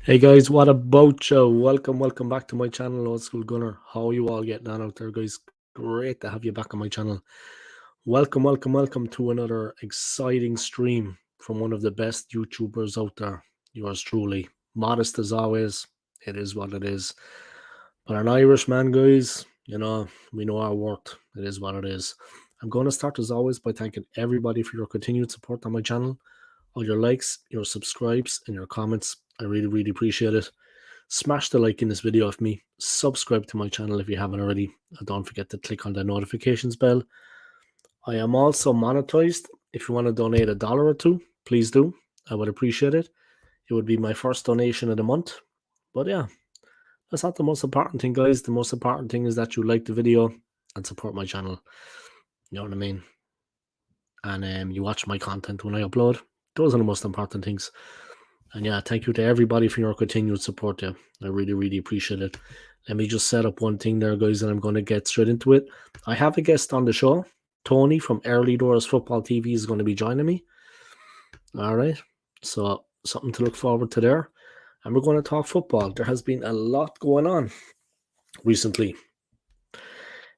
Hey guys, what about you? Welcome back to my channel, Old School Gunner. How are you all getting on out there, guys? Great to have you back on my channel. Welcome to another exciting stream from one of the best YouTubers out there. Yours truly. Modest as always. It is what it is. But an Irishman, guys, we know our worth. It is what it is. I'm going to start as always by thanking everybody for your continued support on my channel. All your likes, your subscribes, and your comments. I really appreciate it. Smash the like in this video of me. Subscribe to my channel if you haven't already. And don't forget to click on the notifications bell. I am also monetized. If you want to donate $1 or two, please do. I would appreciate it. It would be my first donation of the month. But yeah, that's not the most important thing, guys. The most important thing is that you like the video and support my channel. You know what I mean? And you watch my content when I upload. Those are the most important things. And yeah, thank you to everybody for your continued support. Yeah, I really appreciate it. Let me just set up one thing there, guys, and I'm going to get straight into it. I have a guest on the show. Tony from Earlydoorsfootballtv is going to be joining me. All right. So something to look forward to there. And we're going to talk football. There has been a lot going on recently.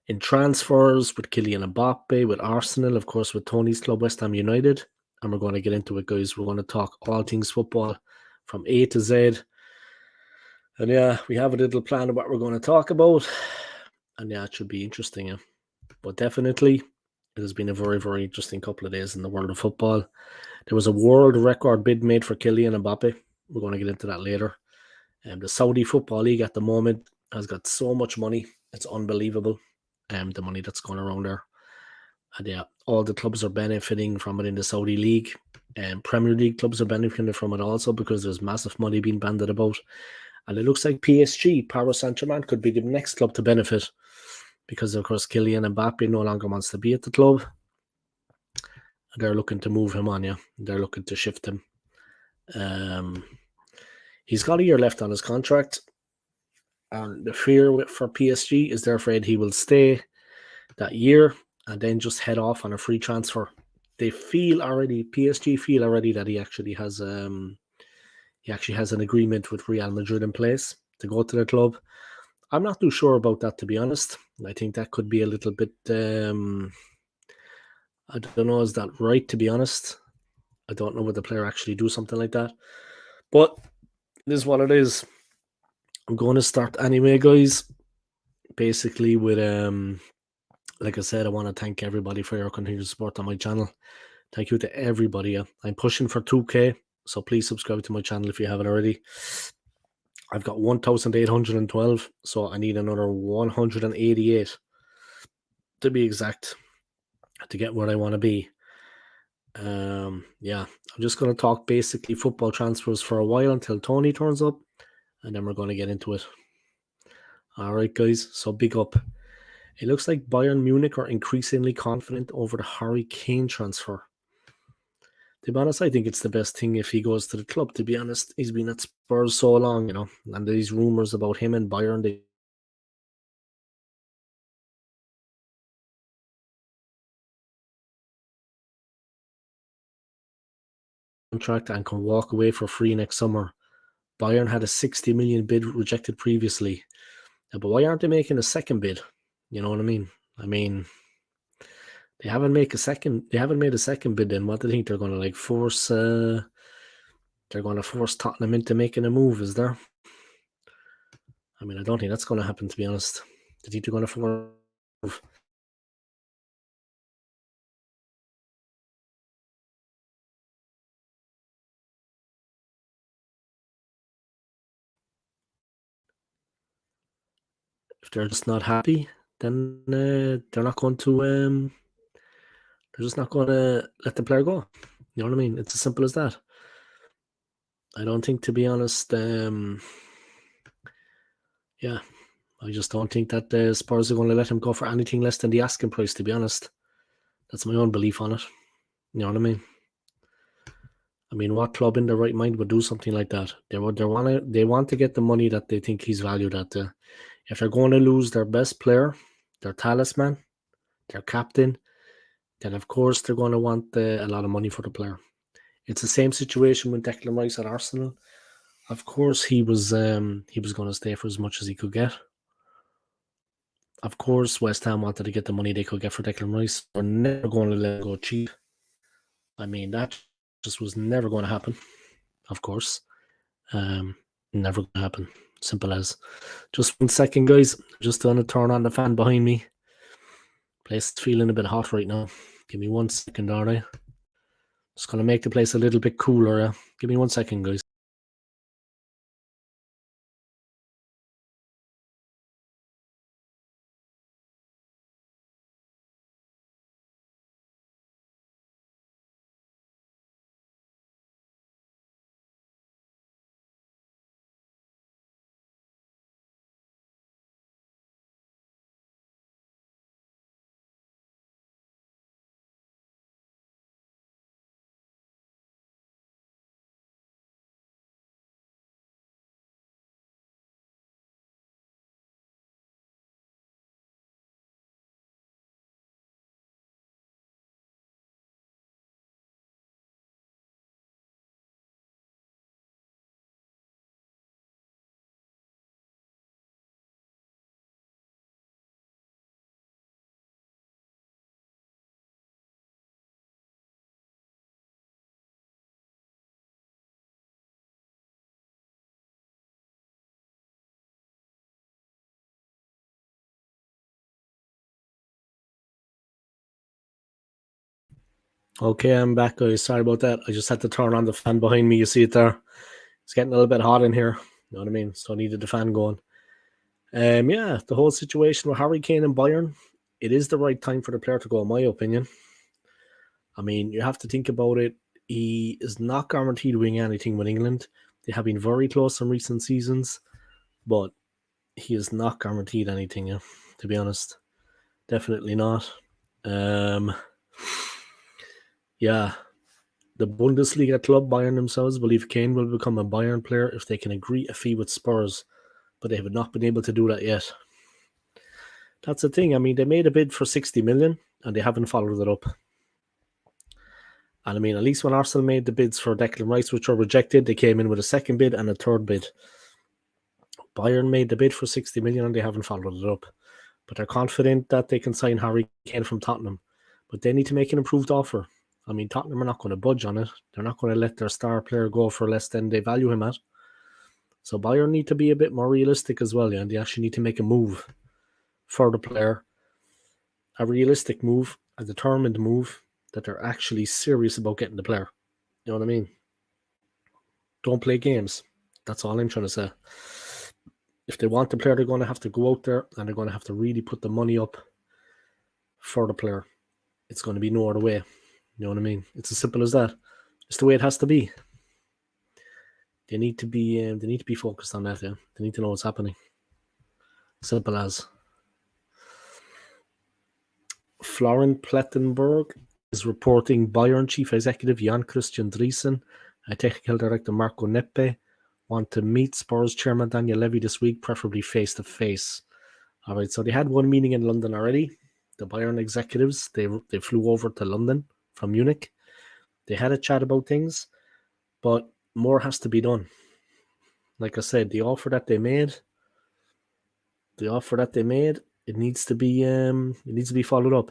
In transfers with Kylian Mbappe, with Arsenal, of course, with Tony's club, West Ham United. And we're going to get into it, guys. We're going to talk all things football from A to Z. And yeah, we have a little plan of what we're going to talk about. And yeah, it should be interesting. Yeah. But definitely, it has been a very interesting couple of days in the world of football. There was a world record bid made for Kylian Mbappe. We're going to get into that later. The Saudi Football League at the moment has got so much money. It's unbelievable. The money that's going around there. And yeah, all the clubs are benefiting from it in the Saudi League. And Premier League clubs are benefiting from it also because there's massive money being banded about. And it looks like PSG, Paris Saint-Germain, could be the next club to benefit because, of course, Kylian Mbappe no longer wants to be at the club. They're looking to move him on, yeah. They're looking to shift him. He's got a year left on his contract. And the fear for PSG is they're afraid he will stay that year and then just head off on a free transfer. PSG feel already that he actually has an agreement with Real Madrid in place to go to the club. I'm not too sure about that, to be honest. I think that could be a little bit, I don't know, is that right, to be honest? I don't know would the player actually do something like that. But it is what it is. I'm going to start anyway, guys. Basically with, like I said, I want to thank everybody for your continued support on my channel. Thank you to everybody. I'm pushing for 2K, so please subscribe to my channel if you haven't already. I've got 1,812, so I need another 188 to be exact to get where I want to be. Yeah, I'm just going to talk basically football transfers for a while until Tony turns up, and then we're going to get into it. All right, guys, so big up. It looks like Bayern Munich are increasingly confident over the Harry Kane transfer. To be honest, I think it's the best thing if he goes to the club, to be honest. He's been at Spurs so long, and these rumours about him and Bayern, they contract and can walk away for free next summer. Bayern had a 60 million bid rejected previously. But why aren't they making a second bid? You know what I mean? They haven't made a second bid then. What do you think they're gonna force Tottenham into making a move, is there? I mean, I don't think that's gonna happen, to be honest. Do you think they're gonna force if they're just not happy, then they're not going to they're just not gonna let the player go. You know what I mean? It's as simple as that. I don't think, to be honest, yeah, I just don't think that the Spurs are going to let him go for anything less than the asking price, to be honest. That's my own belief on it. You know what I mean? I mean, what club in their right mind would do something like that? They want to get the money that they think he's valued at. If they're going to lose their best player, their talisman, their captain, then of course they're going to want a lot of money for the player. It's the same situation with Declan Rice at Arsenal. Of course, he was going to stay for as much as he could get. Of course, West Ham wanted to get the money they could get for Declan Rice. They're never going to let him go cheap. I mean, that just was never going to happen. Of course, never going to happen. Simple as. Just 1 second, guys. Just going to turn on the fan behind me. Place is feeling a bit hot right now. Give me 1 second, alright? Just going to make the place a little bit cooler. Yeah? Give me 1 second, guys. Okay, I'm back, guys. Sorry about that. I just had to turn on the fan behind me. You see it there? It's getting a little bit hot in here. You know what I mean? So I needed the fan going. Yeah, the whole situation with Harry Kane and Bayern, it is the right time for the player to go, in my opinion. I mean, you have to think about it. He is not guaranteed winning anything with England. They have been very close in recent seasons, but he is not guaranteed anything, yeah, to be honest. Definitely not. Yeah, the Bundesliga club Bayern themselves believe Kane will become a Bayern player if they can agree a fee with Spurs, but they have not been able to do that yet. That's the thing. I mean, they made a bid for 60 million and they haven't followed it up. And I mean, at least when Arsenal made the bids for Declan Rice, which were rejected, they came in with a second bid and a third bid. Bayern made the bid for 60 million and they haven't followed it up. But they're confident that they can sign Harry Kane from Tottenham. But they need to make an improved offer. I mean, Tottenham are not going to budge on it. They're not going to let their star player go for less than they value him at. So Bayern need to be a bit more realistic as well, yeah, and they actually need to make a move for the player. A realistic move, a determined move, that they're actually serious about getting the player. You know what I mean? Don't play games. That's all I'm trying to say. If they want the player, they're going to have to go out there and they're going to have to really put the money up for the player. It's going to be no other way. You know what I mean? It's as simple as that. It's the way it has to be. They need to be focused on that. Yeah, they need to know what's happening. Simple as. Florian Plettenberg is reporting Bayern chief executive Jan Christian Driesen and technical director Marco Neppe want to meet Spurs chairman Daniel Levy this week, preferably face to face. All right, so they had one meeting in London already. The Bayern executives, they flew over to London from Munich. They had a chat about things, but more has to be done. Like I said, the offer that they made, it needs to be followed up.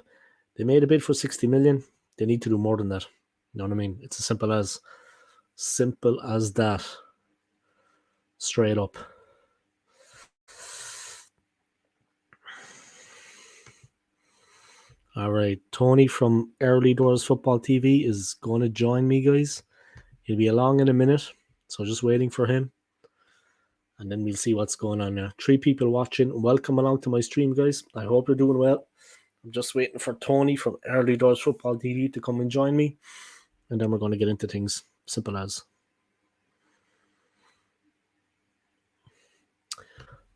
They made a bid for 60 million. They need to do more than that. You know what I mean? It's as simple as that. Straight up. All right, Tony from Earlydoorsfootballtv is going to join me, guys. He'll be along in a minute, so just waiting for him. And then we'll see what's going on now. 3 people watching. Welcome along to my stream, guys. I hope you're doing well. I'm just waiting for Tony from Earlydoorsfootballtv to come and join me. And then we're going to get into things. Simple as.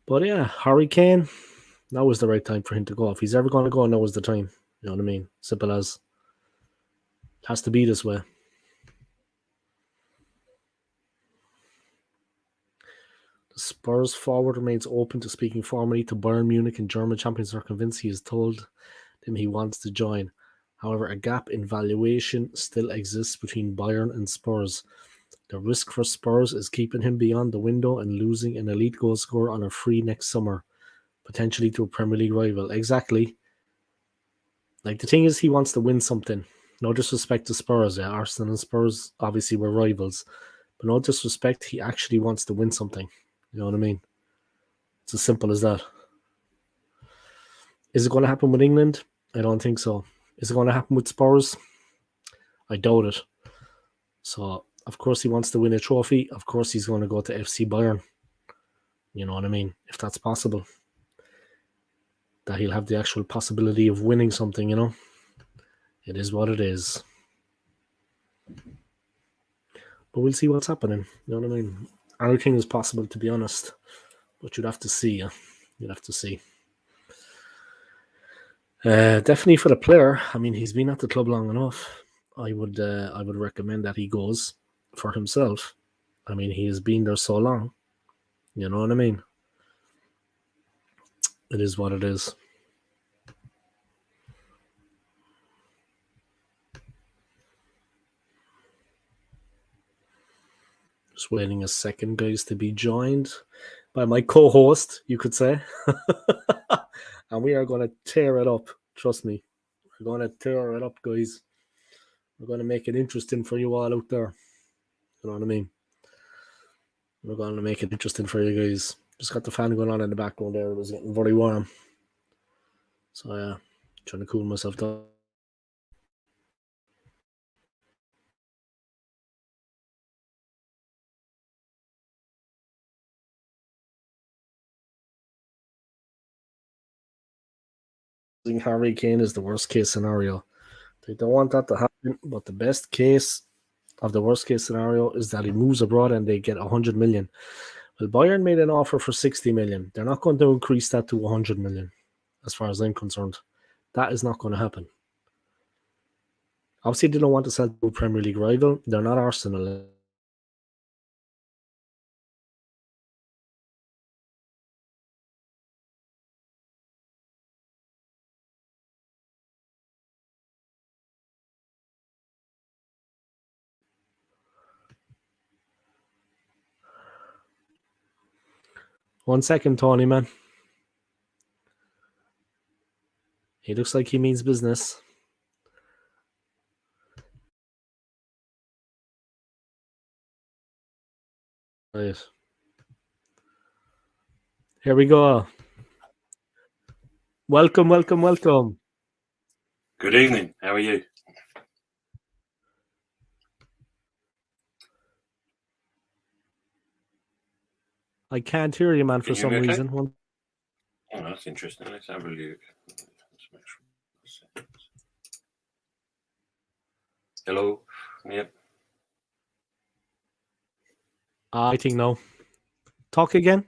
But yeah, Harry Kane, now is the right time for him to go. If he's ever going to go, now is the time. You know what I mean? Simple as. It has to be this way. The Spurs forward remains open to speaking formally to Bayern Munich, and German champions are convinced he has told them he wants to join. However, a gap in valuation still exists between Bayern and Spurs. The risk for Spurs is keeping him beyond the window and losing an elite goal scorer on a free next summer, potentially to a Premier League rival. Exactly. Like, the thing is, he wants to win something. No disrespect to Spurs. Yeah, Arsenal and Spurs obviously were rivals. But no disrespect, he actually wants to win something. You know what I mean? It's as simple as that. Is it going to happen with England? I don't think so. Is it going to happen with Spurs? I doubt it. So, of course, he wants to win a trophy. Of course, he's going to go to FC Bayern. You know what I mean? If that's possible. That he'll have the actual possibility of winning something, you know? It is what it is. But we'll see what's happening. You know what I mean? Anything is possible, to be honest. But you'd have to see. Yeah? You'd have to see. Definitely for the player. I mean, he's been at the club long enough. I would recommend that he goes for himself. I mean, he has been there so long. You know what I mean? It is what it is. Just waiting a second, guys, to be joined by my co-host, you could say. And we are going to tear it up. Trust me. We're going to tear it up, guys. We're going to make it interesting for you all out there. You know what I mean? We're going to make it interesting for you guys. Just got the fan going on in the background there. It was getting very warm. So, yeah, trying to cool myself down. Harry Kane is the worst case scenario. They don't want that to happen, but the best case of the worst case scenario is that he moves abroad and they get 100 million. Well, Bayern made an offer for 60 million. They're not going to increase that to 100 million, as far as I'm concerned. That is not going to happen. Obviously, they don't want to sell to a Premier League rival. They're not Arsenal. One second, Tony, man. He looks like he means business. Right. Here we go. Welcome. Good evening. How are you? I can't hear you, man, for some reason. Oh, that's interesting. Let's have a look. Let's make sure. Hello. Yep. I think no. Talk again.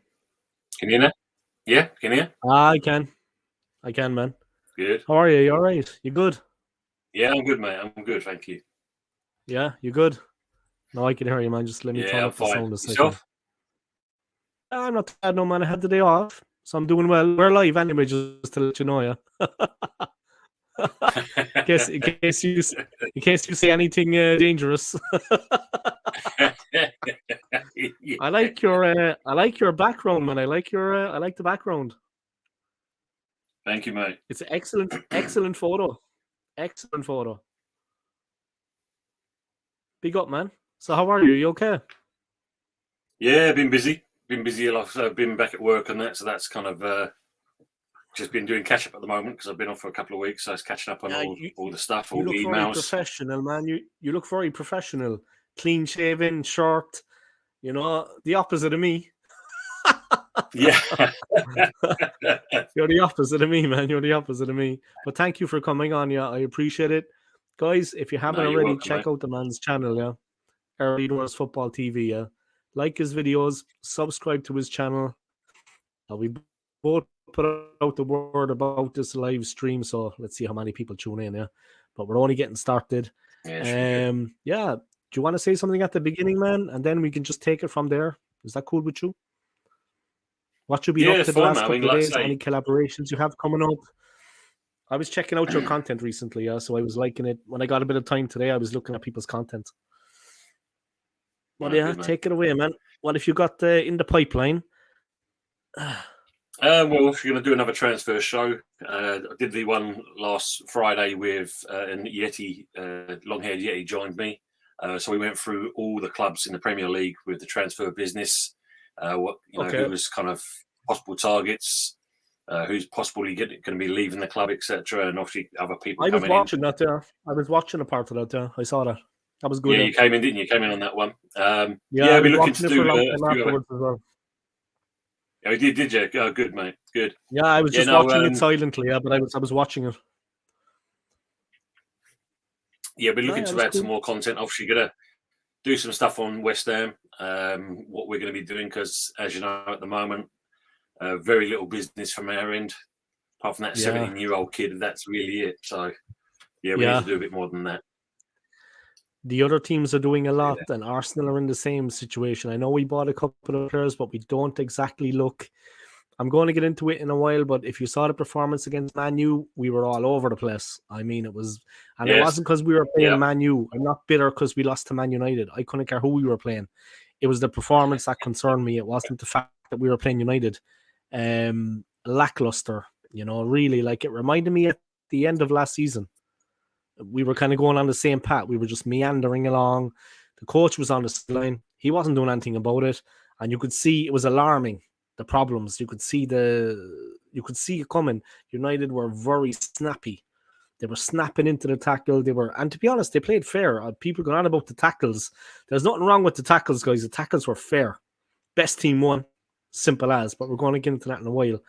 Can you hear now? Yeah, can you hear? I can, man. Good. How are you? You all right? You good? Yeah, I'm good, mate. I'm good, thank you. Yeah, you good? No, I can hear you, man. Just let me turn up the sound a second. Yourself? I'm not bad, no, man. I had the day off, so I'm doing well. We're live anyway, just to let you know, yeah. in case you say anything dangerous. I like your background, man. I like the background. Thank you, mate. It's an excellent photo. Excellent photo. Big up, man. So how are you? You okay? Yeah, been busy. I've been back at work and that, so that's kind of just been doing catch up at the moment because I've been off for a couple of weeks, so it's catching up on all the stuff, all the emails. You look very professional, man. You look very professional. Clean shaven, short. You know, the opposite of me. Yeah. You're the opposite of me, man. You're the opposite of me. But thank you for coming on, yeah. I appreciate it. Guys, if you haven't already, welcome, check out the man's channel, yeah. Earlydoorsfootballtv, yeah. Like his videos, subscribe to his channel. We both put out the word about this live stream, so let's see how many people tune in, yeah. But we're only getting started. Yeah. Do you want to say something at the beginning, man? And then we can just take it from there. Is that cool with you? What should be up to the last couple of days? Any collaborations you have coming up? I was checking out your content recently, yeah, so I was liking it. When I got a bit of time today, I was looking at people's content. Well, yeah, take it away, man. What if you got in the pipeline? Well, if you're going to do another transfer show, I did the one last Friday with and Yeti, long-haired Yeti joined me. So we went through all the clubs in the Premier League with the transfer business, who was kind of possible targets, who's possibly going to be leaving the club, etc., and obviously other people. I was watching that there. I was watching a part of that there. I saw that. That was good. Yeah, you came in, didn't you? You came in on that one. I'll be looking to do afterwards as well. Oh, did you? Oh, good, mate. Good. Yeah, I was just watching it silently, but I was watching it. Yeah, we're looking to add some more content. Obviously, going to do some stuff on West Ham, what we're going to be doing, because, as you know, at the moment, very little business from our end. Apart from that 17-year-old kid, that's really it. So, yeah, we need to do a bit more than that. The other teams are doing a lot, and Arsenal are in the same situation. I know we bought a couple of players, but we don't exactly look. I'm going to get into it in a while, but if you saw the performance against Man U, we were all over the place. I mean, it was, and it wasn't because we were playing Man U. I'm not bitter because we lost to Man United. I couldn't care who we were playing. It was the performance that concerned me. It wasn't the fact that we were playing United. Lackluster, really. Like, it reminded me at the end of last season. We were kind of going on the same path. We were just meandering along. The coach was on the sideline. He wasn't doing anything about it. And you could see it was alarming, the problems. You could see it coming. United were very snappy. They were snapping into the tackle. And to be honest, they played fair. People going on about the tackles. There's nothing wrong with the tackles, guys. The tackles were fair. Best team won. Simple as. But we're going to get into that in a while.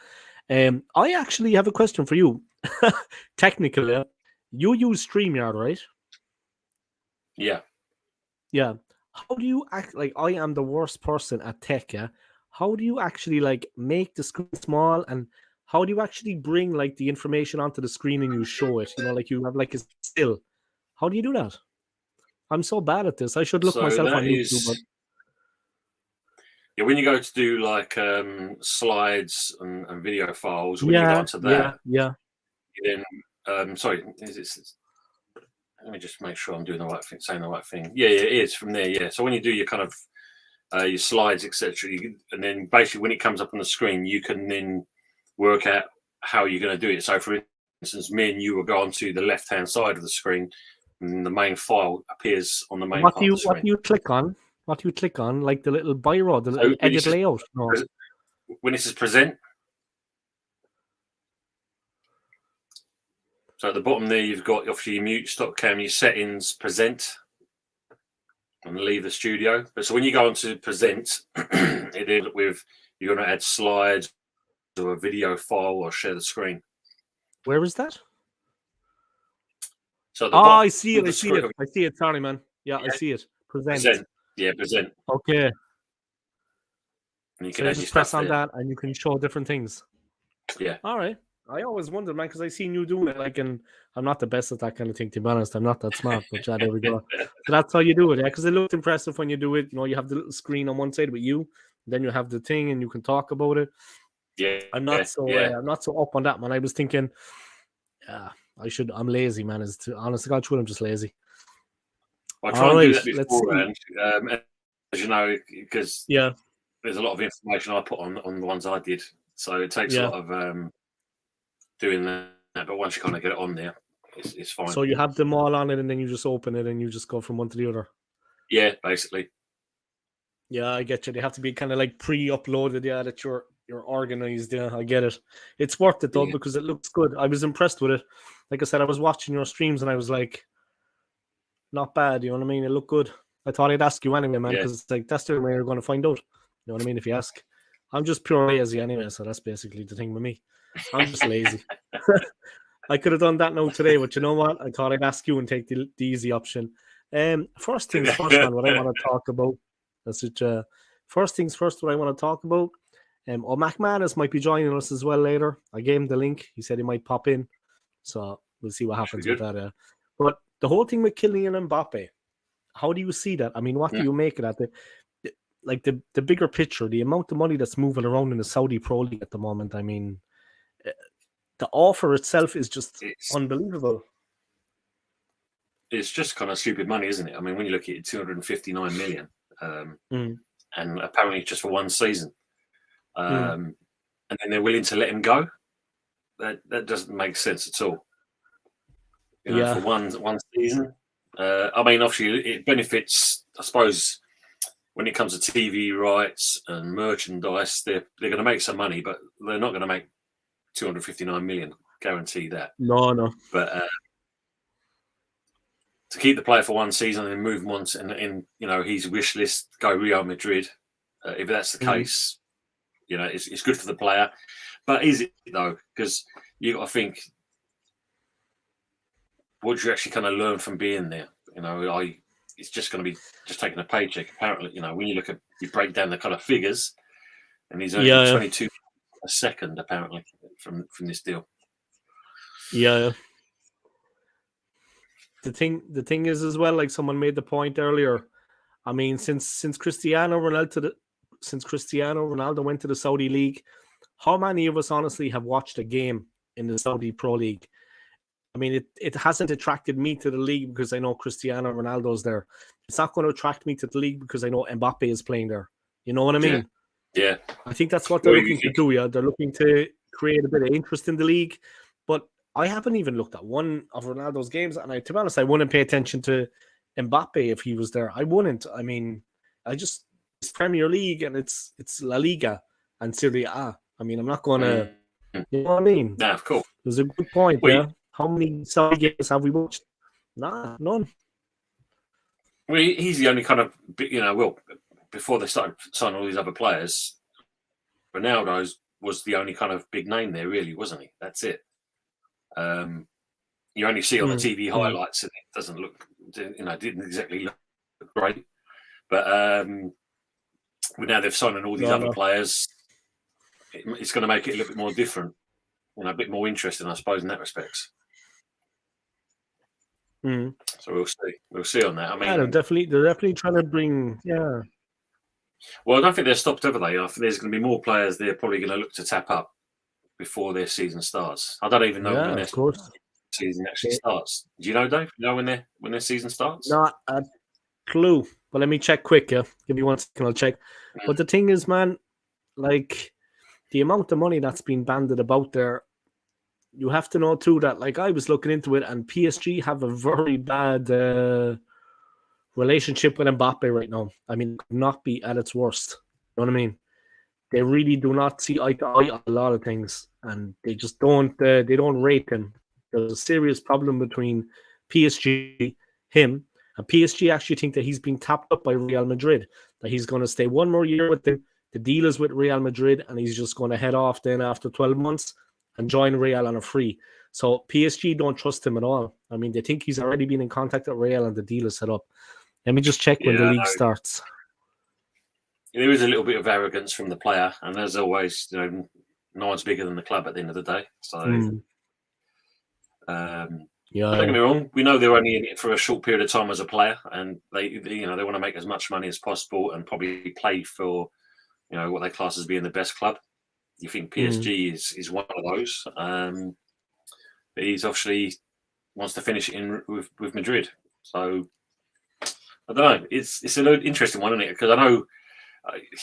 I actually have a question for you. Technically, you use StreamYard, right? Yeah. Yeah. How do you act? Like, I am the worst person at tech, yeah? How do you actually, like, make the screen small, and how do you actually bring, like, the information onto the screen and you show it? Like, you have, like, a still. How do you do that? I'm so bad at this. I should look myself on YouTube. But... Yeah, when you go to do, like, slides and video files, when you go onto that... Then... sorry, let me just make sure I'm doing the right thing, saying the right thing. Yeah, it is from there. Yeah, so when you do your kind of your slides, etc., and then basically when it comes up on the screen, you can then work out how you're going to do it. So, for instance, me and you will go onto the left-hand side of the screen, and the main file appears on the main part of the screen. What do you click on? What do you click on? Like the little biro, the little edit layout? No. When it says present. So at the bottom there, you've got obviously your mute, stop camera, your settings, present, and leave the studio. But so when you go on to present, it is with you're going to add slides or a video file or share the screen. Where is that? So I see it. I see it. I see it. Sorry, man. Yeah, I see it. Present. Yeah, present. Okay. And you can just press on that, and you can show different things. Yeah. All right. I always wondered, man, because I seen you doing it. Like, and I'm not the best at that kind of thing, to be honest. I'm not that smart, but yeah, there we go. So that's how you do it, yeah. Because it looked impressive when you do it. You have the little screen on one side with you, then you have the thing, and you can talk about it. Yeah, I'm not so up on that, man. I was thinking, I'm lazy, man. Honest to God, I'm just lazy. I try and do that beforehand, as you know, because there's a lot of information I put on the ones I did, so it takes a lot of doing that. But once you kind of get it on there, it's fine. So you have them all on it, and then you just open it, and you just go from one to the other. Yeah, basically. Yeah, I get you. They have to be kind of like pre-uploaded. Yeah, that you're organized. Yeah, I get it. It's worth it though because it looks good. I was impressed with it. Like I said, I was watching your streams and I was like, not bad. You know what I mean? It looked good. I thought I'd ask you anyway, man, because it's like that's the way you're going to find out. You know what I mean? If you ask, I'm just pure lazy anyway, so that's basically the thing with me. I'm just lazy. I could have done that now today, but you know what? I thought I'd ask you and take the easy option. First things first, man. What I want to talk about. First things first. What I want to talk about. McManus might be joining us as well later. I gave him the link. He said he might pop in, so we'll see what happens with that. But the whole thing with Kylian Mbappe, how do you see that? I mean, what do you make of that? The bigger picture, the amount of money that's moving around in the Saudi Pro League at the moment. I mean, the offer itself is just unbelievable. It's just kind of stupid money, isn't it? I mean, when you look at it, 259 million. and apparently just for one season. And then they're willing to let him go. That doesn't make sense at all. For one season. I mean, obviously, it benefits, I suppose, when it comes to TV rights and merchandise. They're going to make some money, but they're not going to make 259 million. Guarantee that. No. But to keep the player for one season and move him on in his wish list, go Real Madrid. If that's the case, it's good for the player. But is it though? Because you got to think, what do you actually kind of learn from being there? It's just going to be just taking a paycheck. Apparently, when you break down the kind of figures, and he's only 22 a second apparently from this deal. Yeah. The thing is as well, like someone made the point earlier. I mean, since Cristiano Ronaldo went to the Saudi League, how many of us honestly have watched a game in the Saudi Pro League? I mean, it hasn't attracted me to the league because I know Cristiano Ronaldo's there. It's not going to attract me to the league because I know Mbappe is playing there. You know what I mean? Yeah. I think that's what they're looking to do. Yeah, they're looking to create a bit of interest in the league. But I haven't even looked at one of Ronaldo's games, and to be honest, I wouldn't pay attention to Mbappe if he was there. I wouldn't. I mean, it's Premier League and it's La Liga and Serie A. I mean, I'm not going to. You know what I mean? Yeah, of course. There's a good point. Yeah. How many Saudi games have we watched? Nah, none. Well, he's the only kind of, before they started signing all these other players, Ronaldo was the only kind of big name there, really, wasn't he? That's it. You only see on the TV highlights, and it doesn't look, didn't exactly look great. But now they've signed all these other players, it's going to make it a little bit more different, a bit more interesting, I suppose, in that respect. So we'll see on that. I mean, they're definitely trying to bring. Yeah. Well, I don't think they're stopped, have they? I think there's going to be more players they're probably going to look to tap up before their season starts. I don't even know when their season actually starts. Do you know, Dave? You know when their season starts? Not a clue. But let me check quick. Yeah, give me 1 second. I'll check. But the thing is, man, like the amount of money that's been banded about there. You have to know too that, like, I was looking into it, and PSG have a very bad relationship with Mbappe right now. I mean, it could not be at its worst. You know what I mean? They really do not see eye to eye on a lot of things, and they just don't. They don't rate him. There's a serious problem between PSG, him, and PSG actually think that he's being tapped up by Real Madrid. That he's going to stay one more year with them. The deal is with Real Madrid, and he's just going to head off then after 12 months. And join Real on a free. So PSG don't trust him at all. I mean, they think he's already been in contact with Real and the deal is set up. Let me just check when the league starts. There is a little bit of arrogance from the player, and as always, no one's bigger than the club at the end of the day. So, don't get me wrong. We know they're only in it for a short period of time as a player, and they want to make as much money as possible and probably play for, what they class as being the best club. You think PSG is one of those. But he's obviously wants to finish it with Madrid. So I don't know. It's an interesting one, isn't it? Because I know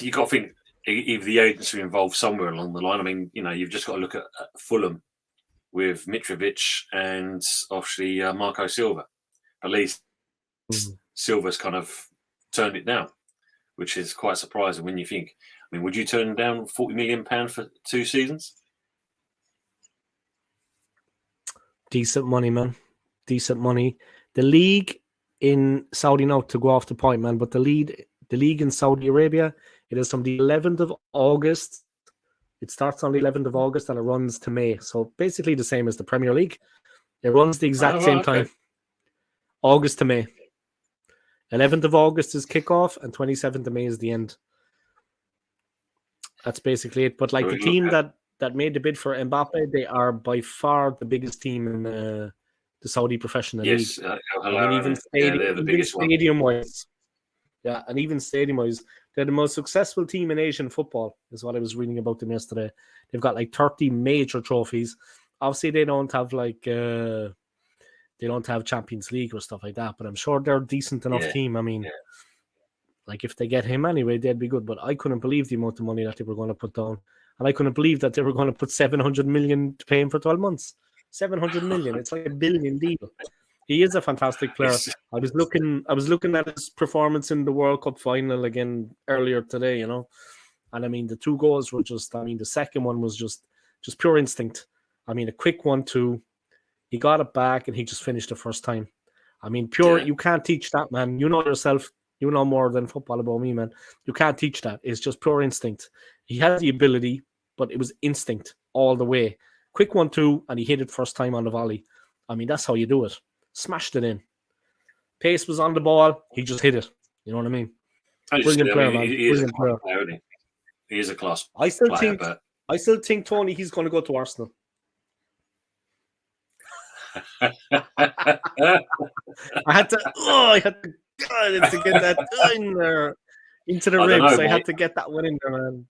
you got to think either the agents are involved somewhere along the line. I mean, you've just got to look at Fulham with Mitrovic and obviously Marco Silva. At least Silva's kind of turned it down, which is quite surprising when you think. I mean, would you turn down £40 million for 2 seasons? Decent money, man. Decent money. The league in Saudi, now to go off the point, man, but the league in Saudi Arabia, it is from the 11th of August. It starts on the 11th of August and it runs to May. So basically the same as the Premier League. It runs the exact same time. August to May. 11th of August is kickoff and 27th of May is the end. That's basically it. But like the team that made the bid for Mbappe, they are by far the biggest team in the Saudi Professional League. And even stadium-wise. Yeah, and even stadium-wise, they're the most successful team in Asian football, is what I was reading about them yesterday. They've got like 30 major trophies. Obviously, they don't have Champions League or stuff like that, but I'm sure they're a decent enough team. I mean, Like, if they get him anyway, they'd be good. But I couldn't believe the amount of money that they were going to put down. And I couldn't believe that they were going to put 700 million to pay him for 12 months. 700 million. It's like $1 billion deal. He is a fantastic player. I was looking at his performance in the World Cup final again earlier today, And I mean, the 2 goals were just, the second one was just pure instinct. I mean, a quick 1-2. He got it back and he just finished the first time. I mean, you can't teach that, man. You know yourself. You know more than football about me, man. You can't teach that. It's just pure instinct. He had the ability, but it was instinct all the way. Quick 1-2, and he hit it first time on the volley. I mean, that's how you do it. Smashed it in. Pace was on the ball. He just hit it. You know what I mean? Brilliant player, man. He is a class player. He is a class I still think, Tony, he's going to go to Arsenal. I had to get that in there into the ribs. I had to get that one in there, man.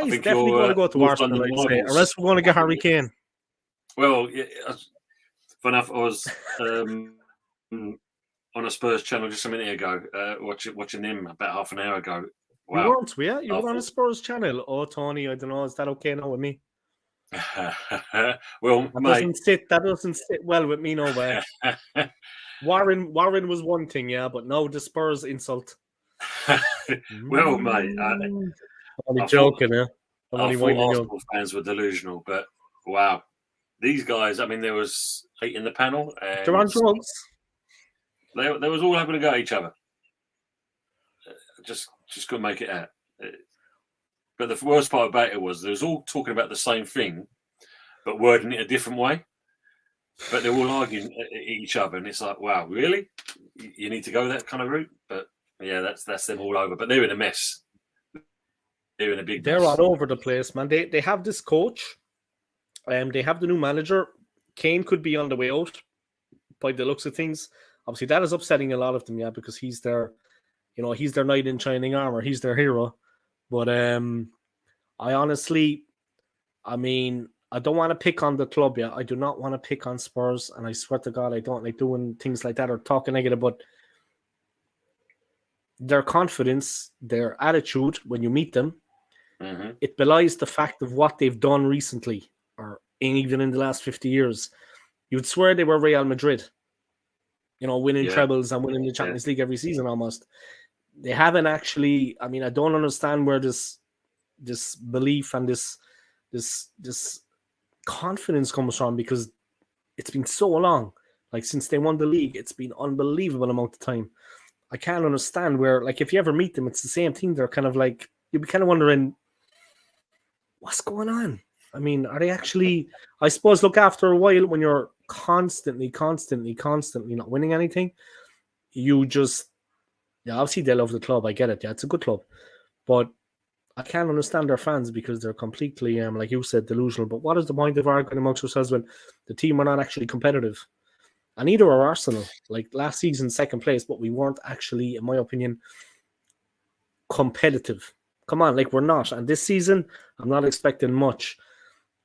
He's definitely going to go to Arsenal, I'd say, or else we're going to get Harry Kane. Well, funny enough, I was on a Spurs channel just a minute ago, watching him about half an hour ago. Wow. You weren't, yeah? You were on a Spurs channel. Oh, Tony, I don't know. Is that okay now with me? Well, that doesn't sit well with me, no way. Warren was one thing, yeah, but no, the Spurs insult. Well, mate, I'm only joking, yeah. I thought Arsenal fans were delusional, but wow, these guys. I mean, there was 8 in the panel. And they're on drugs. They was all having a go at each other. Just couldn't make it out. But the worst part about it was they was all talking about the same thing, but wording it a different way. But they're all arguing at each other, and it's like, wow, really? You need to go that kind of route? But yeah, that's them all over. But they're in a mess. They're in a big mess. They're all over the place, man. They have this coach. They have the new manager. Kane could be on the way out by the looks of things. Obviously, that is upsetting a lot of them, yeah, because he's their knight in shining armor. He's their hero. But I honestly, I mean, I don't want to pick on the club yet. I do not want to pick on Spurs, and I swear to God, I don't like doing things like that or talking negative, but their confidence, their attitude when you meet them, it belies the fact of what they've done recently, or even in the last 50 years. You'd swear they were Real Madrid, winning trebles and winning the Champions League every season almost. They haven't actually. I mean, I don't understand where this belief and this confidence comes from, because it's been so long. Like, since they won the league, it's been unbelievable amount of time. I can't understand where, like, if you ever meet them, it's the same thing. They're kind of like, you'd be kind of wondering, what's going on? I mean, are they actually? I suppose, look, after a while, when you're constantly not winning anything, you just. Yeah, obviously they love the club. I get it. Yeah, it's a good club. But I can't understand their fans, because they're completely, like you said, delusional. But what is the point of arguing amongst yourselves when the team are not actually competitive? And neither are Arsenal. Like, last season, second place, but we weren't actually, in my opinion, competitive. Come on, like, we're not. And this season, I'm not expecting much.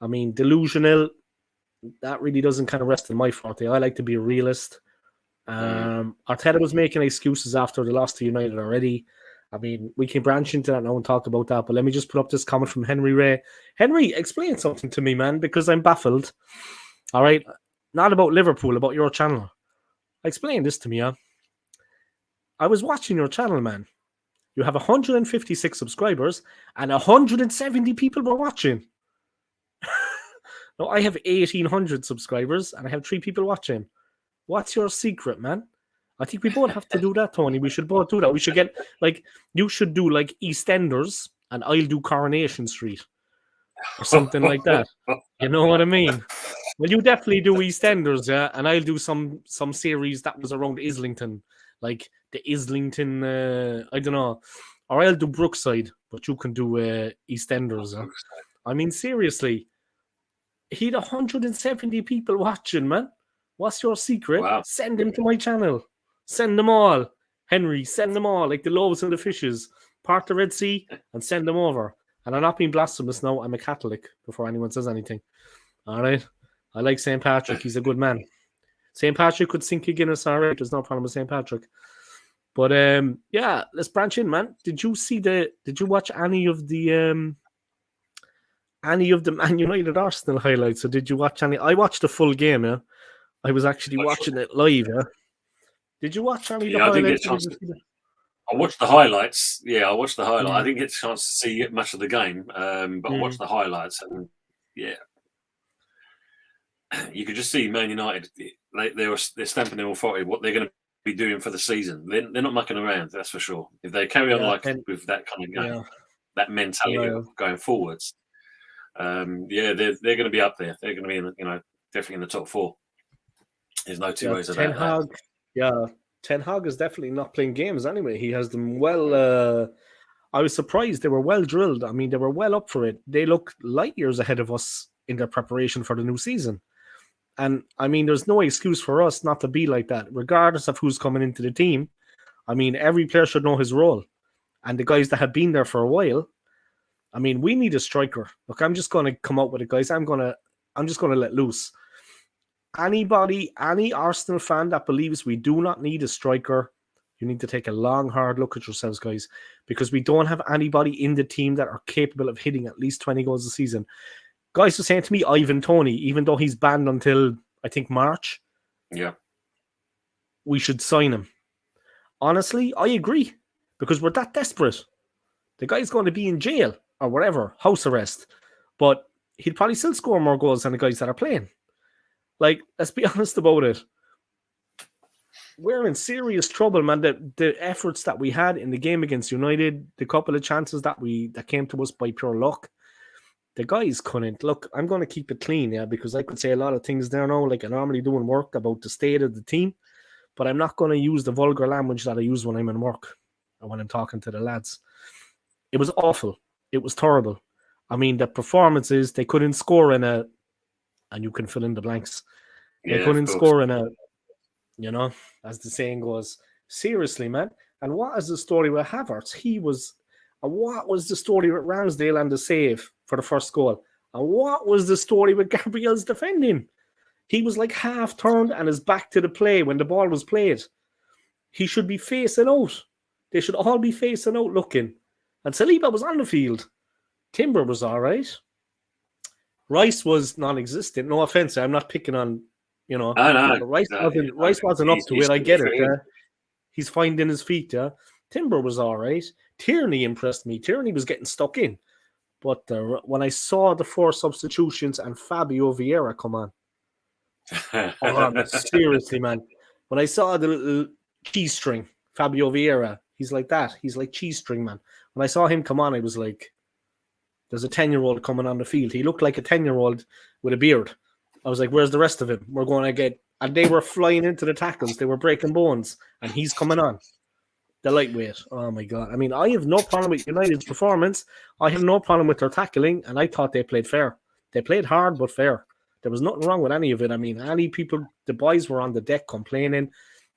I mean, delusional, that really doesn't kind of rest in my forte. I like to be a realist. Arteta was making excuses after the loss to United already. I mean, we can branch into that now and talk about that, but let me just put up this comment from Henry Ray. Henry, explain something to me, man, because I'm baffled. All right? Not about Liverpool, about your channel. Explain this to me, huh? I was watching your channel, man. You have 156 subscribers and 170 people were watching. No, I have 1,800 subscribers and I have 3 people watching. What's your secret, man? I think we both have to do that, Tony. We should both do that. We should get, like, you should do, like, EastEnders, and I'll do Coronation Street. Or something like that. You know what I mean? Well, you definitely do EastEnders, yeah? And I'll do some series that was around Islington. Like, the Islington, I don't know. Or I'll do Brookside, but you can do EastEnders, yeah? I mean, seriously. He had 170 people watching, man. What's your secret? Wow. Send them to my channel. Send them all. Henry, send them all, like the loaves and the fishes. Part the Red Sea and send them over. And I'm not being blasphemous now. I'm a Catholic, before anyone says anything. All right? I like St. Patrick. He's a good man. St. Patrick could sink a Guinness, all right? There's no problem with St. Patrick. But yeah, let's branch in, man. Did you watch any of the Man United Arsenal highlights? Or did you watch any? I watched the full game, yeah. I was actually watching it live, yeah. Did you watch any of the highlights? I watched the highlights. Yeah, I watched the highlights. I didn't get a chance to see much of the game, but I watched the highlights, and yeah, you could just see Man United. They're stamping their authority. What they're going to be doing for the season. They're not mucking around. That's for sure. If they carry on with that kind of game, that mentality going forwards, they're going to be up there. They're going to be definitely in the top 4. There's no two ways about that. Yeah. Ten Hag is definitely not playing games anyway. He has them well. I was surprised. They were well drilled. I mean, they were well up for it. They look light years ahead of us in their preparation for the new season. And I mean, there's no excuse for us not to be like that, regardless of who's coming into the team. I mean, every player should know his role. And the guys that have been there for a while, I mean, we need a striker. Look, I'm just going to come out with it, guys. I'm just going to let loose. Any Arsenal fan that believes we do not need a striker, you need to take a long, hard look at yourselves, guys, because we don't have anybody in the team that are capable of hitting at least 20 goals a season. Guys were saying to me, Ivan Toney, even though he's banned until, I think, March, we should sign him. Honestly, I agree, because we're that desperate. The guy's going to be in jail or whatever, house arrest, but he'd probably still score more goals than the guys that are playing. Like, let's be honest about it. We're in serious trouble, man. The efforts that we had in the game against United, the couple of chances that came to us by pure luck, the guys couldn't. Look, I'm going to keep it clean, yeah, because I could say a lot of things there now, like I normally do in work, about the state of the team, but I'm not going to use the vulgar language that I use when I'm in work or when I'm talking to the lads. It was awful. It was terrible. I mean, the performances, they couldn't score in a, and you can fill in the blanks. They couldn't score in a, as the saying goes. Seriously, man. And what is the story with Havertz? What was the story with Ramsdale and the save for the first goal? And what was the story with Gabriel's defending? He was like half turned and his back to the play when the ball was played. He should be facing out. They should all be facing out looking. And Saliba was on the field. Timber was all right. Rice was non-existent. No offense, I'm not picking on, Rice wasn't up to it. I get it. He's finding his feet. Yeah, Timber was all right. Tierney impressed me. Tierney was getting stuck in, but when I saw the 4 substitutions and Fabio Vieira come on, seriously, man. When I saw the little cheese string, Fabio Vieira, he's like that. He's like cheese string, man. When I saw him come on, I was like, there's a 10-year-old coming on the field. He looked like a 10-year-old with a beard. I was like, where's the rest of him? We're going to get... And they were flying into the tackles. They were breaking bones. And he's coming on. The lightweight. Oh, my God. I mean, I have no problem with United's performance. I have no problem with their tackling. And I thought they played fair. They played hard, but fair. There was nothing wrong with any of it. I mean, the boys were on the deck complaining.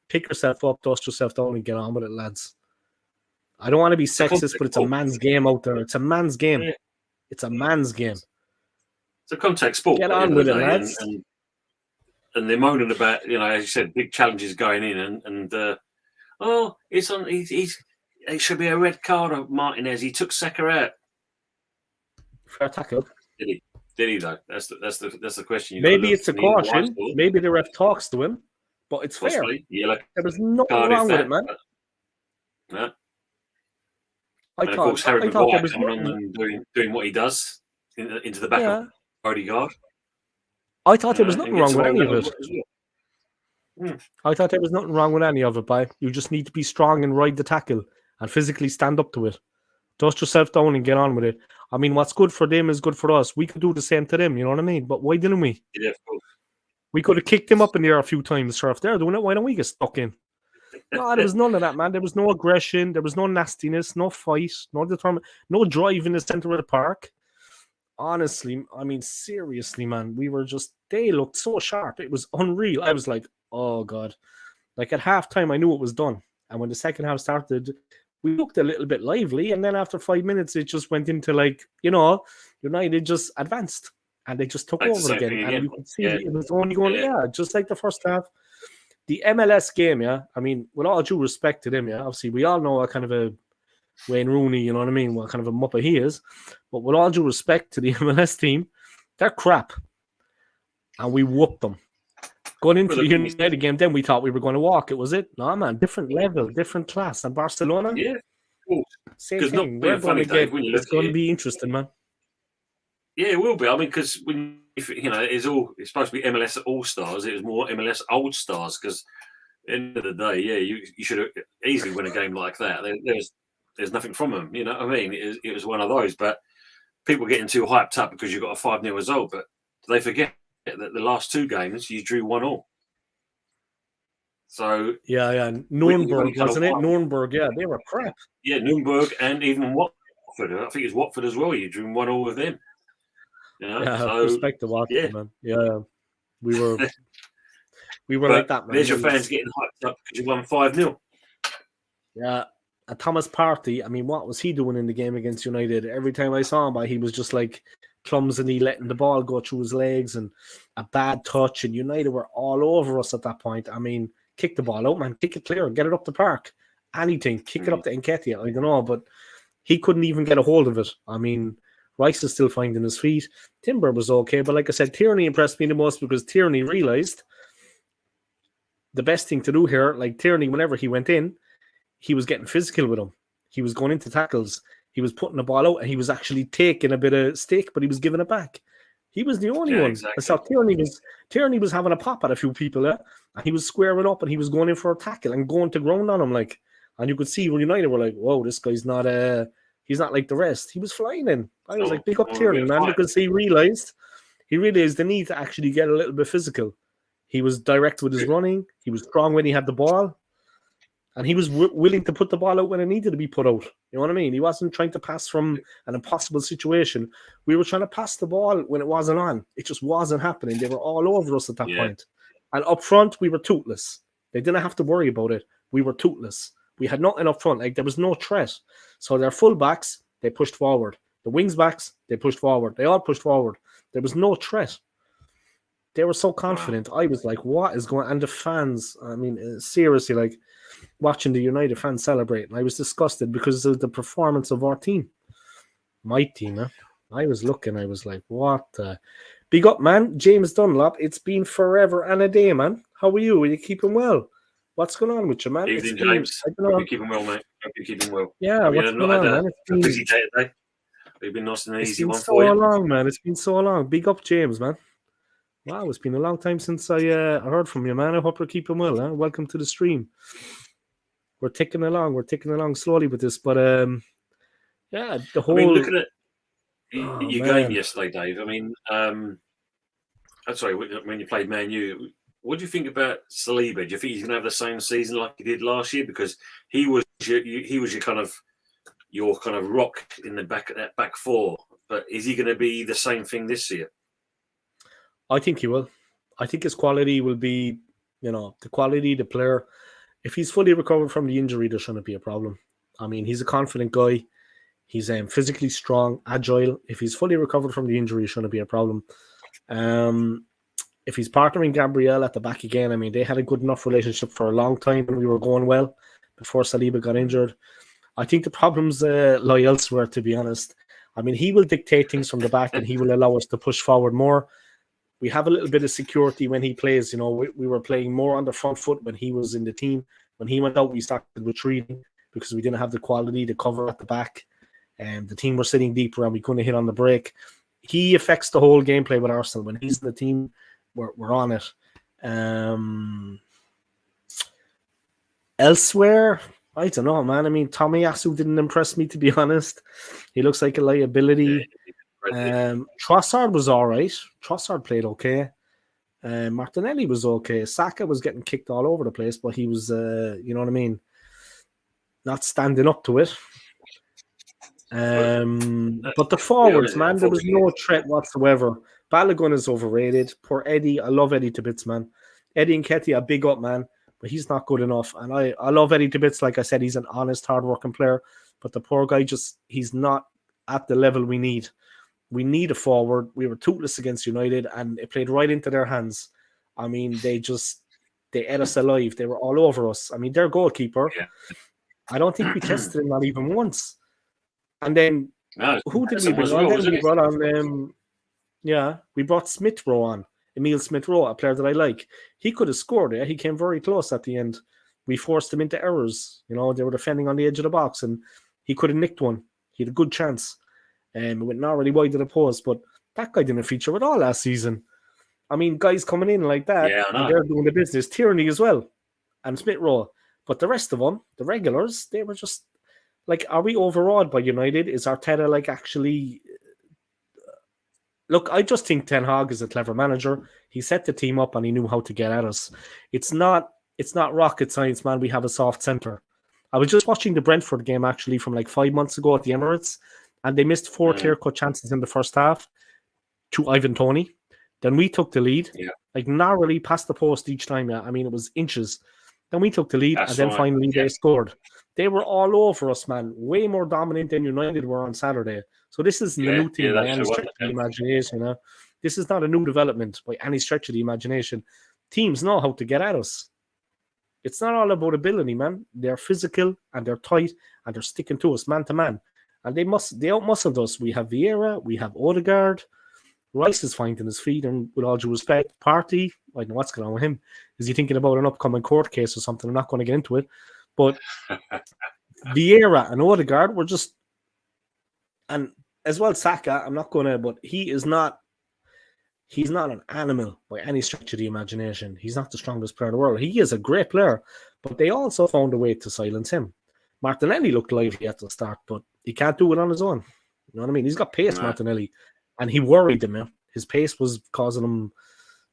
Pick yourself up, dust yourself down, and get on with it, lads. I don't want to be sexist, but it's a man's game out there. It's a man's game. It's a man's game. It's a contact sport. Get on with it, lads. And they're moaning about, as you said, big challenges going in, it's on. It should be a red card of Martinez. He took Saka out. Fair tackle. Did he though? That's the question. Maybe it's a caution. Maybe the ref talks to him, but it's possibly fair. Yeah, there was nothing wrong with it, man. No. Of course, Harry Maguire coming on and doing what he does into the back of Odegaard. I thought there was nothing wrong with any of it. I thought there was nothing wrong with any of it, By you just need to be strong and ride the tackle and physically stand up to it. Dust yourself down and get on with it. I mean, what's good for them is good for us. We could do the same to them, you know what I mean? But why didn't we? Yeah, of course. We could have kicked them up in the air a few times, sir. If they're doing it, why don't we get stuck in? No, there was none of that, man. There was no aggression. There was no nastiness, no fight, no determination, no drive in the center of the park. Honestly, I mean, seriously, man, they looked so sharp. It was unreal. I was like, oh, God. Like, at halftime, I knew it was done. And when the second half started, we looked a little bit lively. And then after 5 minutes, it just went into, United just advanced. And they just took over again. And you could see it was only going, just like the first half. the MLS game, yeah. I mean, with all due respect to them, yeah. Obviously, we all know what kind of a Wayne Rooney, you know what I mean? What kind of a muppet he is. But with all due respect to the MLS team, they're crap. And we whooped them. Going into the United game, then we thought we were going to walk it, was it? No, man. Different level, different class. And Barcelona? Yeah. Cool. Same thing. We're going to get, it's going to be interesting, man. Yeah, it will be. I mean, because when it's supposed to be MLS All Stars. It was more MLS Old Stars because at the end of the day, yeah, you should easily win a game like that. There's nothing from them. You know what I mean? It was one of those. But people getting too hyped up because you got a 5-0 result, but they forget that the last 2 games you drew 1-1. So yeah, Nuremberg, wasn't it? Nuremberg, yeah, they were crap. Yeah, Nuremberg and even Watford. I think it's Watford as well. You drew 1-1 with them. You know? Yeah, so, respect to Watford, man. Yeah, we were like that, man. There's your fans getting hyped up because you won 5-0. Yeah. And Thomas Partey, I mean, what was he doing in the game against United? Every time I saw him, he was just like clumsily letting the ball go through his legs and a bad touch. And United were all over us at that point. I mean, kick the ball out, man. Kick it clear. Get it up the park. Anything. Kick it up to Nketiah. I don't know, but he couldn't even get a hold of it. I mean, Rice is still finding his feet. Timber was okay, but like I said, Tierney impressed me the most because Tierney realised the best thing to do here, like Tierney, whenever he went in, he was getting physical with him. He was going into tackles. He was putting the ball out, and he was actually taking a bit of stick, but he was giving it back. He was the only one. Exactly. I saw Tierney was having a pop at a few people, and he was squaring up, and he was going in for a tackle and going to ground on him, like. And you could see United were like, "Whoa, this guy's not he's not like the rest." He was flying in. I was like, "Big up Tierney, man," because he realized the need to actually get a little bit physical. He was direct with his running. He was strong when he had the ball. And he was willing to put the ball out when it needed to be put out. You know what I mean? He wasn't trying to pass from an impossible situation. We were trying to pass the ball when it wasn't on. It just wasn't happening. They were all over us at that point. And up front, we were toothless. They didn't have to worry about it. We were toothless. We had nothing up front. Like, there was no threat. So their full-backs, they pushed forward. The wings-backs, they pushed forward. They all pushed forward. There was no threat. They were so confident. Wow. I was like, what is going on? And the fans, I mean, seriously, like, watching the United fans celebrate, and I was disgusted because of the performance of our team. My team, huh? I was looking, I was like, what the... Big up, man. James Dunlop, it's been forever and a day, man. How are you? Are you keeping well? What's going on with you, man? Evening, James. Hope you're keeping well, mate. Hope you're keeping well. Yeah, what's going on, man? It's been a busy day today. It's been nice and easy one for you. It's been so long, man. It's been so long. Big up, James, man. Wow, it's been a long time since I heard from you, man. I hope you're keeping well, huh? Welcome to the stream. We're ticking along slowly with this, but yeah, the whole. I mean, looking at your game yesterday, Dave. I mean, I'm sorry, when you played Man U, what do you think about Saliba? Do you think he's going to have the same season like he did last year? Because he was your kind of rock in the back four. But is he going to be the same thing this year? I think he will. I think his quality will be, the quality, the player. If he's fully recovered from the injury, there shouldn't be a problem. I mean, he's a confident guy. He's physically strong, agile. If he's fully recovered from the injury, it shouldn't be a problem. If he's partnering Gabriel at the back again, I mean, they had a good enough relationship for a long time and we were going well before Saliba got injured. I think the problems lie elsewhere, to be honest. I mean, he will dictate things from the back and he will allow us to push forward more. We have a little bit of security when he plays. We were playing more on the front foot when he was in the team. When he went out, we started retreating because we didn't have the quality to cover at the back. And the team were sitting deeper and we couldn't hit on the break. He affects the whole gameplay with Arsenal. When he's in the team, we're on it. Elsewhere, I don't know, man. I mean, Tomiyasu didn't impress me, to be honest. He looks like a liability. Trossard was all right. Trossard played okay. Martinelli was okay. Saka was getting kicked all over the place, but he was, you know what I mean, not standing up to it. But the forwards, man, there was no threat whatsoever. Balogun is overrated. Poor Eddie. I love Eddie to bits, man. Eddie Nketiah, big up, man. But he's not good enough. And I love Eddie to bits. Like I said, he's an honest, hard-working player. But the poor guy he's not at the level we need. We need a forward. We were toothless against United, and it played right into their hands. I mean, they just They ate us alive. They were all over us. I mean, their goalkeeper, I don't think we tested him not even once. And then who did we bring on? Then we brought on, we brought Smith Rowe on. Emil Smith Rowe, a player that I like. He could have scored. He came very close at the end. We forced him into errors. You know, they were defending on the edge of the box, and he could have nicked one. He had a good chance. It went not really wide of the post, but that guy didn't feature at all last season. I mean, guys coming in like that, and they're doing the business. Tierney as well, and Smith Rowe. But the rest of them, the regulars, they were just like, are we overawed by United? Is Arteta like actually... Look, I just think Ten Hag is a clever manager. He set the team up and he knew how to get at us. It's not rocket science, man. We have a soft centre. I was just watching the Brentford game actually from like 5 months ago at the Emirates, and they missed 4 clear-cut chances in the first half to Ivan Toney. Then we took the lead, like narrowly past the post each time. I mean, it was inches. Then we took the lead, and then finally they scored. They were all over us, man. Way more dominant than United were on Saturday. So this isn't a new team by any stretch of the imagination. You know? This is not a new development by any stretch of the imagination. Teams know how to get at us. It's not all about ability, man. They're physical and they're tight and they're sticking to us man to man. And they out-muscled us. We have Vieira, we have Odegaard. Rice is finding his feet, and with all due respect, Partey, I don't know what's going on with him. Is he thinking about an upcoming court case or something? I'm not going to get into it. But Vieira and Odegaard were just... And as well, Saka, I'm not going to... But he's not an animal by any stretch of the imagination. He's not the strongest player in the world. He is a great player, but they also found a way to silence him. Martinelli looked lively at the start, but he can't do it on his own. You know what I mean? He's got pace, Martinelli, and he worried him. Man. His pace was causing him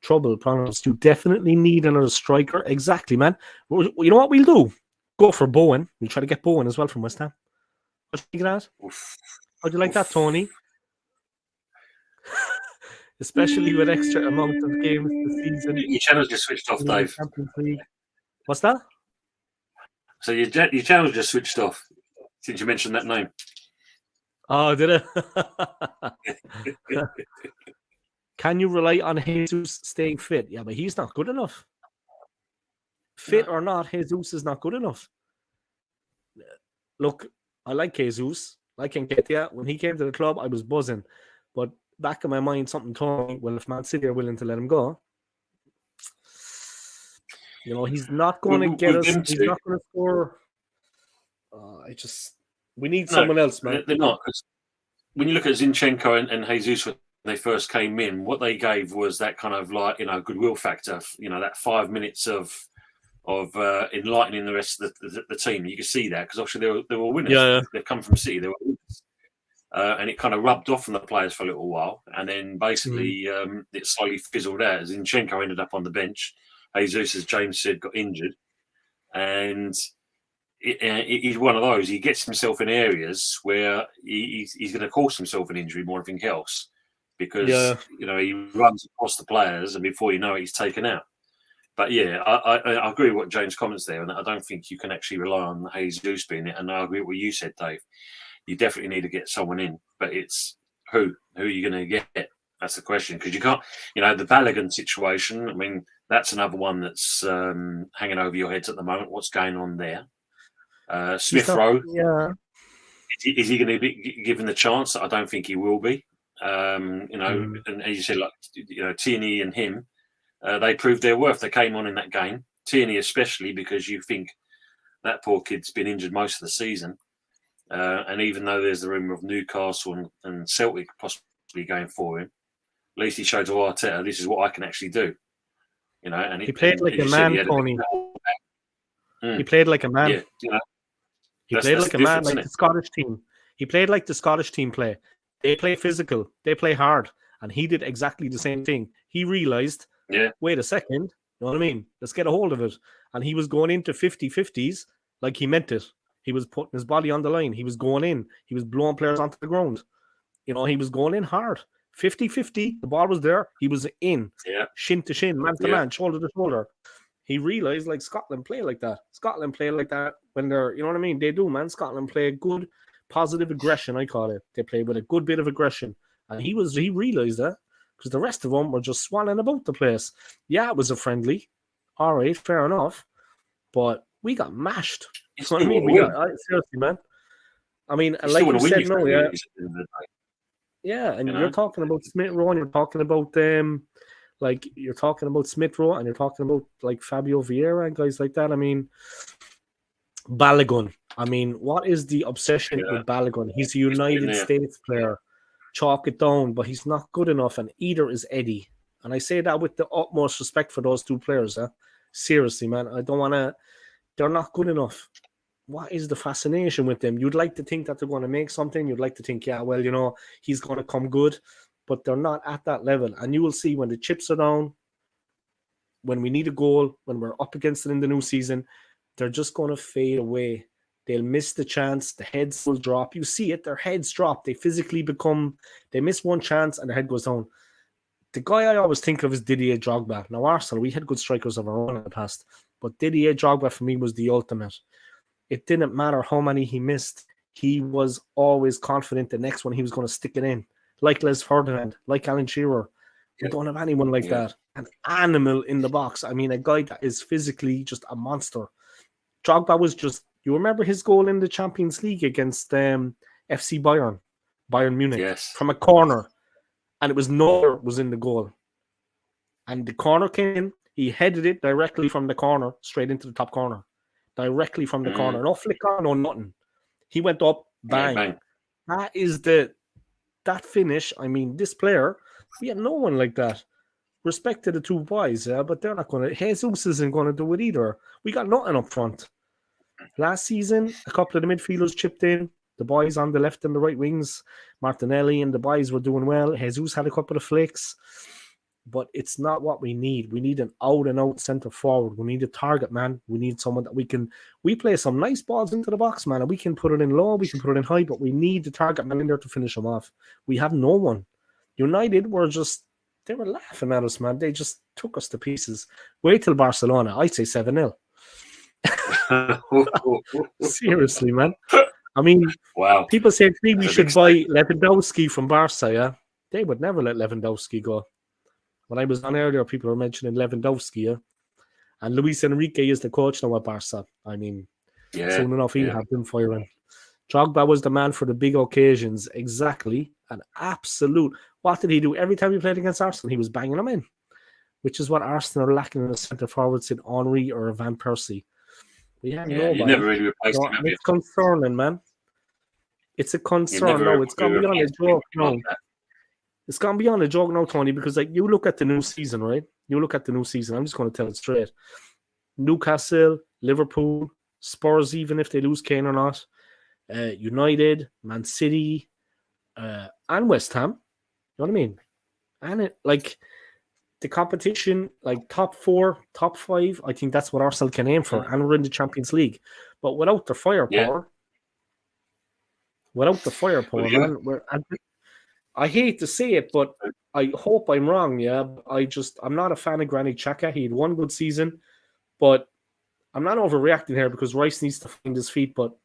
trouble. Problems. You definitely need another striker. Exactly, man. You know what we'll do? Go for Bowen. We'll try to get Bowen as well from West Ham. What do you think of that? How'd you like that, Tony? Especially with extra amount of games this season. Your channel's just switched off, Dave. What's that? So your channel's just switched off since you mentioned that name. Oh, did it? Can you rely on Jesus staying fit? Yeah, but he's not good enough. Fit or not, Jesus is not good enough. Look, I like Jesus. I can get when he came to the club, I was buzzing. But back in my mind, something told me, well, if Man City are willing to let him go, you know, he's not going to get us. He's not going to score. We need someone else, man. They're not. When you look at Zinchenko and Jesus when they first came in, what they gave was that kind of like, you know, goodwill factor. You know, that 5 minutes of enlightening the rest of the team. You can see that because obviously they were winners. Yeah. They've come from City. They were winners. And it kind of rubbed off on the players for a little while. And then basically it slowly fizzled out. Zinchenko ended up on the bench. Jesus, as James said, got injured. And he's one of those. He gets himself in areas where he's going to cause himself an injury more than anything else. Because, you know, he runs across the players and before you know it, he's taken out. But yeah, I agree with what James comments there. And I don't think you can actually rely on Jesus being it. And I agree with what you said, Dave. You definitely need to get someone in, but it's who are you going to get? That's the question. Because you can't, you know, the Balogun situation. I mean, that's another one that's hanging over your heads at the moment. What's going on there? Smith Rowe. Yeah. Is he going to be given the chance? I don't think he will be. You know, and as you said, like, you know, Tierney and him, they proved their worth. They came on in that game. Tierney especially because you think that poor kid's been injured most of the season. And even though there's the rumour of Newcastle and Celtic possibly going for him, at least he showed to Arteta, this is what I can actually do. You know, and he played like a man, Tony. He played like a man. Yeah, you know, he played like a man, like the Scottish team. He played like the Scottish team play. They play physical. They play hard. And he did exactly the same thing. He realised, wait a second, you know what I mean? Let's get a hold of it. And he was going into 50-50s like he meant it. He was putting his body on the line. He was going in. He was blowing players onto the ground. You know, he was going in hard. 50-50. The ball was there. He was in. Yeah. Shin to shin, man to man, shoulder to shoulder. He realised, like, Scotland play like that. Scotland play like that when they're, you know what I mean? They do, man. Scotland play good, positive aggression, I call it. They play with a good bit of aggression. And he realised that because the rest of them were just swanning about the place. Yeah, it was a friendly. All right, fair enough. But we got mashed. You You know what I mean? We got seriously, man. I mean, you like you said, no, yeah. Yeah, and you're talking about Smith Rowe, and you're talking about you're talking about Smith Rowe, and you're talking about like Fabio Vieira and guys like that. I mean, Balogun. I mean, what is the obsession with Balogun? He's a United States player. Chalk it down, but he's not good enough, and either is Eddie. And I say that with the utmost respect for those two players. Seriously, man, I don't want to. They're not good enough. What is the fascination with them? You'd like to think that they're going to make something. You'd like to think, yeah, well, you know, he's going to come good, but they're not at that level. And you will see when the chips are down, when we need a goal, when we're up against it in the new season, they're just going to fade away. They'll miss the chance. The heads will drop. You see it. Their heads drop. They physically they miss one chance and their head goes down. The guy I always think of is Didier Drogba. Now, Arsenal, we had good strikers of our own in the past, but Didier Drogba for me was the ultimate. It didn't matter how many he missed. He was always confident the next one he was going to stick it in. Like Les Ferdinand, like Alan Shearer. We don't have anyone like that. An animal in the box. I mean, a guy that is physically just a monster. Drogba was just, you remember his goal in the Champions League against FC Bayern Munich, from a corner, and it was Neuer was in the goal. And the corner came in, he headed it directly from the corner straight into the top corner. Directly from the corner. No flick on, no nothing. He went up, bang. Bang. That is that finish. I mean, this player, we had no one like that. Respect to the two boys, but they're not going to. Jesus isn't going to do it either. We got nothing up front. Last season, a couple of the midfielders chipped in. The boys on the left and the right wings, Martinelli and the boys were doing well. Jesus had a couple of flicks. But it's not what we need. We need an out-and-out centre forward. We need a target man. We need someone that we play some nice balls into the box, man, and we can put it in low, we can put it in high, but we need the target man in there to finish them off. We have no one. United they were laughing at us, man. They just took us to pieces. Wait till Barcelona. I'd say 7-0. Seriously, man. I mean, wow. People say to me we should buy Lewandowski from Barca, yeah? They would never let Lewandowski go. When I was on earlier, people were mentioning Lewandowski, yeah? And Luis Enrique is the coach now at Barca. I mean, soon enough, he'll have them firing. Drogba was the man for the big occasions. Exactly. An absolute. What did he do? Every time he played against Arsenal, he was banging them in, which is what Arsenal are lacking in the centre forwards in Henry or Van Persie. We have nobody. You never really replaced him. It's concerning, man. It's a concern. No, it's going to be on a joke. No. It's going to be on a joke now, Tony, because like you look at the new season, right? You look at the new season. I'm just going to tell it straight. Newcastle, Liverpool, Spurs, even if they lose Kane or not, United, Man City, and West Ham. You know what I mean? And it, like the competition, like top 4, top 5, I think that's what Arsenal can aim for. And we're in the Champions League. But without the firepower, man, I hate to say it, but I hope I'm wrong, yeah. I'm not a fan of Granit Xhaka. He had one good season, but I'm not overreacting here because Rice needs to find his feet. But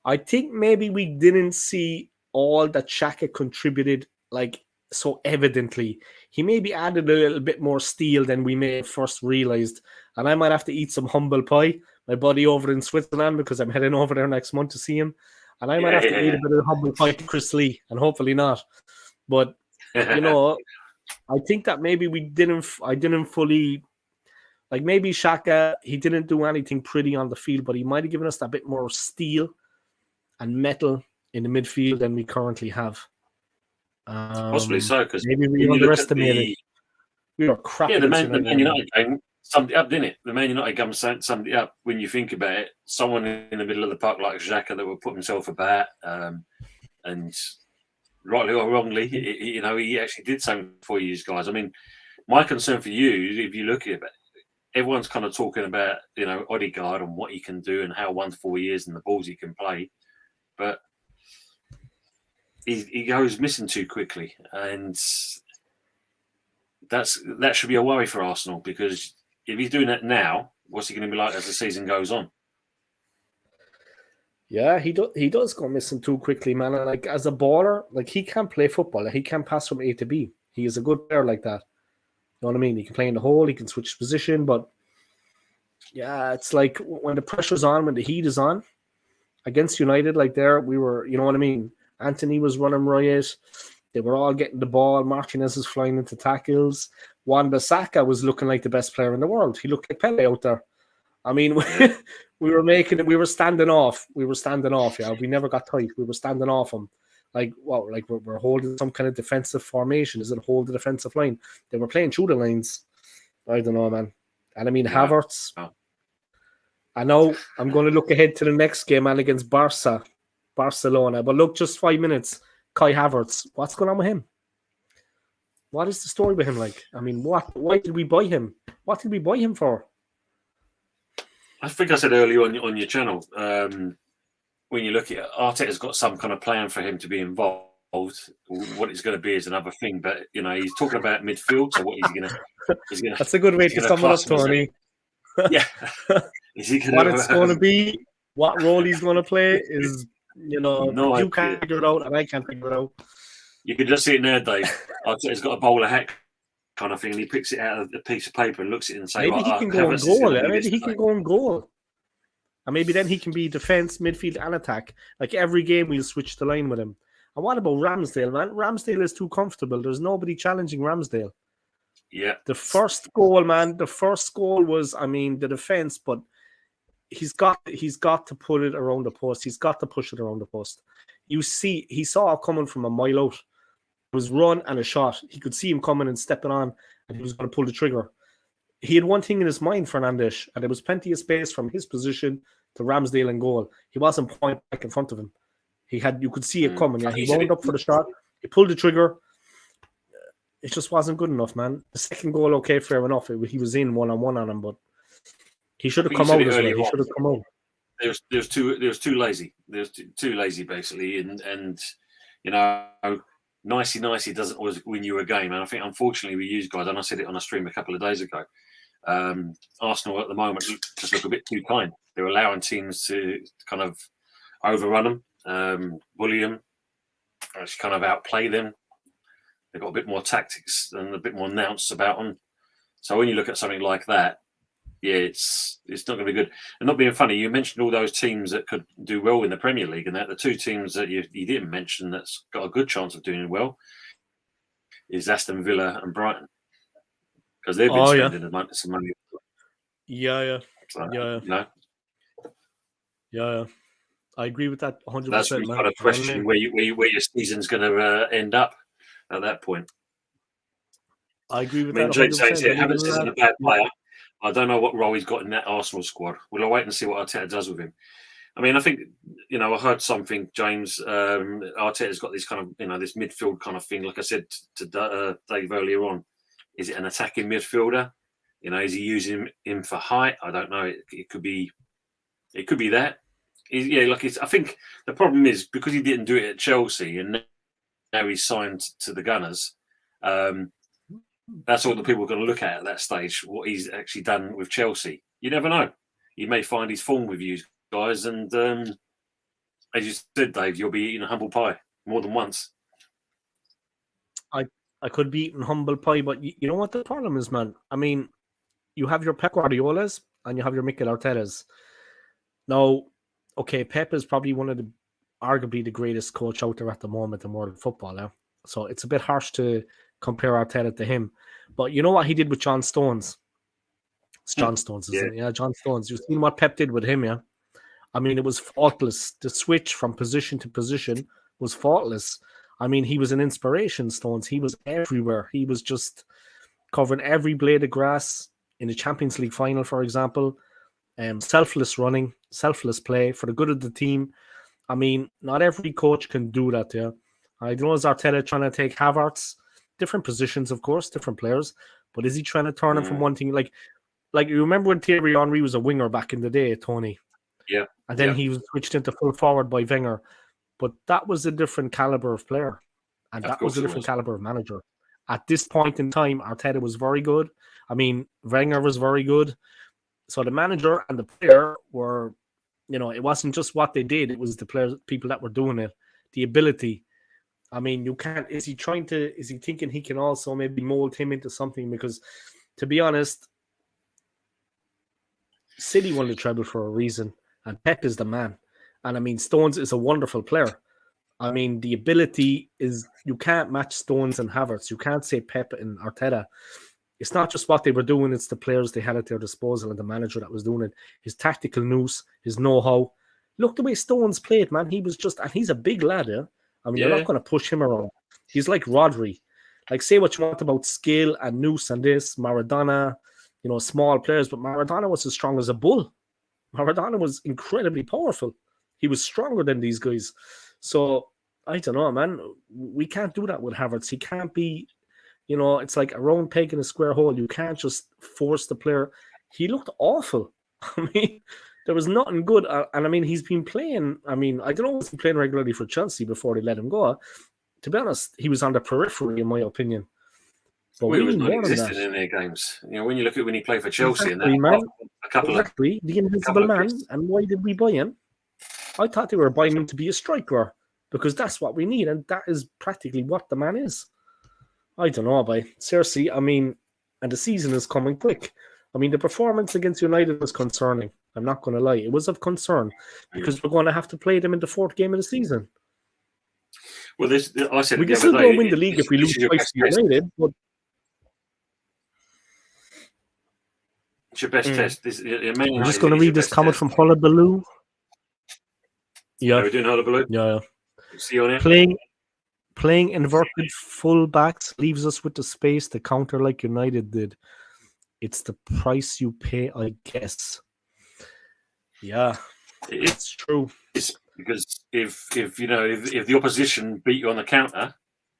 I think maybe we didn't see all that Xhaka contributed, like, so evidently. He maybe added a little bit more steel than we may have first realized. And I might have to eat some humble pie, my buddy over in Switzerland, because I'm heading over there next month to see him. And I might have to eat a bit of humble pie to Chris Lee, and hopefully not. But, you know, I think that maybe I didn't fully, like maybe Xhaka, he didn't do anything pretty on the field, but he might have given us that bit more steel and metal in the midfield than we currently have. Possibly so, because maybe we underestimated. We were crap. Yeah, the Man United game summed it up, didn't it? The Man United game summed it up. When you think about it, someone in the middle of the park like Xhaka that would put himself about, and rightly or wrongly, he actually did something for you guys. I mean, my concern for you, if you look at it, everyone's kind of talking about Odegaard and what he can do and how wonderful he is and the balls he can play, but he goes missing too quickly, and that should be a worry for Arsenal, because if he's doing that now, what's he going to be like as the season goes on? Yeah, he does go missing too quickly, man. And like as a baller, like he can't play football. He can't pass from A to B. He is a good player like that. You know what I mean? He can play in the hole. He can switch position, but Yeah, it's like when the pressure's on, when the heat is on against United, like there, we were, you know what I mean? Anthony was running riot. They were all getting the ball. Martinez was flying into tackles. Wan-Bissaka was looking like the best player in the world. He looked like Pele out there. I mean, we were making it. We were standing off. Yeah, we never got tight. We were standing off them. Like, well, like we're holding some kind of defensive formation. Is it hold the defensive line? They were playing through the lines. I don't know, man. And I mean, Havertz. I know I'm going to look ahead to the next game, man, against Barcelona. But look, just 5 minutes. Kai Havertz. What's going on with him? What is the story with him like? I mean, what? Why did we buy him? What did we buy him for? I think I said earlier on your channel, when you look at it, Arteta's got some kind of plan for him to be involved. What it's going to be is another thing. But, you know, he's talking about midfield. So what is he going to... That's a good way to sum it up, Tony. Yeah. Is he gonna, what it's going to be, what role he's going to play is, you know, you can't figure it out and I can't figure it out. You can just see it there, Dave. Arteta's got a bowler hat kind of thing, and he picks it out of a piece of paper and looks at it and says, maybe he can go and goal. Maybe he can go and goal. And maybe then he can be defense, midfield, and attack. Like every game, we'll switch the line with him. And what about Ramsdale, man? Ramsdale is too comfortable. There's nobody challenging Ramsdale. Yeah. The first goal, man. The first goal was, I mean, the defense, but he's got to put it around the post. He's got to push it around the post. You see, he saw it coming from a mile out. It was run and a shot. He could see him coming and stepping on, and he was going to pull the trigger. He had one thing in his mind, Fernandes, and there was plenty of space from his position to Ramsdale and goal. He wasn't point back in front of him. You could see it coming. Yeah, he wound up for the shot. He pulled the trigger. It just wasn't good enough, man. The second goal, okay, fair enough. He was in one-on-one on him, but he should have come out as well. He should have come out. There's too lazy. There's too lazy, basically, and you know, nicey doesn't always win you a game. And I think, unfortunately, we use guys, and I said it on a stream a couple of days ago. Arsenal at the moment just look a bit too kind. They're allowing teams to kind of overrun them, bully them, just kind of outplay them. They've got a bit more tactics and a bit more nous about them. So when you look at something like that, yeah, it's not going to be good. And not being funny, you mentioned all those teams that could do well in the Premier League, and that the two teams that you didn't mention that's got a good chance of doing well is Aston Villa and Brighton, because they've been spending some money. Yeah. So, yeah. You know? Yeah. I agree with that 100%. That's when you've got to question where your season's going to end up at that point. I agree with that 100%. Jake says here, Havertz isn't a bad player. I don't know what role he's got in that Arsenal squad. We'll wait and see what Arteta does with him. I mean, I think, you know, I heard something, James. Arteta's got this kind of, you know, this midfield kind of thing. Like I said to Dave earlier on, is it an attacking midfielder? You know, is he using him for height? I don't know. It could be that. I think the problem is because he didn't do it at Chelsea and now he's signed to the Gunners. That's all the people are going to look at that stage, what he's actually done with Chelsea. You never know. He may find his form with you guys, and as you said, Dave, you'll be eating humble pie more than once. I could be eating humble pie, but you know what the problem is, man? I mean, you have your Pep Guardiolas and you have your Mikel Artetas. Now, okay, Pep is probably arguably the greatest coach out there at the moment in world football. Yeah? So it's a bit harsh to compare Arteta to him. But you know what he did with John Stones? It's John Stones, isn't it? Yeah, John Stones. You've seen what Pep did with him, yeah? I mean, it was faultless. The switch from position to position was faultless. I mean, he was an inspiration, Stones. He was everywhere. He was just covering every blade of grass in the Champions League final, for example. Selfless running, selfless play for the good of the team. I mean, not every coach can do that, yeah? I know it's Arteta trying to take Havertz, different positions, of course, different players, but is he trying to turn him from one thing? Like you remember when Thierry Henry was a winger back in the day, Tony? Yeah. And then he was switched into full forward by Wenger. But that was a different caliber of player. And that was a different caliber of manager. At this point in time, Arteta was very good. I mean, Wenger was very good. So the manager and the player were, you know, it wasn't just what they did. It was the players, people that were doing it. The ability. I mean, you can't, is he thinking he can also maybe mold him into something? Because to be honest, City won the treble for a reason, and Pep is the man. And I mean, Stones is a wonderful player. I mean, the ability is, you can't match Stones and Havertz. You can't say Pep and Arteta. It's not just what they were doing, it's the players they had at their disposal and the manager that was doing it. His tactical nous, his know-how. Look the way Stones played, man. He was just, and he's a big lad, yeah? I mean, you're not going to push him around. He's like Rodri. Like, say what you want about skill and nous and this, Maradona, small players, but Maradona was as strong as a bull. Maradona was incredibly powerful. He was stronger than these guys. So, I don't know, man. We can't do that with Havertz. He can't be, it's like a round peg in a square hole. You can't just force the player. He looked awful. I mean, there was nothing good. And I mean, he's been playing. I mean, I don't know if he's playing regularly for Chelsea before they let him go. To be honest, he was on the periphery, in my opinion. But he was not existing in their games. When you look at when he played for Chelsea, exactly, and that, exactly, the invisible man. And why did we buy him? I thought they were buying him to be a striker because that's what we need, and that is practically what the man is. I don't know, but seriously, I mean, and the season is coming quick. I mean, the performance against United was concerning. I'm not going to lie. It was of concern because we're going to have to play them in the fourth game of the season. Well, I said we can still go win the league if we lose twice to United, but it's your best test. I'm just going to read this comment from Hullabaloo. Yeah, we're doing Hullabaloo. Yeah. See you on it. Playing inverted full backs leaves us with the space to counter like United did. It's the price you pay, I guess. Yeah, it's true. It's because if the opposition beat you on the counter,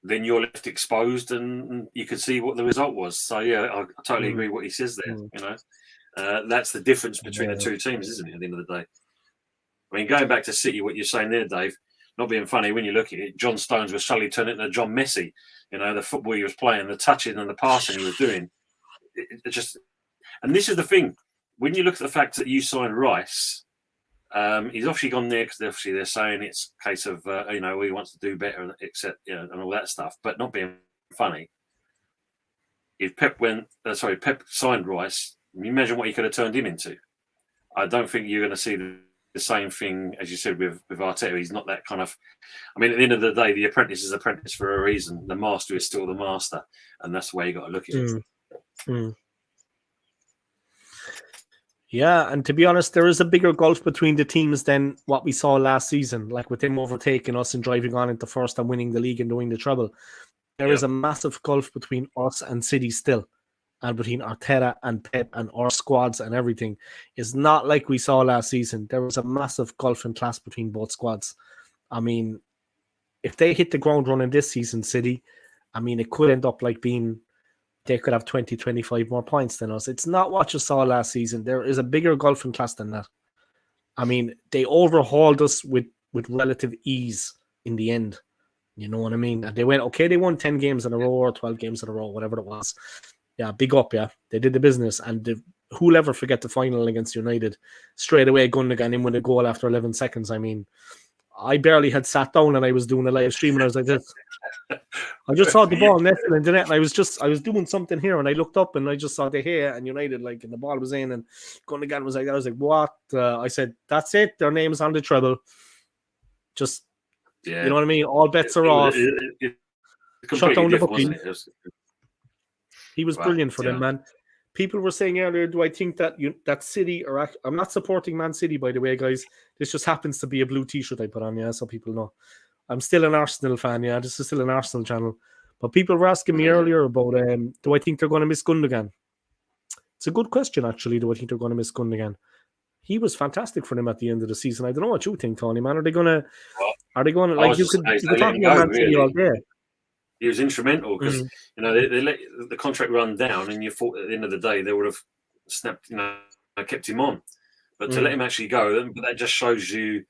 then you're left exposed, and you can see what the result was. So yeah, I totally agree with what he says there. That's the difference between the two teams, isn't it? At the end of the day, I mean, going back to City, what you're saying there, Dave. Not being funny, when you look at it, John Stones was suddenly turning into John Messi. The football he was playing, the touching and the passing he was doing. It just, and this is the thing. When you look at the fact that you signed Rice, he's obviously gone there because obviously they're saying it's a case of he wants to do better, except and all that stuff. But not being funny, if Pep signed Rice, can you imagine what he could have turned him into? I don't think you're going to see the same thing as you said with Arteta. He's not that kind of. I mean, at the end of the day, the apprentice is apprentice for a reason. The master is still the master, and that's the way you got to look at it. Yeah, and to be honest, there is a bigger gulf between the teams than what we saw last season. Like with them overtaking us and driving on into first and winning the league and doing the treble, there is a massive gulf between us and City still. And between Arteta and Pep and our squads and everything. It's not like we saw last season. There was a massive gulf in class between both squads. I mean, if they hit the ground running this season, City, I mean, it could end up like being, they could have 20, 25 more points than us. It's not what you saw last season. There is a bigger gulf in class than that. I mean, they overhauled us with relative ease in the end. You know what I mean? And they won 10 games in a row or 12 games in a row, whatever it was. Yeah, big up, yeah. They did the business. And who'll ever forget the final against United? Straight away, Gundogan in with a goal after 11 seconds. I mean, I barely had sat down and I was doing a live stream and I was like this. I just saw the ball nestled in the net and I was doing something here and I looked up and I just saw the hair and United, like, and the ball was in and Gundogan was like that. I was like, what? I said, that's it. Their name's on the treble. Just, you know what I mean? All bets are off. Shut down the booking. He was brilliant for them, man. People were saying earlier, do I think that that City are... I'm not supporting Man City, by the way, guys. This just happens to be a blue T-shirt I put on, yeah, so people know. I'm still an Arsenal fan, yeah. This is still an Arsenal channel. But people were asking me earlier about, do I think they're going to miss Gundogan? It's a good question, actually, do I think they're going to miss Gundogan? He was fantastic for them at the end of the season. I don't know what you think, Tony, man. Are they going to... Like, you could talk about Man City all day. He was instrumental because they let the contract run down, and you thought at the end of the day they would have snapped, kept him on. But to let him actually go, but that just shows you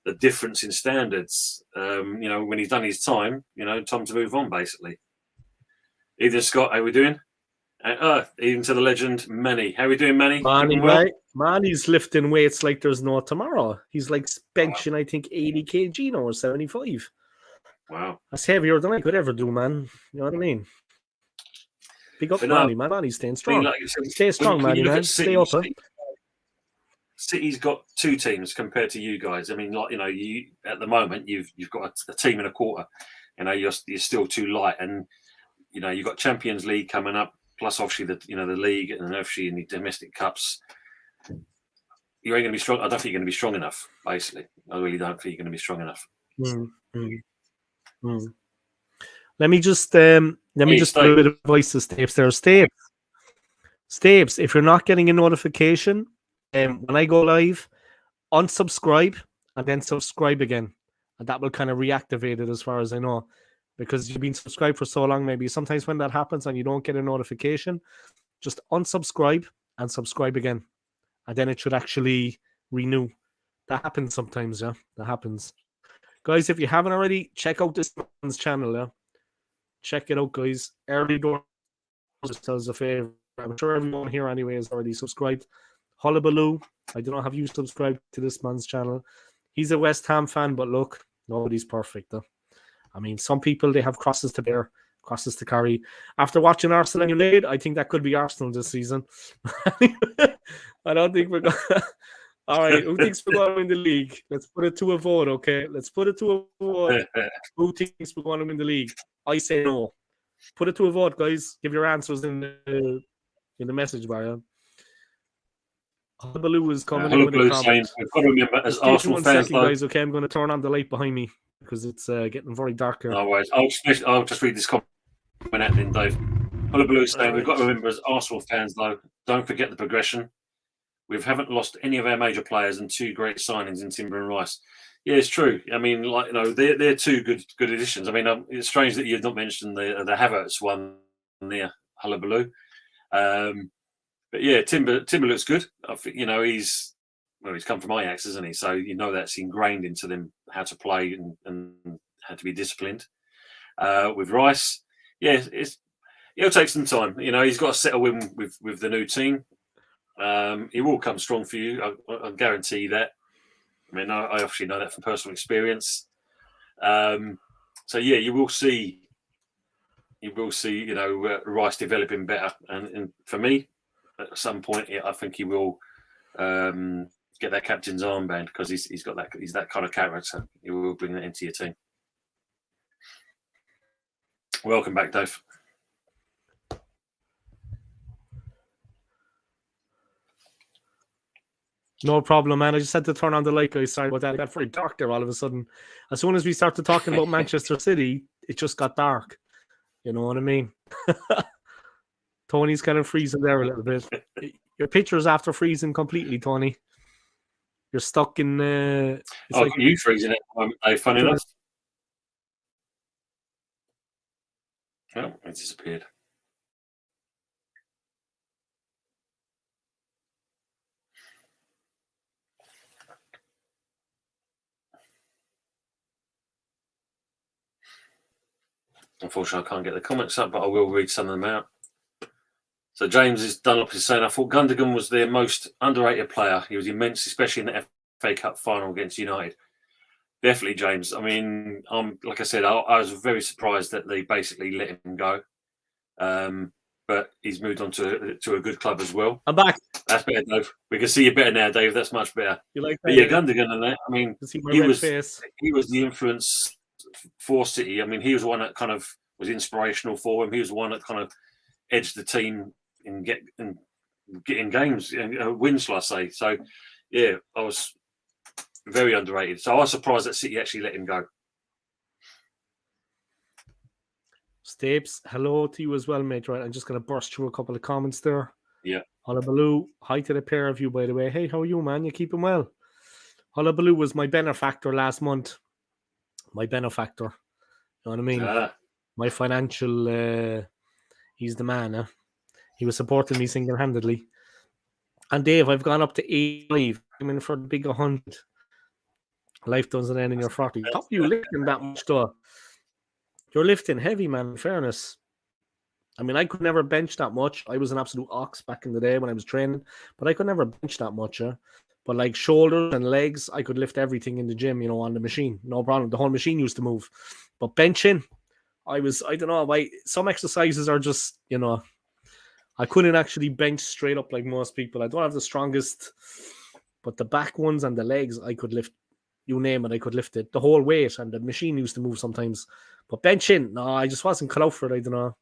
the difference in standards. When he's done his time, time to move on, basically. Ethan Scott, how we doing? Even to the legend, Manny. How we doing, Manny? Manny, right? Manny's lifting weights like there's no tomorrow. He's like benching, I think, 80 kg now or 75. Wow. That's heavier than I could ever do, man. You know what I mean? Big up Manny, man. Manny's staying strong. Stay strong, Manny, man. Stay up, huh? City's got 2 teams compared to you guys. I mean, like, you at the moment you've got a team and a quarter. You're still too light, and you've got Champions League coming up, plus obviously the league, and obviously in the domestic cups. You ain't going to be strong. I don't think you're going to be strong enough. Basically, I really don't think you're going to be strong enough. Let me just put a bit of advice to Stapes there. Stapes, if you're not getting a notification when I go live, unsubscribe and then subscribe again, and that will kind of reactivate it, as far as I know, because you've been subscribed for so long. Maybe sometimes when that happens and you don't get a notification, just unsubscribe and subscribe again, and then it should actually renew. That happens sometimes, yeah. That happens. Guys, if you haven't already, check out this man's channel, yeah. Check it out, guys. Earlydoorsfootballtv does a favor. I'm sure everyone here anyway is already subscribed. Hullabaloo, I do not have you subscribed to this man's channel. He's a West Ham fan, but look, nobody's perfect, though. I mean, some people, they have crosses to bear, crosses to carry. After watching Arsenal and United, I think that could be Arsenal this season. I don't think we're going to... All right, who thinks we're going to win the league? Let's put it to a vote, okay? Let's put it to a vote. Who thinks we're going to win the league? I say no. Put it to a vote, guys. Give your answers in the message bar. Yeah? Hullabaloo is coming in with a comment. We've got to remember, as Arsenal fans, guys, okay, I'm going to turn on the light behind me because it's getting very dark here. No worries. I'll just read this comment out then, Dave. Hullabaloo is saying, we've got to remember, as Arsenal fans, though, don't forget the progression. We haven't lost any of our major players and 2 great signings in Timber and Rice. Yeah, it's true. I mean, they're 2 good additions. I mean, it's strange that you've not mentioned the Havertz one there, Hullabaloo. But yeah, Timber looks good. I think he's come from Ajax, isn't he? So that's ingrained into them how to play and how to be disciplined. With Rice, yeah, it'll take some time. He's got to settle in with the new team. He will come strong for you. I guarantee that. I mean, I obviously know that from personal experience. So yeah, you will see. Rice developing better, and for me, at some point, I think he will get that captain's armband because he's got that. He's that kind of character. He will bring that into your team. Welcome back, Dave. No problem, man. I just had to turn on the light, guys. Sorry about that. It got very dark there all of a sudden. As soon as we started talking about Manchester City, it just got dark. You know what I mean? Tony's kind of freezing there a little bit. Your picture's after freezing completely, Tony. You're stuck in... you freezing it. Funny enough. Oh, it disappeared. Unfortunately, I can't get the comments up, but I will read some of them out. So James Dunlop is saying, I thought Gundogan was their most underrated player. He was immense, especially in the FA Cup final against United. Definitely, James. I mean, like I said, I was very surprised that they basically let him go. But he's moved on to a good club as well. I'm back. That's better, Dave. We can see you better now, Dave. That's much better. You like that? But yeah, Gundogan and that. I mean, he was the influence for City. I mean, he was one that kind of was inspirational for him. He was one that kind of edged the team in getting games and wins, shall I say. So, yeah, I was very underrated. So I was surprised that City actually let him go. Stapes, hello to you as well, mate. Right, I'm just going to burst through a couple of comments there. Yeah. Hullabaloo, hi to the pair of you, by the way. Hey, how are you, man? You keeping well? Hullabaloo was my benefactor last month. My benefactor. You know what I mean? My financial... he's the man, huh? He was supporting me single-handedly. And Dave, I've gone up to 85. I'm in for the big 100. Life doesn't end in your 40s. How are you lifting that much, though? You're lifting heavy, man, in fairness. I mean, I could never bench that much. I was an absolute ox back in the day when I was training, but I could never bench that much. But like shoulders and legs, I could lift everything in the gym, on the machine. No problem. The whole machine used to move. But benching, I don't know, some exercises are just, I couldn't actually bench straight up like most people. I don't have the strongest but the back ones and the legs, I could lift. You name it, I could lift it. The whole weight, and the machine used to move sometimes. But benching, no, I just wasn't cut out for it. I don't know.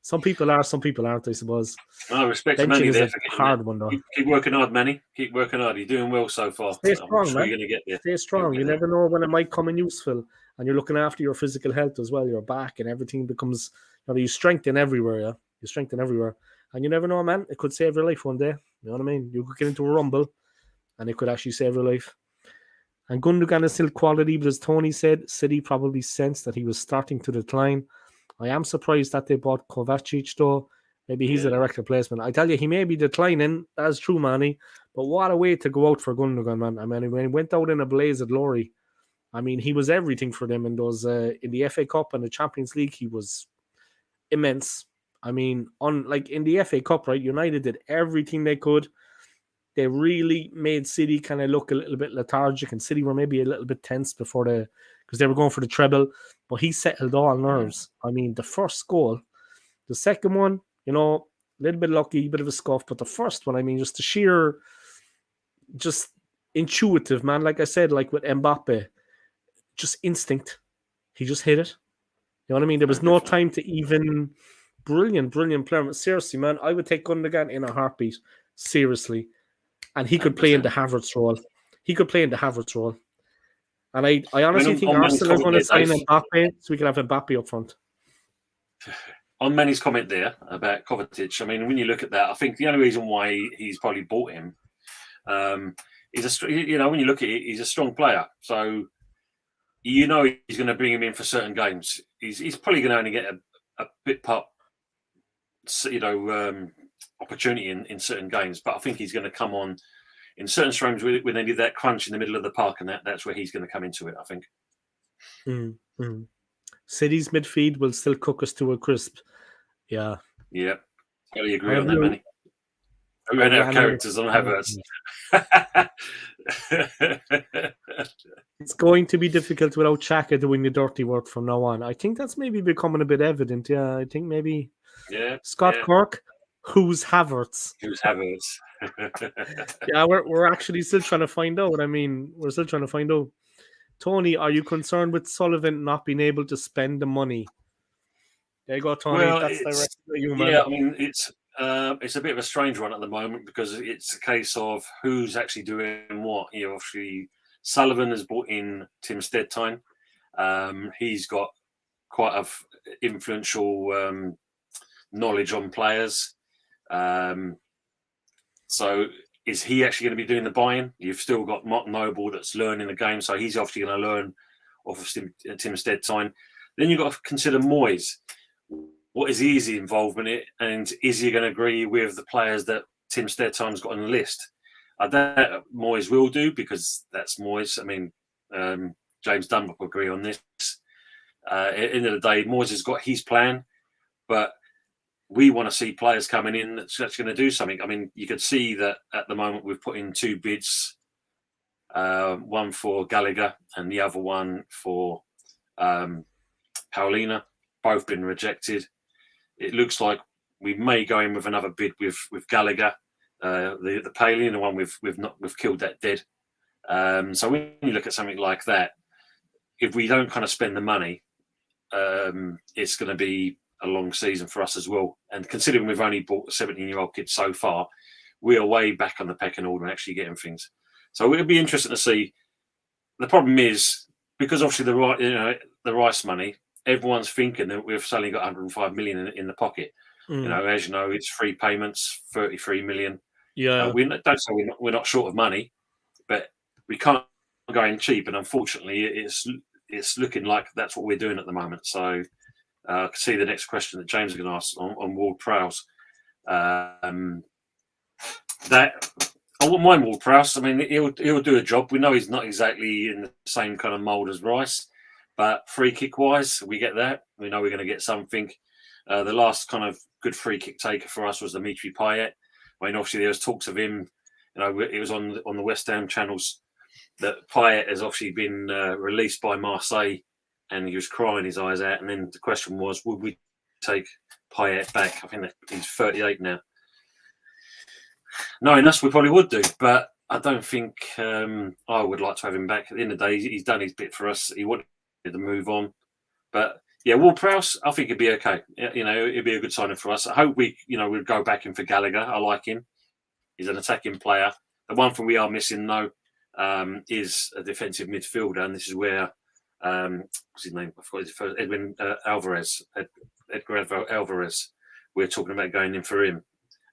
Some people are, some people aren't, I suppose. No, respect to Manny there for getting hard one, though. Keep working hard, Manny. Keep working hard. You're doing well so far. Stay strong, I'm sure you're going to get there. Stay strong. You never know when it might come in useful. And you're looking after your physical health as well. Your back and everything becomes, you strengthen everywhere, yeah? You strengthen everywhere. And you never know, man. It could save your life one day. You know what I mean? You could get into a rumble and it could actually save your life. And Gundogan is still quality, but as Tony said, City probably sensed that he was starting to decline. I am surprised that they bought Kovacic, though. Maybe he's a direct replacement. I tell you, he may be declining. That's true, Manny. But what a way to go out for Gundogan, man. I mean, when he went out in a blaze of glory, I mean, he was everything for them in those in the FA Cup and the Champions League. He was immense. I mean, in the FA Cup, right? United did everything they could. They really made City kind of look a little bit lethargic, and City were maybe a little bit tense because they were going for the treble. But he settled all nerves. I mean, the first goal, the second one, a little bit lucky, a bit of a scuff, but the first one, I mean, just the sheer, just intuitive, man. Like I said, like with Mbappe, just instinct. He just hit it. You know what I mean? There was no time to even... Brilliant player. Seriously, man, I would take Gundogan in a heartbeat. Seriously. And he could play in the Havertz role. And I honestly think Arsenal is going to sign Mbappe so we can have Mbappe up front. On Manny's comment there about Kovacic, I mean, when you look at that, I think the only reason why he's probably bought him is when you look at it, he's a strong player. So, he's going to bring him in for certain games. He's probably going to only get a bit part, opportunity in certain games, but I think he's going to come on in certain streams when they need that crunch in the middle of the park, and that's where he's going to come into it, I think. Mm-hmm. City's midfield will still cook us to a crisp. Yeah. Yeah. Totally agree on that, Manny. We don't have characters on Havertz. It's going to be difficult without Xhaka doing the dirty work from now on. I think that's maybe becoming a bit evident. Yeah, I think maybe Scott Kirk, who's Havertz? Yeah, we're actually still trying to find out. I mean, we're still trying to find out. Tony, are you concerned with Sullivan not being able to spend the money? There you go, Tony. Well, that's directed at you, man. Yeah, I mean, it's a bit of a strange one at the moment because it's a case of who's actually doing what. Obviously, Sullivan has brought in Tim Steadtine. He's got quite a influential knowledge on players. So is he actually going to be doing the buying? You've still got Mark Noble that's learning the game, so he's obviously going to learn off of Tim Steadtine. Then you've got to consider Moyes. What is his involvement in it, and is he going to agree with the players that Tim Steadtine's got on the list? I doubt Moyes will do because that's Moyes. I mean, James Dunlop will agree on this. At the end of the day, Moyes has got his plan, but we want to see players coming in that's going to do something. I mean, you could see that at the moment we've put in 2 bids, one for Gallagher and the other one for Paulina. Both been rejected. It looks like we may go in with another bid with Gallagher, the Paulina one we've killed that dead. So when you look at something like that, if we don't kind of spend the money, it's going to be a long season for us as well. And considering we've only bought a 17-year-old kid so far, we are way back on the pecking order and actually getting things. So it'll be interesting to see. The problem is because obviously the Rice money, everyone's thinking that we've suddenly got 105 million in the pocket. As you know, it's 3 payments, 33 million. Yeah, don't say we're not short of money, but we can't go in cheap. And unfortunately, it's looking like that's what we're doing at the moment. So. I can see the next question that James is going to ask on Ward-Prowse. That I wouldn't mind Ward-Prowse. I mean, he'll do a job. We know he's not exactly in the same kind of mould as Rice, but free kick wise, we get that. We know we're going to get something. The last kind of good free kick taker for us was Dimitri Payet. I mean, obviously there was talks of him. It was on the West Ham channels that Payet has obviously been released by Marseille. And he was crying his eyes out. And then the question was, would we take Payet back? I think he's 38 now. Knowing us, we probably would do. But I don't think I would like to have him back. At the end of the day, he's done his bit for us. He wanted to move on. But yeah, Ward-Prowse, I think it'd be okay. You know, it'd be a good signing for us. I hope we'll go back in for Gallagher. I like him. He's an attacking player. The one thing we are missing, though, is a defensive midfielder, and this is where what's his name? I forgot his first. Edwin Alvarez, Edgar Alvarez. We're talking about going in for him,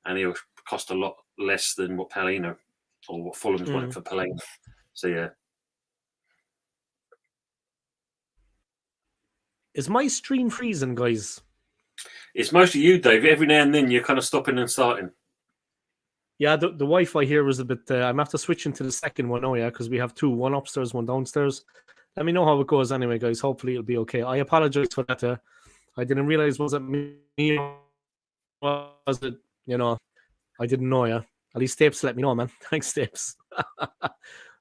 and he'll cost a lot less than what Palino or what Fulham's wanting for Palino. So yeah. Is my stream freezing, guys? It's mostly you, Dave. Every now and then you're kind of stopping and starting. Yeah, the Wi-Fi here was a bit... I'm going to have to switch into the second one now, yeah, because we have two. One upstairs, one downstairs. Let me know how it goes anyway, guys. Hopefully it'll be okay. I apologize for that. I didn't realize, was it me? Was it, I didn't know, yeah. At least Stapes let me know, man. Thanks, Stapes.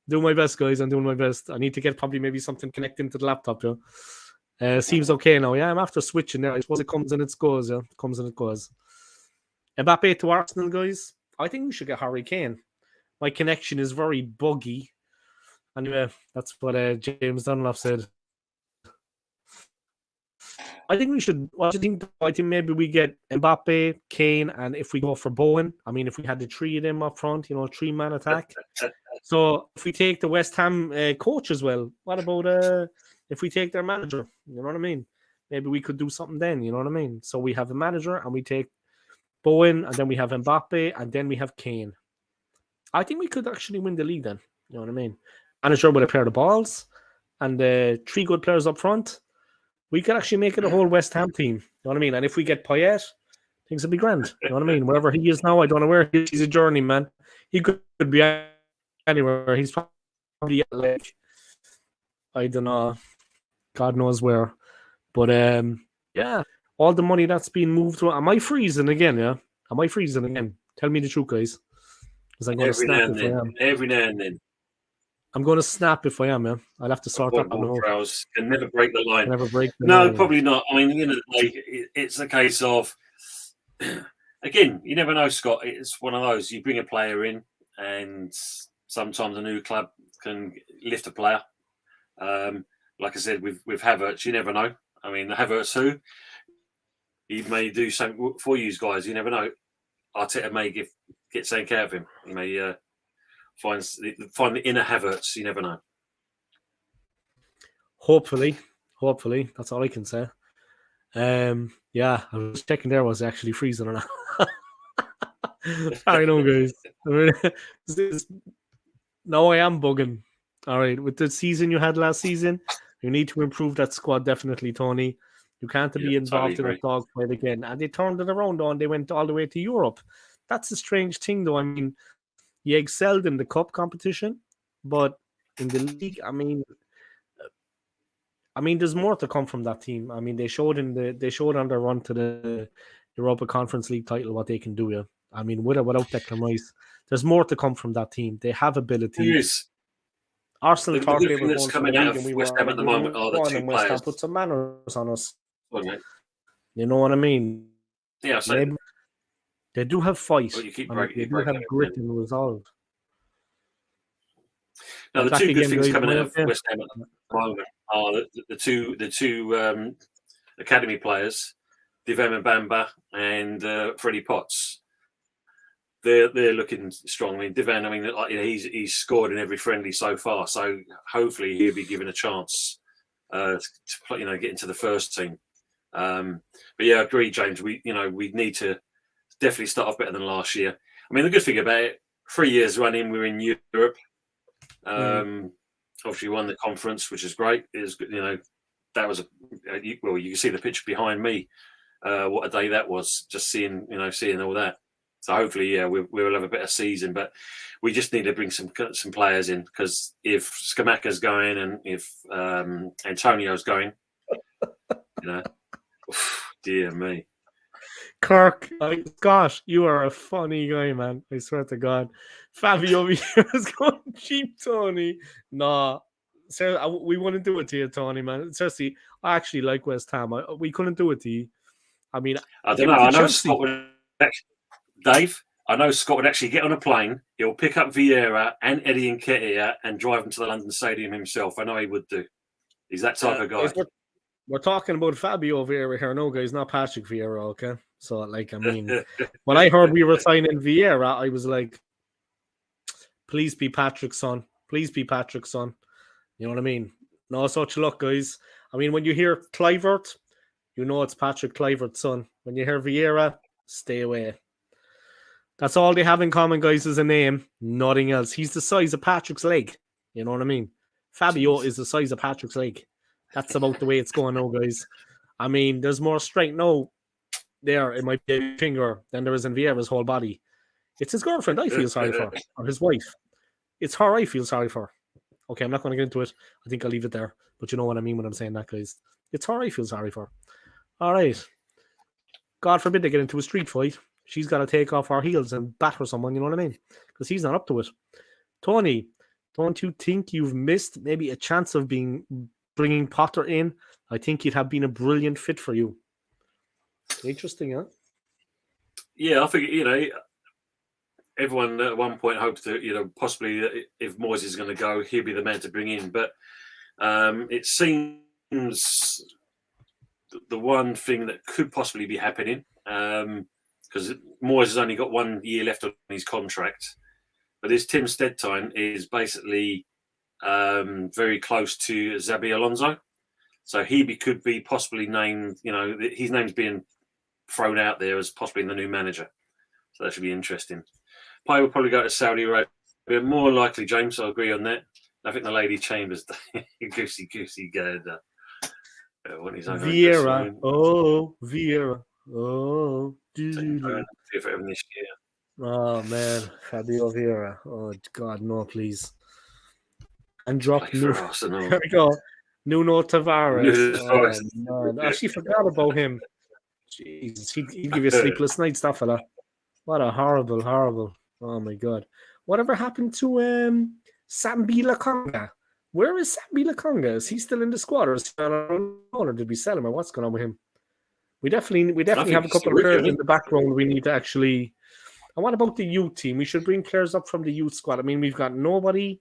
Doing my best, guys. I'm doing my best. I need to get probably maybe something connected to the laptop, yeah. Seems okay now. Yeah, I'm after switching there. I suppose it comes and it goes. Yeah, it comes and it goes. Mbappe to Arsenal, guys. I think we should get Harry Kane. My connection is very buggy. Anyway, that's what James Dunlop said. I think we should. I think maybe we get Mbappe, Kane, and if we go for Bowen, I mean, if we had the three of them up front, 3-man attack. So if we take the West Ham coach as well, what about if we take their manager? You know what I mean? Maybe we could do something then. You know what I mean? So we have a manager, and we take Bowen, and then we have Mbappe, and then we have Kane. I think we could actually win the league then. You know what I mean? Manager with a pair of balls, and three good players up front. We could actually make it a whole West Ham team. You know what I mean? And if we get Payet, things will be grand. You know what I mean? Wherever he is now, I don't know where he is. He's a journeyman. He could be anywhere. He's probably like, I don't know, God knows where. But yeah, all the money that's being moved. Am I freezing again? Yeah, am I freezing again? Tell me the truth, guys. Because I'm going to snap if I am. Every now and then. I'm going to snap if I am, yeah. I'll have to sort that out. Can never break the line. Never break the line. No, probably not. I mean, it's a case of, again, you never know, Scott. It's one of those. You bring a player in, and sometimes a new club can lift a player. Like I said, with Havertz, you never know. I mean, Havertz, who he may do something for you guys. You never know. Arteta may get something out of him. He may find the inner Havertz. You never know. Hopefully, that's all I can say. Yeah, I was checking there was actually freezing or not. I know, guys. No, I am bugging. All right, with the season you had last season, you need to improve that squad definitely, Tony. You can't be involved in a dogfight again. And they turned it around and they went all the way to Europe. That's a strange thing, though. I mean, you excelled in the cup competition, but in the league, I mean, there's more to come from that team. I mean, they showed on their run to the Europa Conference League title what they can do. Yeah, I mean, with or without Declan Rice, there's more to come from that team. They have ability. There is. Arsenal thought they were going coming out of West Ham at the moment are the two West players. Ham put some manners on us. Okay. You know what I mean? Yeah, so they do have fight. They do have grit and resolve. Now, the two good things coming out of West Ham at the moment are the two academy players, Divam Bamba and Freddie Potts. They're looking strong. I mean, Divan, he's scored in every friendly so far, so hopefully he'll be given a chance to get into the first team. But yeah, I agree, James. We need to definitely start off better than last year. I mean, the good thing about it, 3 years running, we're in Europe. Obviously, won the conference, which is great. That was you can see the picture behind me. What a day that was! Just seeing all that. So hopefully, yeah, we'll have a better season. But we just need to bring some players in, because if Skamaka's going and if Antonio's going, dear me. Kirk, gosh, you are a funny guy, man. I swear to God. Fabio over here is going cheap, Tony. Nah, seriously, we wouldn't do it to you, Tony, man. Seriously, I actually like West Ham. We couldn't do it to you. I mean, I don't know. I know Scott would, Dave. I know Scott would actually get on a plane. He'll pick up Vieira and Eddie Nketiah and drive them to the London Stadium himself. I know he would do. He's that type of guy. We're talking about Fabio Vieira here, no, guys, not Patrick Vieira, okay? So, like, I mean, when I heard we were signing Vieira, I was like, please be Patrick's son. Please be Patrick's son. You know what I mean? No such luck, guys. I mean, when you hear Kluivert, you know it's Patrick Kluivert's son. When you hear Vieira, stay away. That's all they have in common, guys, is a name. Nothing else. He's the size of Patrick's leg. You know what I mean? Fabio is the size of Patrick's leg. That's about the way it's going now, guys. I mean, there's more strength now there in my finger than there is in Vieira's whole body. It's his girlfriend I feel sorry for, or his wife. It's her I feel sorry for. Okay, I'm not going to get into it. I think I'll leave it there. But you know what I mean when I'm saying that, guys. It's her I feel sorry for. All right. God forbid they get into a street fight. She's got to take off her heels and batter someone, you know what I mean? Because he's not up to it. Tony, don't you think you've missed maybe a chance of bringing Potter in? I think he'd have been a brilliant fit for you. Interesting, huh? Yeah, I think, everyone at one point hoped that, possibly if Moyes is going to go, he'll be the man to bring in. But it seems the one thing that could possibly be happening, because Moyes has only got 1 year left on his contract, but this Tim Steadtine is basically very close to Xabi Alonso. So he could be possibly named, his name's being thrown out there as possibly the new manager. So that should be interesting. Pai will probably go to Saudi Arabia. More likely, James, I agree on that. I think the Lady Chambers, goosey good. Vieira. Oh, Vieira. Oh, this year. Oh, man. Fabio Vieira. Oh, God, no, please. And drop Nuno. There we go. Nuno Tavares. Oh, man. I actually forgot about him. Jesus, he'd give you a sleepless night, that fella. What a horrible. Oh, my God. Whatever happened to Sambi Lakonga? Where is Sambi Lakonga? Is he still in the squad, or is he on, or did we sell him, or what's going on with him? We definitely have a couple of players in the background we need to actually. And what about the youth team? We should bring players up from the youth squad. I mean, we've got nobody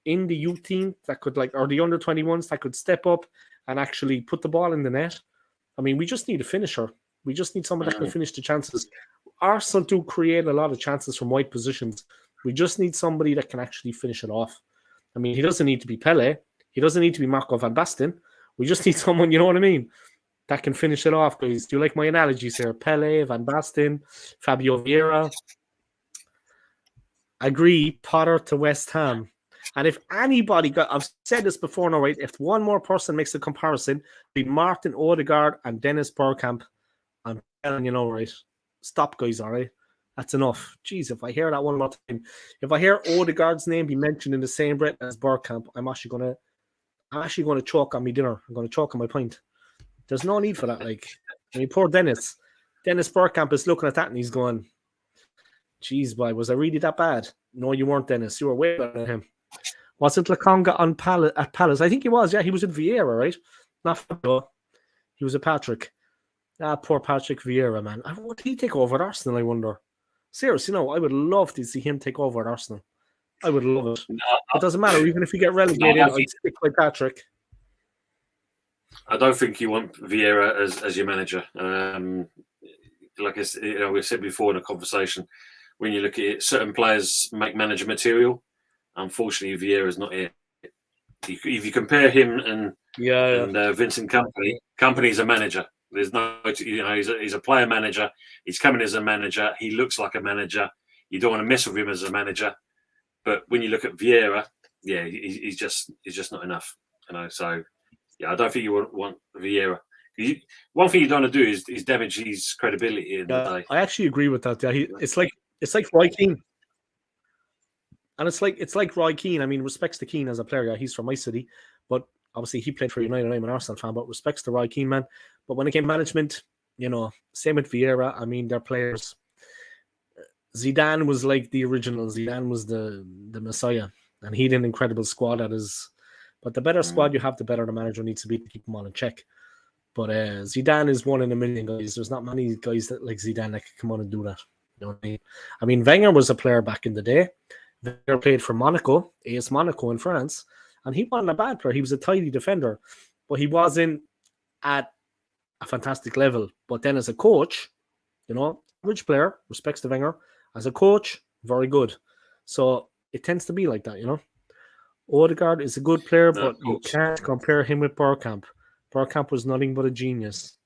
in the youth team that could or the under 21s that could step up and actually put the ball in the net. I mean, we just need a finisher. We just need someone that can finish the chances. Arsenal do create a lot of chances from wide positions. We just need somebody that can actually finish it off. I mean, he doesn't need to be Pele. He doesn't need to be Marco van Basten. We just need someone, you know what I mean, that can finish it off, guys. Do you like my analogies here? Pele, Van Basten, Fabio Vieira. Agree, Potter to West Ham. And if anybody I've said this before now, right? If one more person makes a comparison between Martin Odegaard and Dennis Bergkamp, I'm telling you now, right? Stop, guys, all right? That's enough. Jeez, if I hear that one more time, if I hear Odegaard's name be mentioned in the same breath as Bergkamp, I'm actually gonna choke on my dinner. I'm gonna choke on my pint. There's no need for that. Like, I mean, poor Dennis. Dennis Bergkamp is looking at that and he's going, "Jeez, boy, was I really that bad?" No, you weren't, Dennis. You were way better than him. Wasn't Lakonga at Palace? I think he was. Yeah, he was at Vieira, right? Not Fabio. He was at Patrick. Poor Patrick Vieira, man. Would he take over at Arsenal, I wonder? Seriously, no, I would love to see him take over at Arsenal. I would love it. It doesn't matter. Even if we get relegated, I'd stick by Patrick. I don't think you want Vieira as your manager. Like we said before in a conversation, when you look at it, certain players make manager material. Unfortunately, Vieira's not it. If you compare him and Vincent Kompany's a manager. There's no, he's a player manager. He's coming as a manager. He looks like a manager. You don't want to mess with him as a manager. But when you look at Vieira, yeah, he's just not enough. So yeah, I don't think you want Vieira. One thing you don't want to do is damage his credibility in the day. I actually agree with that. Yeah, it's like Roy Keane, and it's like Roy Keane. I mean, respects to Keane as a player. Yeah, he's from my city, but obviously he played for United. I'm an Arsenal fan, but respects to Roy Keane, man. But when it came management, same with Vieira. I mean, they're players. Zidane was like the original. Zidane was the messiah, and he had an incredible squad. But the better squad you have, the better the manager needs to be to keep them all in check. But Zidane is one in a million, guys. There's not many guys that like Zidane that can come on and do that. You know what I mean? I mean, Wenger was a player back in the day. Wenger played for Monaco, AS Monaco in France, and he wasn't a bad player. He was a tidy defender, but he wasn't at a fantastic level. But then as a coach, you know, average player, respects the Wenger. As a coach, very good. So it tends to be like that, you know. Odegaard is a good player, but you can't compare him with Bergkamp. Bergkamp was nothing but a genius.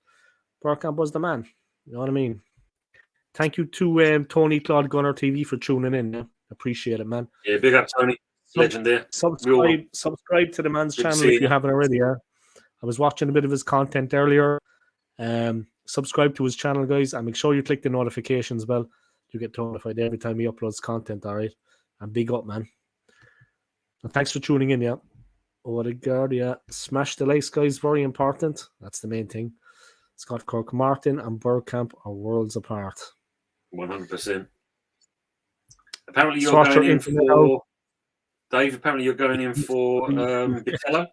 Bergkamp was the man. You know what I mean? Thank you to Tony Claude Gunner TV for tuning in. Yeah? Appreciate it, man. Yeah, big up, Tony. Legend there. Subscribe to the man's channel if you haven't already. Yeah, I was watching a bit of his content earlier. Subscribe to his channel, guys, and make sure you click the notifications bell. You get notified every time he uploads content. All right, and big up, man. And thanks for tuning in. Yeah, Odegaard. Yeah, smash the likes, guys. Very important. That's the main thing. Scott Kirk Martin and Bergkamp are worlds apart. 100%. Apparently, you're going in for Dave. Apparently, you're going in for Botello.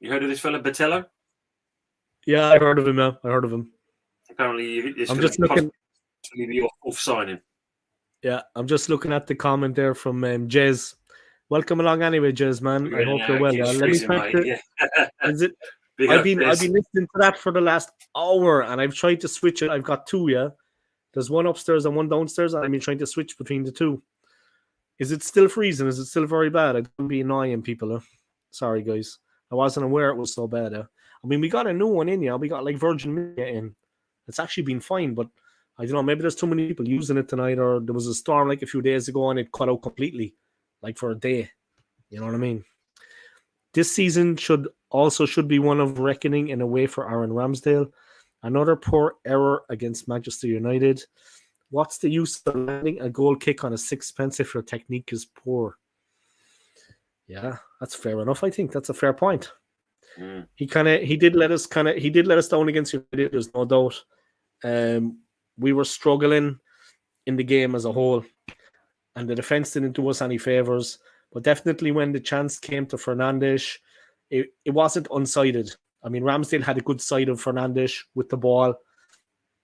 You heard of this fella, Botello? Yeah, I heard of him. Yeah, I heard of him. Apparently, it's I'm just looking. Be your fourth signing. Yeah, I'm just looking at the comment there from Jez. Welcome along, anyway, Jez, man. I hope you're well. Let me thank you. Is it? I've been listening to that for the last hour, and I've tried to switch it. I've got two. Yeah, there's one upstairs and one downstairs, and I've been trying to switch between the two. Is it still freezing? Is it still very bad? I don't be annoying people. Sorry, guys. I wasn't aware it was so bad. I mean, we got a new one in, yeah. We got like Virgin Media in. It's actually been fine, but I don't know. Maybe there's too many people using it tonight, or there was a storm like a few days ago and it cut out completely, like for a day. You know what I mean? This season should be one of reckoning in a way for Aaron Ramsdale. Another poor error against Manchester United. What's the use of landing a goal kick on a sixpence if your technique is poor? Yeah, that's fair enough. I think that's a fair point. He did let us down against United. There's no doubt. We were struggling in the game as a whole, and the defense didn't do us any favors. But definitely, when the chance came to Fernandes, it wasn't unsided. I mean, Ramsdale had a good side of Fernandes with the ball.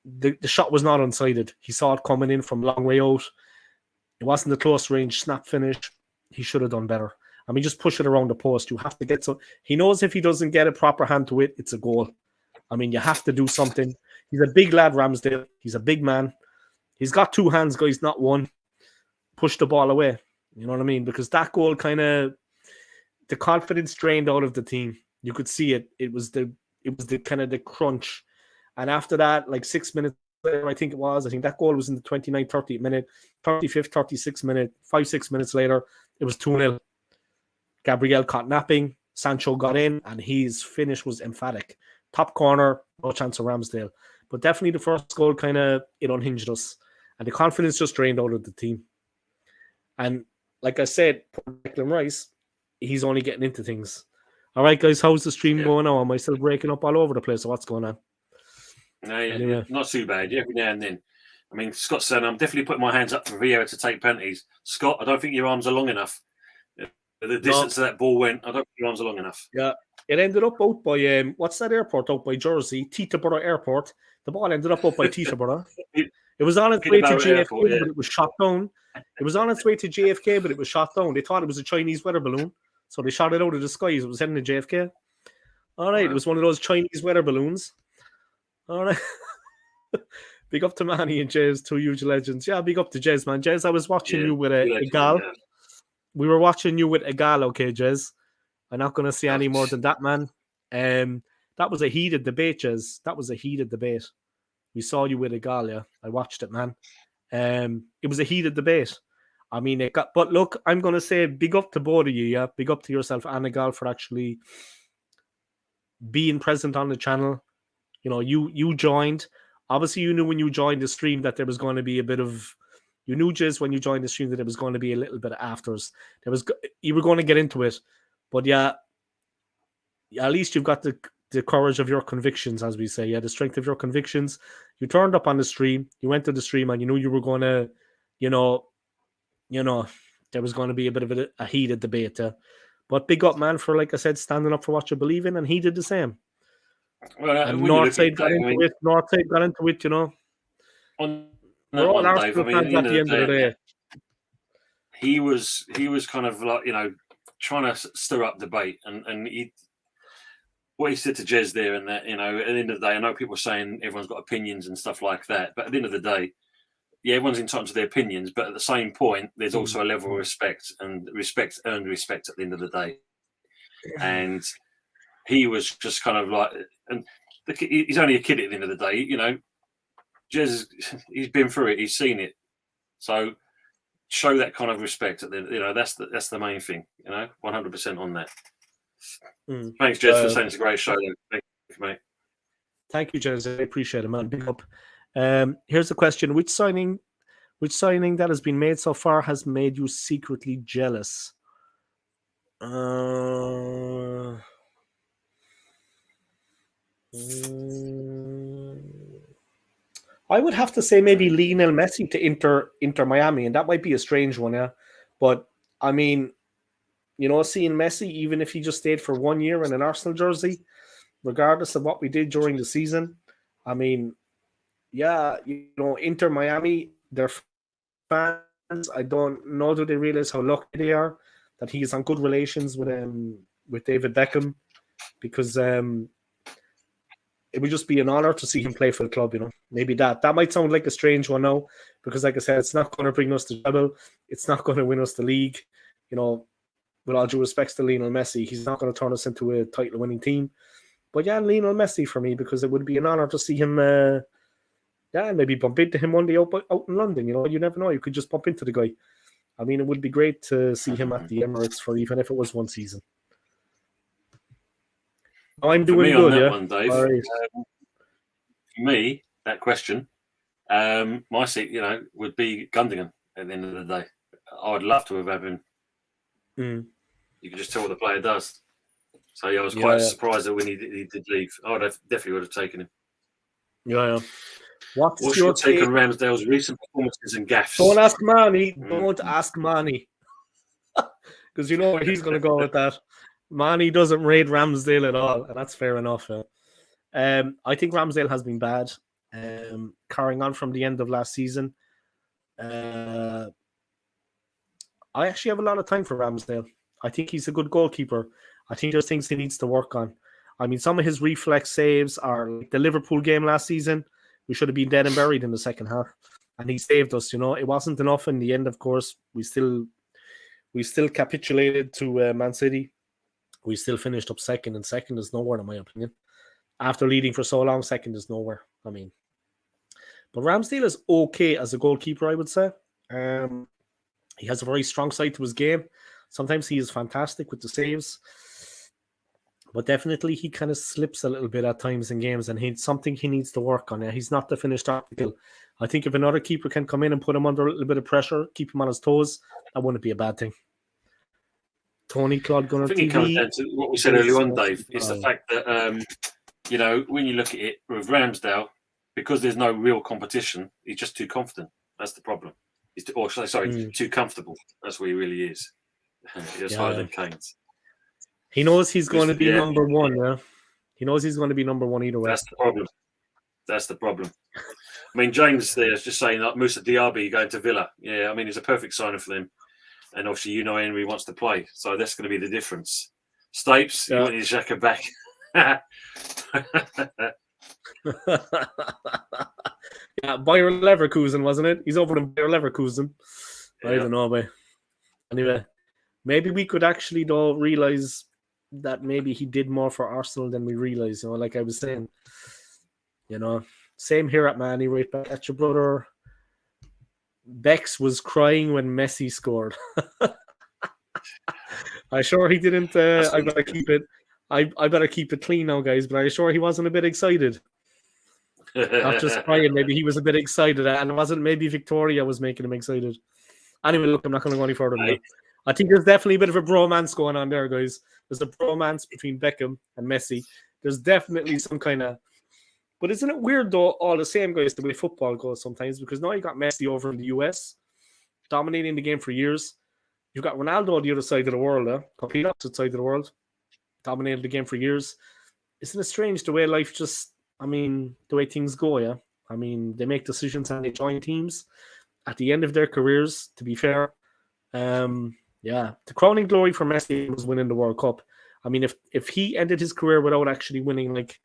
The shot was not unsided. He saw it coming in from a long way out. It wasn't a close range snap finish. He should have done better. I mean, just push it around the post. You have to get some. He knows if he doesn't get a proper hand to it, it's a goal. I mean, you have to do something. He's a big lad, Ramsdale. He's a big man. He's got two hands, guys, not one. Push the ball away. You know what I mean? Because that goal the confidence drained out of the team. You could see it. It was the kind of the crunch. And after that, like 6 minutes later, I think that goal was in the 29th, 30th minute, 35th, 36th minute, 5-6 minutes later, it was 2-0. Gabriel caught napping, Sancho got in, and his finish was emphatic. Top corner, no chance of Ramsdale. But definitely the first goal it unhinged us. And the confidence just drained out of the team. And like I said, Declan Rice, he's only getting into things. All right, guys, how's the stream going now? Am I still breaking up all over the place? What's going on? No, anyway. Not too bad. Every now and then. I mean, Scott said, I'm definitely putting my hands up for Vieira to take penalties. Scott, I don't think your arms are long enough. The distance that ball went, I don't think your arms are long enough. Yeah, it ended up out by, what's that airport out by Jersey? Teterboro Airport. The ball ended up out by Teterboro. It was on its way to JFK, but it was shot down. It was on its way to JFK, but it was shot down. They thought it was a Chinese weather balloon, so they shot it out of the skies. It was heading to JFK. All right, It was one of those Chinese weather balloons. All right. Big up to Manny and Jez, two huge legends. Yeah, big up to Jez, man. Jez, I was watching you with a gal. Yeah. We were watching you with a gal, okay, Jez? I'm not going to say any more than that, man. That was a heated debate, Jez. That was a heated debate. We saw you with a gal, yeah. I watched it, man. It was a heated debate. I mean, but look, I'm going to say big up to both of you, yeah. Big up to yourself and a gal for actually being present on the channel. You know, you joined. Obviously, you knew when you joined the stream that there was going to be a bit of. You knew just when you joined the stream that there was going to be a little bit of afters. You were going to get into it, but yeah, at least you've got the courage of your convictions, as we say. Yeah, the strength of your convictions. You turned up on the stream. You went to the stream, and you knew you were going to, you know, there was going to be a bit of a heated debate. But big up, man, for, like I said, standing up for what you believe in, and he did the same. Well, and Northside got into it. Northside got into it, you know. We're all Arsenal fans at the end of the day. He was kind of like, trying to stir up debate, and what he said to Jez there, and that, at the end of the day, I know people are saying everyone's got opinions and stuff like that, but at the end of the day, yeah, everyone's entitled to their opinions, but at the same point, there's also a level of respect, and earned respect at the end of the day. And he was just kind of like, and he's only a kid at the end of the day, Jez, he's been through it, he's seen it, so show that kind of respect. That's the main thing. 100% on that. Thanks, Jez, for saying it's a great show. Thank you, mate. Thank you, Jez. I appreciate it, man. Big up. Here's a question: Which signing that has been made so far has made you secretly jealous? I would have to say maybe Lionel Messi to Inter Miami, and that might be a strange one, yeah. But I mean, seeing Messi, even if he just stayed for 1 year in an Arsenal jersey, regardless of what we did during the season, I mean, yeah, Inter Miami, their fans, I don't know, do they realize how lucky they are that he's on good relations with David Beckham, because it would just be an honor to see him play for the club, Maybe that might sound like a strange one now, because like I said, it's not going to bring us the treble. It's not going to win us the league. With all due respects to Lionel Messi, he's not going to turn us into a title-winning team. But yeah, Lionel Messi for me, because it would be an honor to see him, maybe bump into him one day out in London. You never know. You could just bump into the guy. I mean, it would be great to see him at the Emirates for even if it was one season. I'm doing good, yeah. One, Dave. Right. For me, that question, my seat, would be Gundogan at the end of the day. I would love to have had him. You can just tell what the player does. So yeah, I was quite surprised that when he did leave, I definitely would have taken him. Yeah. What's your take on Ramsdale's recent performances and gaffes? Don't ask Manny. Don't ask Manny. Because you know where he's going to go with that. Manny doesn't rate Ramsdale at all, and that's fair enough. I think Ramsdale has been bad. Carrying on from the end of last season. I actually have a lot of time for Ramsdale. I think he's a good goalkeeper. I think there's things he needs to work on. I mean, some of his reflex saves are like the Liverpool game last season. We should have been dead and buried in the second half. And he saved us, It wasn't enough in the end, of course. We still capitulated to Man City. We still finished up second, and second is nowhere, in my opinion. After leading for so long, second is nowhere. I mean, but Ramsdale is okay as a goalkeeper, I would say. He has a very strong side to his game. Sometimes he is fantastic with the saves, but definitely he kind of slips a little bit at times in games, and it's something he needs to work on. He's not the finished article. I think if another keeper can come in and put him under a little bit of pressure, keep him on his toes, that wouldn't be a bad thing. Tony Claude Gunner TV. I think it comes down to what we said earlier on, Dave. It's the fact that, when you look at it with Ramsdale, because there's no real competition, he's just too confident. That's the problem. Too comfortable. That's where he really is. He's higher than Kane's. He knows he's going to be number one, yeah? He knows he's going to be number one either way. That's the problem. I mean, James there is just saying that Moussa Diaby going to Villa. Yeah, I mean, he's a perfect signer for them. And obviously, Henry wants to play. So that's going to be the difference. Stapes, you want his Xhaka back. Bayer Leverkusen, wasn't it? He's over in Bayer Leverkusen. I don't know, but anyway, maybe we could actually, though, realize that maybe he did more for Arsenal than we realize, like I was saying. Same here at Manny, right back at your brother. Bex was crying when Messi scored. I'm sure he didn't. I better keep it. I better keep it clean now, guys. But I'm sure he wasn't a bit excited. Not just crying. Maybe he was a bit excited, and it wasn't. Maybe Victoria was making him excited. Anyway, look, I'm not going to go any further than that. I think there's definitely a bit of a bromance going on there, guys. There's a bromance between Beckham and Messi. There's definitely some kind of. But isn't it weird, though, all the same, guys, the way football goes sometimes? Because now you got Messi over in the US, dominating the game for years. You've got Ronaldo on the other side of the world, complete opposite side of the world, dominated the game for years. Isn't it strange the way life the way things go, yeah? I mean, they make decisions and they join teams at the end of their careers, to be fair. The crowning glory for Messi was winning the World Cup. I mean, if he ended his career without actually winning, like,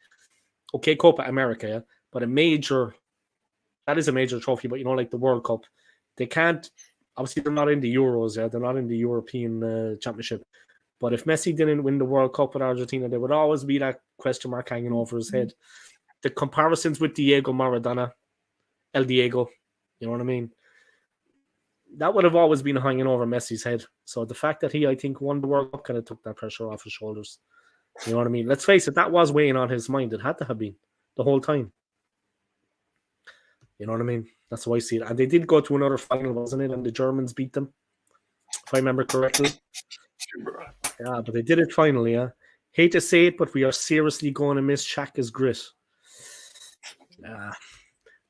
okay, Copa America, yeah, but that is a major trophy, but, like the World Cup, they can't, obviously they're not in the Euros, yeah, they're not in the European Championship. But if Messi didn't win the World Cup with Argentina, there would always be that question mark hanging over his head. The comparisons with Diego Maradona, El Diego, you know what I mean? That would have always been hanging over Messi's head. So the fact that he, I think, won the World Cup kind of took that pressure off his shoulders. You know what I mean? Let's face it, that was weighing on his mind. It had to have been the whole time. You know what I mean? That's how I see it. And they did go to another final, wasn't it? And the Germans beat them, if I remember correctly. Yeah, but they did it finally, yeah. Hate to say it, but we are seriously going to miss Xhaka's grit.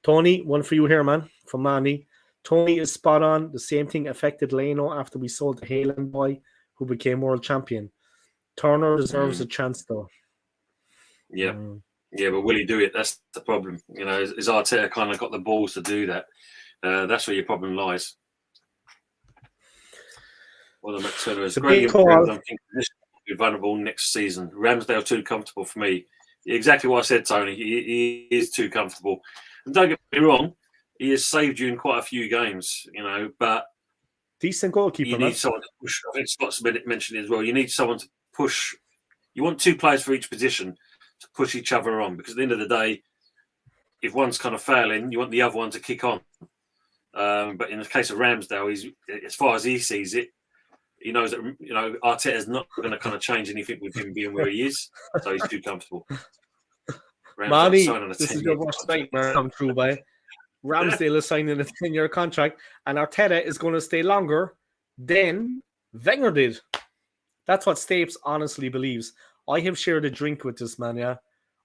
Tony, one for you here, man, from Manny. Tony is spot on. The same thing affected Leno after we sold the Haaland boy, who became world champion. Turner deserves a chance, though. Yeah. Yeah, but will he do it? That's the problem. Is Arteta kind of got the balls to do that? That's where your problem lies. Well, Turner is great. I think this will be vulnerable next season. Ramsdale too comfortable for me. Exactly what I said, Tony. He is too comfortable. And don't get me wrong, he has saved you in quite a few games, but decent goalkeeper. You need someone to push. I think Scott's mentioned it as well. You need someone to push. You want two players for each position to push each other on, because at the end of the day, if one's kind of failing, you want the other one to kick on. But in the case of Ramsdale, he's, as far as he sees it, he knows that Arteta's not going to kind of change anything with him being where he is, so he's too comfortable. Manny, this is your worst nightmare come true, by. Ramsdale is signing a 10-year contract, and Arteta is going to stay longer than Wenger did. That's what Stapes honestly believes. I have shared a drink with this man, yeah.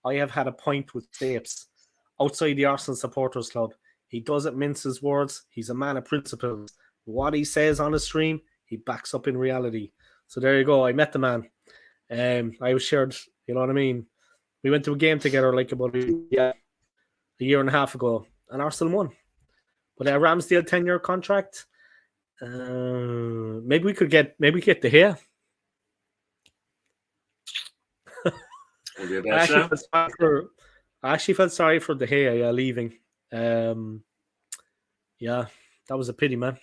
I have had a pint with Stapes outside the Arsenal Supporters Club. He doesn't mince his words. He's a man of principles. What he says on the stream, he backs up in reality. So there you go. I met the man. I was shared, you know what I mean? We went to a game together like about a year and a half ago, and Arsenal won. But Ramsdale 10-year contract, maybe we get De Gea. I actually felt sorry for De Gea leaving. Yeah, that was a pity, man.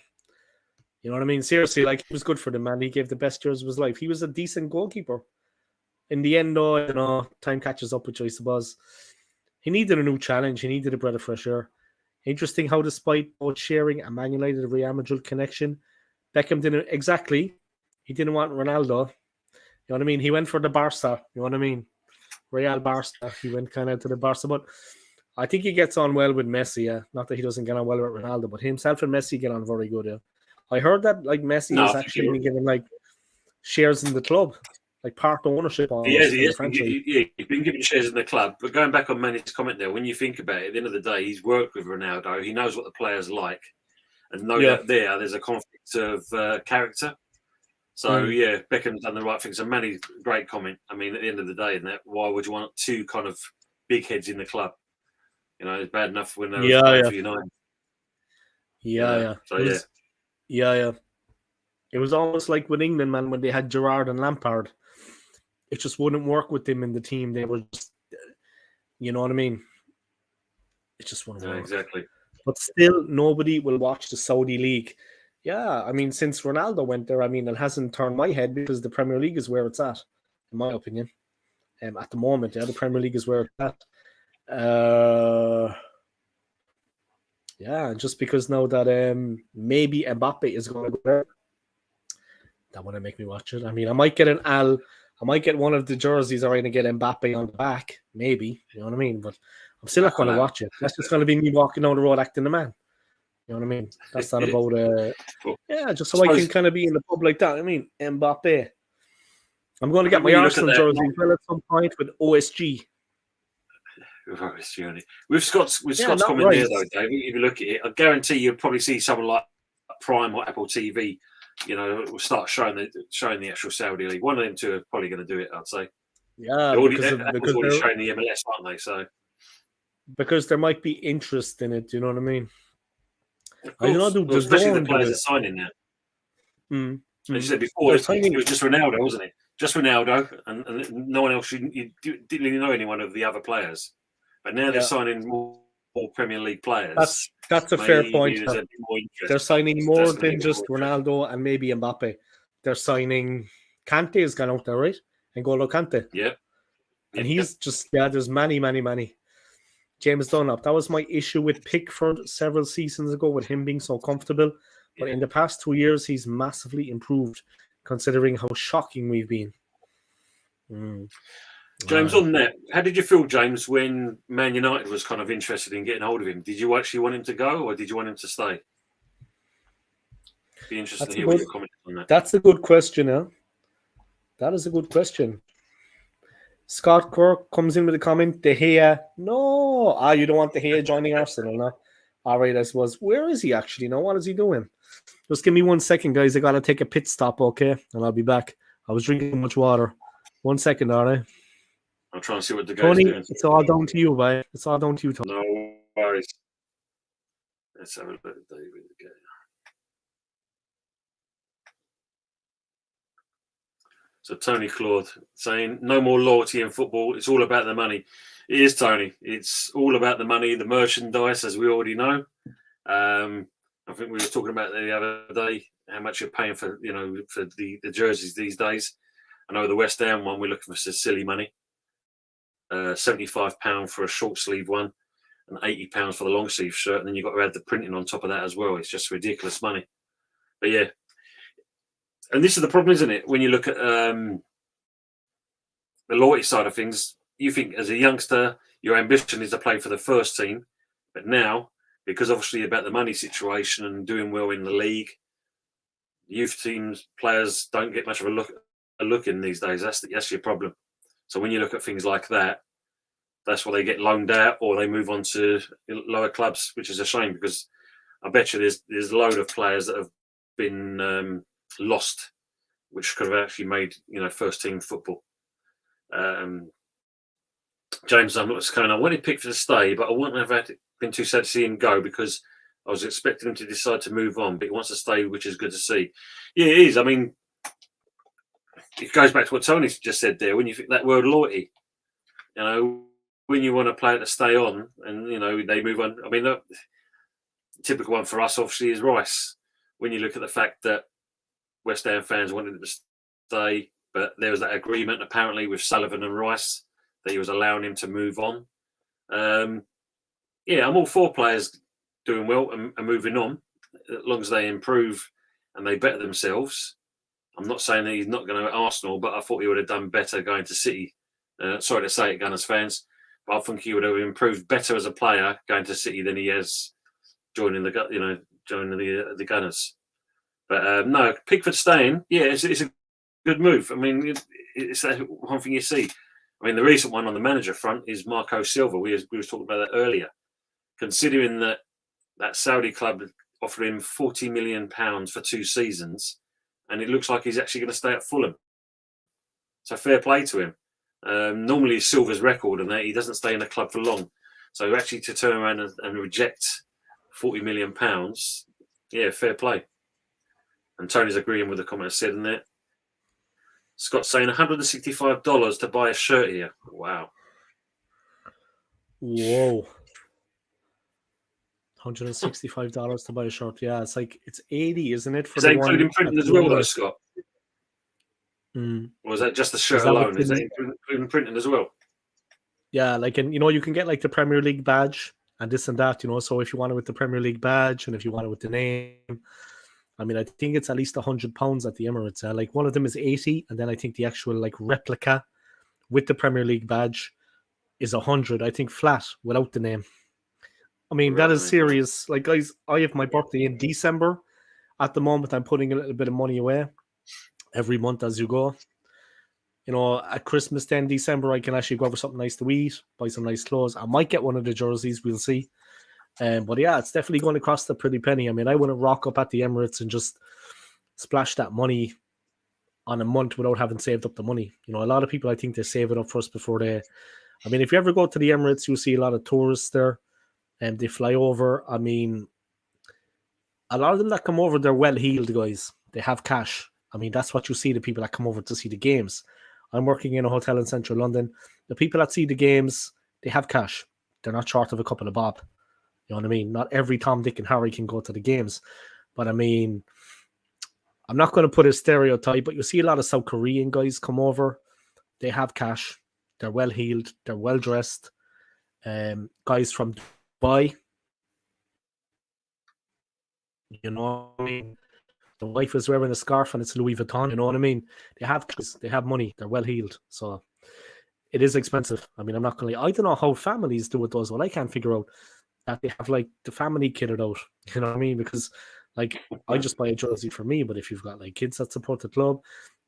You know what I mean? Seriously, like, he was good for the man. He gave the best years of his life. He was a decent goalkeeper. In the end, though, time catches up with you, I suppose. He needed a new challenge. He needed a breath of fresh air. Interesting how, despite both sharing a Man United Real Madrid connection, Beckham didn't exactly. He didn't want Ronaldo. You know what I mean? He went for the Barca. You know what I mean? Real Barca. He went kind of to the Barca, but I think he gets on well with Messi. Yeah, not that he doesn't get on well with Ronaldo, but himself and Messi get on very good. Yeah, I heard that like Messi is actually been given like shares in the club, like part ownership. He has. He's been given shares in the club. But going back on Manny's comment there, when you think about it, at the end of the day, he's worked with Ronaldo. He knows what the players like, and there's a conflict of character. So, Beckham's done the right thing. So, Manny's great comment. I mean, at the end of the day, isn't it? Why would you want two kind of big heads in the club? It's bad enough when they were playing for United. It was almost like with England, man, when they had Gerrard and Lampard. It just wouldn't work with them in the team. They were just, you know what I mean? It just wouldn't work. Exactly. But still, nobody will watch the Saudi League. Yeah, I mean, since Ronaldo went there, I mean, it hasn't turned my head because the Premier League is where it's at, in my opinion. At the moment, the Premier League is where it's at. Just because now that maybe Mbappe is going to go there, that wouldn't make me watch it. I mean, I might get one of the jerseys or I'm going to get Mbappe on the back, maybe, you know what I mean? But I'm still not going to watch it. That's just going to be me walking down the road acting the man. You know what I mean? That's not about just so I can kind of be in the pub like that. I mean, Mbappe. I'm going to get my Arsenal jersey as well at some point with OSG. With Scott's comment there, though, Dave, if you look at it, I guarantee you'll probably see someone like Prime or Apple TV, will start showing the actual Saudi League. One of them two are probably going to do it, I'd say. Yeah, because they're already showing the MLS, aren't they? So because there might be interest in it. Do you know what I mean? I don't know, dude. Well, especially the players are signing now. As you said before, it was just Ronaldo, wasn't it? Just Ronaldo, and no one else. You didn't really know anyone of the other players. But now they're signing more Premier League players. That's a fair point. They're signing more than just Ronaldo and maybe Mbappe. They're signing Kante is gone out there, right? N'Golo Kante. Yeah. And he's just, there's many. James Dunlop. That was my issue with Pickford several seasons ago with him being so comfortable. But in the past 2 years, he's massively improved considering how shocking we've been. James, on that, how did you feel, James, when Man United was kind of interested in getting hold of him? Did you actually want him to go or did you want him to stay? Be interested to hear what your comments on that. That's a good question, yeah. That is a good question. Scott Kirk comes in with a comment. De Gea, no. You don't want De Gea joining Arsenal, no? All right, I suppose. Where is he actually now? What is he doing? Just give me 1 second, guys. I got to take a pit stop, okay? And I'll be back. I was drinking much water. 1 second, all right? I'll try and see what the guy's doing. It's all down to you, bye. It's all down to you, Tony. No worries. Let's have a look at David again. So Tony Claude saying, no more loyalty in football. It's all about the money. It is, Tony. It's all about the money, the merchandise, as we already know. I think we were talking about the other day, how much you're paying for, for the jerseys these days. I know the West Ham one, we're looking for some silly money. £75 for a short sleeve one and £80 for the long sleeve shirt. And then you've got to add the printing on top of that as well. It's just ridiculous money. But yeah. And this is the problem, isn't it? When you look at the loyalty side of things, you think as a youngster, your ambition is to play for the first team. But now, because obviously about the money situation and doing well in the league, youth teams, players don't get much of a look in these days. That's your problem. So when you look at things like that, that's why they get loaned out or they move on to lower clubs, which is a shame because I bet you there's a load of players that have been lost, which could have actually made first team football. James, I'm not going. I wanted Pickford to stay, but I wouldn't have been too sad to see him go because I was expecting him to decide to move on. But he wants to stay, which is good to see. Yeah, it is. I mean, it goes back to what Tony just said there. When you think that word loyalty, when you want a player to stay on, and they move on. I mean, the typical one for us obviously is Rice. When you look at the fact that West Ham fans wanted him to stay, but there was that agreement apparently with Sullivan and Rice that he was allowing him to move on. I'm all for players doing well and moving on, as long as they improve and they better themselves. I'm not saying that he's not going to Arsenal, but I thought he would have done better going to City. Sorry to say it, Gunners fans, but I think he would have improved better as a player going to City than he has joining the Gunners. But no, Pickford staying, it's a good move. I mean, it's that one thing you see. I mean, the recent one on the manager front is Marco Silva. We were talking about that earlier. Considering that Saudi club offered him £40 million for 2 seasons, and it looks like he's actually going to stay at Fulham. So fair play to him. Normally, Silva's record and that he doesn't stay in the club for long. So actually to turn around and reject £40 million, fair play. And Tony's agreeing with the comment I said in there. Scott's saying $165 to buy a shirt here. Wow. Whoa. $165 to buy a shirt. Yeah, it's $80, isn't it? Is that including printing as well, though, Scott? Or is that just the shirt alone? Is that including printing as well? Yeah, you can get the Premier League badge and this and that, So if you want it with the Premier League badge and if you want it with the name, I mean, I think it's at least £100 at the Emirates. One of them is 80, and then I think the actual replica with the Premier League badge is 100. I think flat without the name. I mean, that is serious. Guys, I have my birthday in December. At the moment, I'm putting a little bit of money away every month as you go. At Christmas then, December, I can actually go over something nice to eat, buy some nice clothes. I might get one of the jerseys. We'll see. But yeah, it's definitely going to cost a pretty penny. I mean, I wouldn't rock up at the Emirates and just splash that money on a month without having saved up the money. A lot of people, I think they save it up first before they I mean, if you ever go to the Emirates, you'll see a lot of tourists there, and they fly over. I mean, a lot of them that come over, they're well-heeled guys. They have cash. I mean, that's what you see, the people that come over to see the games. I'm working in a hotel in central London. The people that see the games, they have cash. They're not short of a couple of bob. You know what I mean? Not every Tom, Dick, and Harry can go to the games. But I mean, I'm not going to put a stereotype, but you see a lot of South Korean guys come over. They have cash. They're well-heeled. They're well-dressed. Guys from Dubai. You know what I mean? The wife is wearing a scarf and it's Louis Vuitton. You know what I mean? They have money. They're well-heeled. So it is expensive. I mean, I'm not going to lie. I don't know how families do it, those. Well, I can't figure out that they have, like, the family kitted out. You know what I mean? Because, like, I just buy a jersey for me, but if you've got, like, kids that support the club,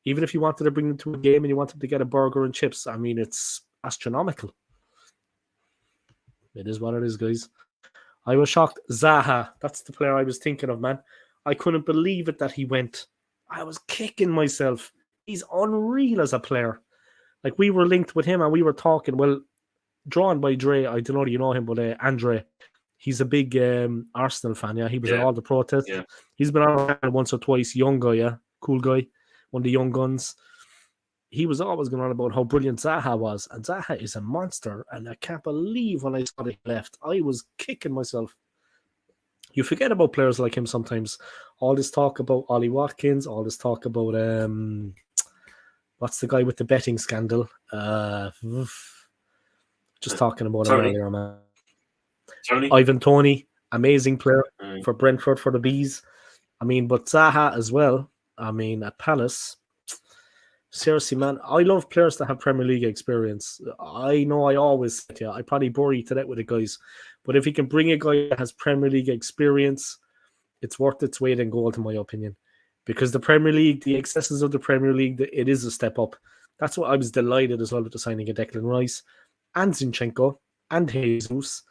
even if you wanted to bring them to a game and you wanted to get a burger and chips, I mean, it's astronomical. It is what it is, guys. I was shocked. Zaha, that's the player I was thinking of, man. I couldn't believe it that he went. I was kicking myself. He's unreal as a player. Like, we were linked with him and we were talking. Well, drawn by Dre. I don't know if you know him, but Andre. He's a big Arsenal fan, yeah. He was at all the protests. Yeah. He's been on once or twice. Young guy, yeah. Cool guy. One of the young guns. He was always going on about how brilliant Zaha was. And Zaha is a monster. And I can't believe when I saw that he left. I was kicking myself. You forget about players like him sometimes. All this talk about Ollie Watkins, all this talk about what's the guy with the betting scandal? Just talking about him earlier, man. Ivan Toney, amazing player for Brentford, for the Bees. I mean, but Zaha as well. I mean, at Palace, seriously, man, I love players that have Premier League experience. I know I always say, I probably bore you to death with it, guys. But if he can bring a guy that has Premier League experience, it's worth its weight in gold, in my opinion. Because the Premier League, the excesses of the Premier League, it is a step up. That's why I was delighted as well with the signing of Declan Rice and Zinchenko and Jesus.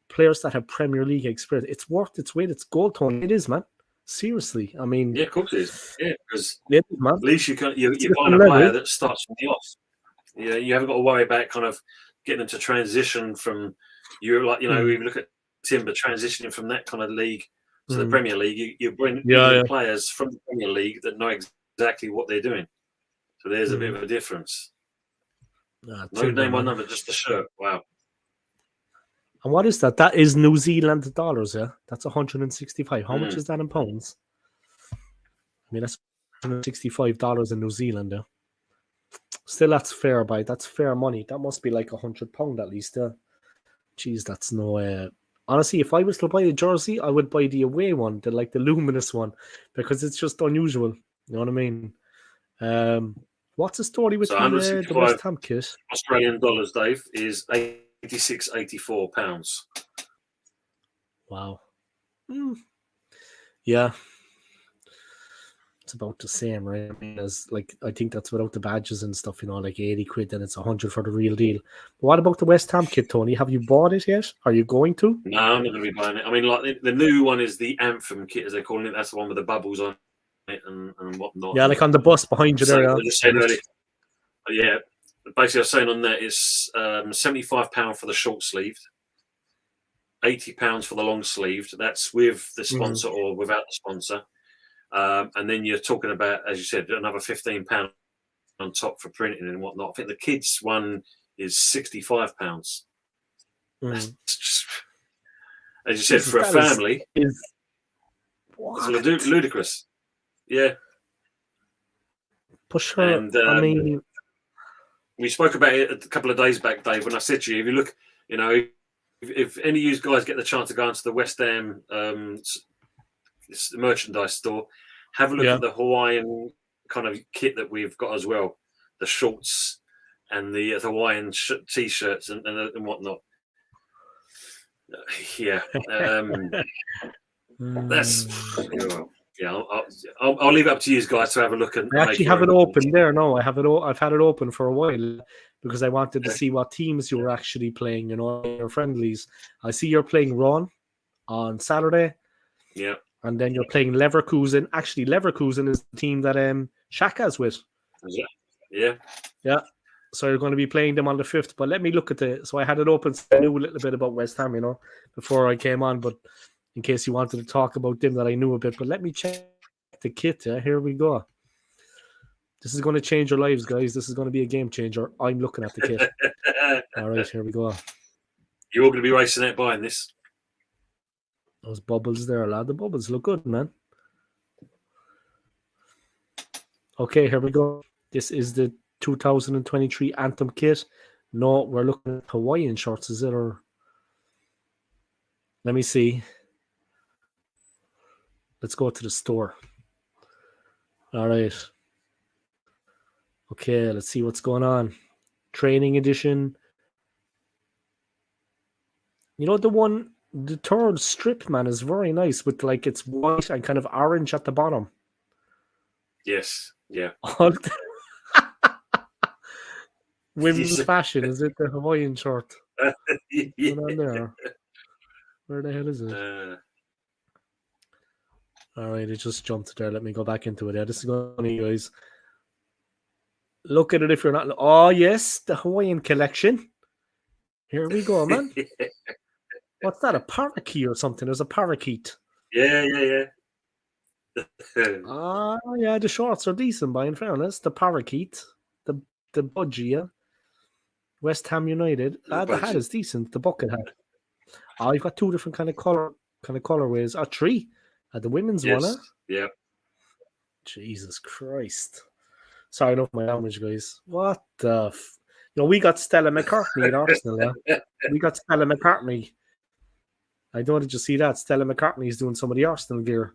Players that have Premier League experience. It's worth its weight. It's gold, Tony. It is, man. Seriously. I mean... Yeah, of course it is. Yeah, because at least you're buying a player that starts from the off. Yeah, you haven't got to worry about kind of getting them to transition from... You're like, you know, you look at Timber transitioning from that kind of league to the Premier League. You bring players from the Premier League that know exactly what they're doing. So there's a bit of a difference. No name on number, just the shirt. Wow. And what is that? That is New Zealand dollars, yeah? That's 165. How much is that in pounds? I mean, that's $165 in New Zealand, yeah? Still, that's fair, that's fair money. That must be like £100 at least, yeah? Jeez, that's no... honestly, if I was to buy a jersey, I would buy the away one, the luminous one, because it's just unusual. You know what I mean? What's the story with the West Ham kit? Australian dollars, Dave, is £86.84. Wow. Yeah. It's about the same, right? I mean, I think that's without the badges and stuff, you know, like 80 quid, and it's 100 for the real deal. But what about the West Ham kit, Tony? Have you bought it yet? Are you going to? No, I'm not going to be buying it. I mean, like the new one is the Anthem kit, as they're calling it. That's the one with the bubbles on it and whatnot. Yeah, like on the bus behind you there. Yeah. Basically, I was saying on there it's £75 for the short sleeved, £80 for the long sleeved. That's with the sponsor or without the sponsor. And then you're talking about, as you said, another £15 on top for printing and whatnot. I think the kids one is £65. That's just, as you said, for a family, it's ludicrous. Yeah. For sure. And I mean, we spoke about it a couple of days back, Dave, when I said to you, if you look, you know, if any of you guys get the chance to go into the West Ham merchandise store, have a look at the Hawaiian kind of kit that we've got as well, the shorts and the Hawaiian t-shirts and whatnot. Yeah, that's I'll leave it up to you guys to have a look. And I actually have it open there. No, I have it. I've had it open for a while because I wanted to see what teams you were actually playing. You know, your friendlies. I see you're playing Ron on Saturday. Yeah. And then you're playing Leverkusen. Actually, Leverkusen is the team that Shaka's with. Yeah. So you're going to be playing them on the 5th. But let me look at so I had it open, so I knew a little bit about West Ham, before I came on. But in case you wanted to talk about them, that I knew a bit. But let me check the kit. Here we go. This is going to change your lives, guys. This is going to be a game changer. I'm looking at the kit. All right, here we go. You're all going to be racing out buying this. Those bubbles there, lad. The bubbles look good, man. Okay, here we go. This is the 2023 Anthem kit. No, we're looking at Hawaiian shorts, is it? Or let me see. Let's go to the store. All right. Okay, let's see what's going on. Training edition. The third strip, man, is very nice with it's white and kind of orange at the bottom. Yes, yeah. Women's fashion, is it the Hawaiian short? Yeah. What's on there? Where the hell is it? All right, it just jumped there. Let me go back into it. Yeah, this is going to, guys. Look at it if you're not. Oh, yes, the Hawaiian collection. Here we go, man. What's that, a parakeet or something? There's a parakeet. Yeah. Yeah, the shorts are decent, by in fairness. The parakeet, the budgie, yeah. West Ham United. The hat is decent. The bucket hat. I've got 2 different kind of colorways. 3. The women's one. Yeah. Jesus Christ. Sorry, enough of my language, guys. What the? We got Stella McCartney at Arsenal. Yeah? We got Stella McCartney. I don't know, did you see that? Stella McCartney is doing some of the Arsenal gear.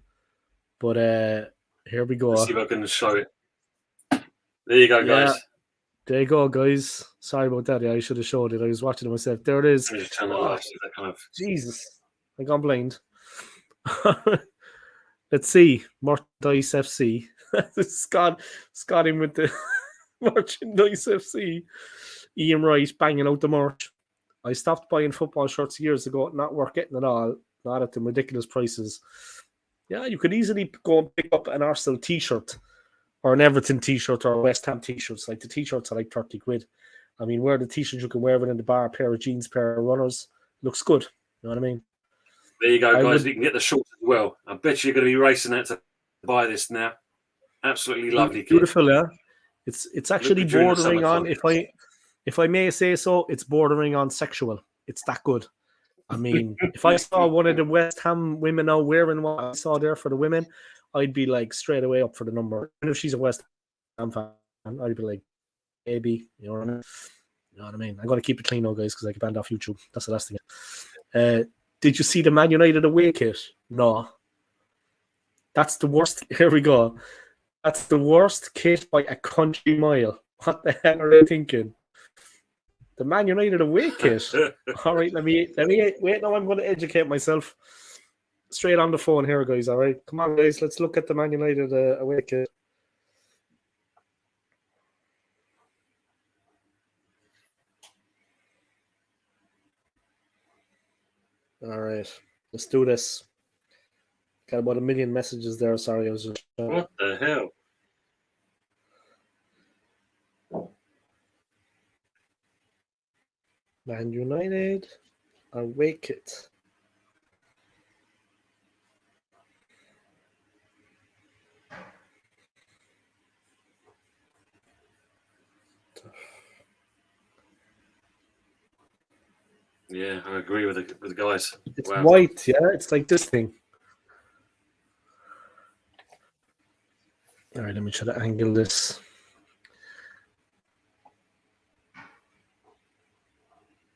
But here we go. Let's see if I can show it. There you go, guys. Yeah, there you go, guys. Sorry about that. Yeah, I should have showed it. I was watching it myself. There it is. Turn the lights, that kind of... Jesus. I gone blind. Let's see. Merchandise FC. Scott in with the Merchandise FC. Ian Wright banging out the merch. I stopped buying football shirts years ago, not worth getting at all, not at the ridiculous prices. Yeah, you could easily go and pick up an Arsenal t-shirt or an Everton t-shirt or a West Ham t-shirts. Like the t-shirts are like 30 quid. I mean, wear the t-shirt, you can wear it in the bar, pair of jeans, pair of runners. Looks good. You know what I mean? There you go, guys. You can get the shorts as well. I bet you're going to be racing out to buy this now. Absolutely lovely. Beautiful, yeah. It's actually bordering on, if I may say so, it's bordering on sexual. It's that good. I mean, if I saw one of the West Ham women now wearing what I saw there for the women, I'd be like straight away up for the number. And if she's a West Ham fan, I'd be like, maybe, you know what I mean? I'm going to keep it clean now, guys, because I get banned off YouTube. That's the last thing. Did you see the Man United away kit? No. That's the worst. Here we go. That's the worst kit by a country mile. What the hell are they thinking? The Man United away kit. All right, let me wait. Now I'm going to educate myself. Straight on the phone here, guys. All right, come on, guys. Let's look at the Man United away kit. All right, let's do this. Got about 1 million messages there. Sorry, I was just. What the hell? Man United away kit. Yeah, I agree with the guys. It's white, yeah. It's like this thing. All right, let me try to angle this.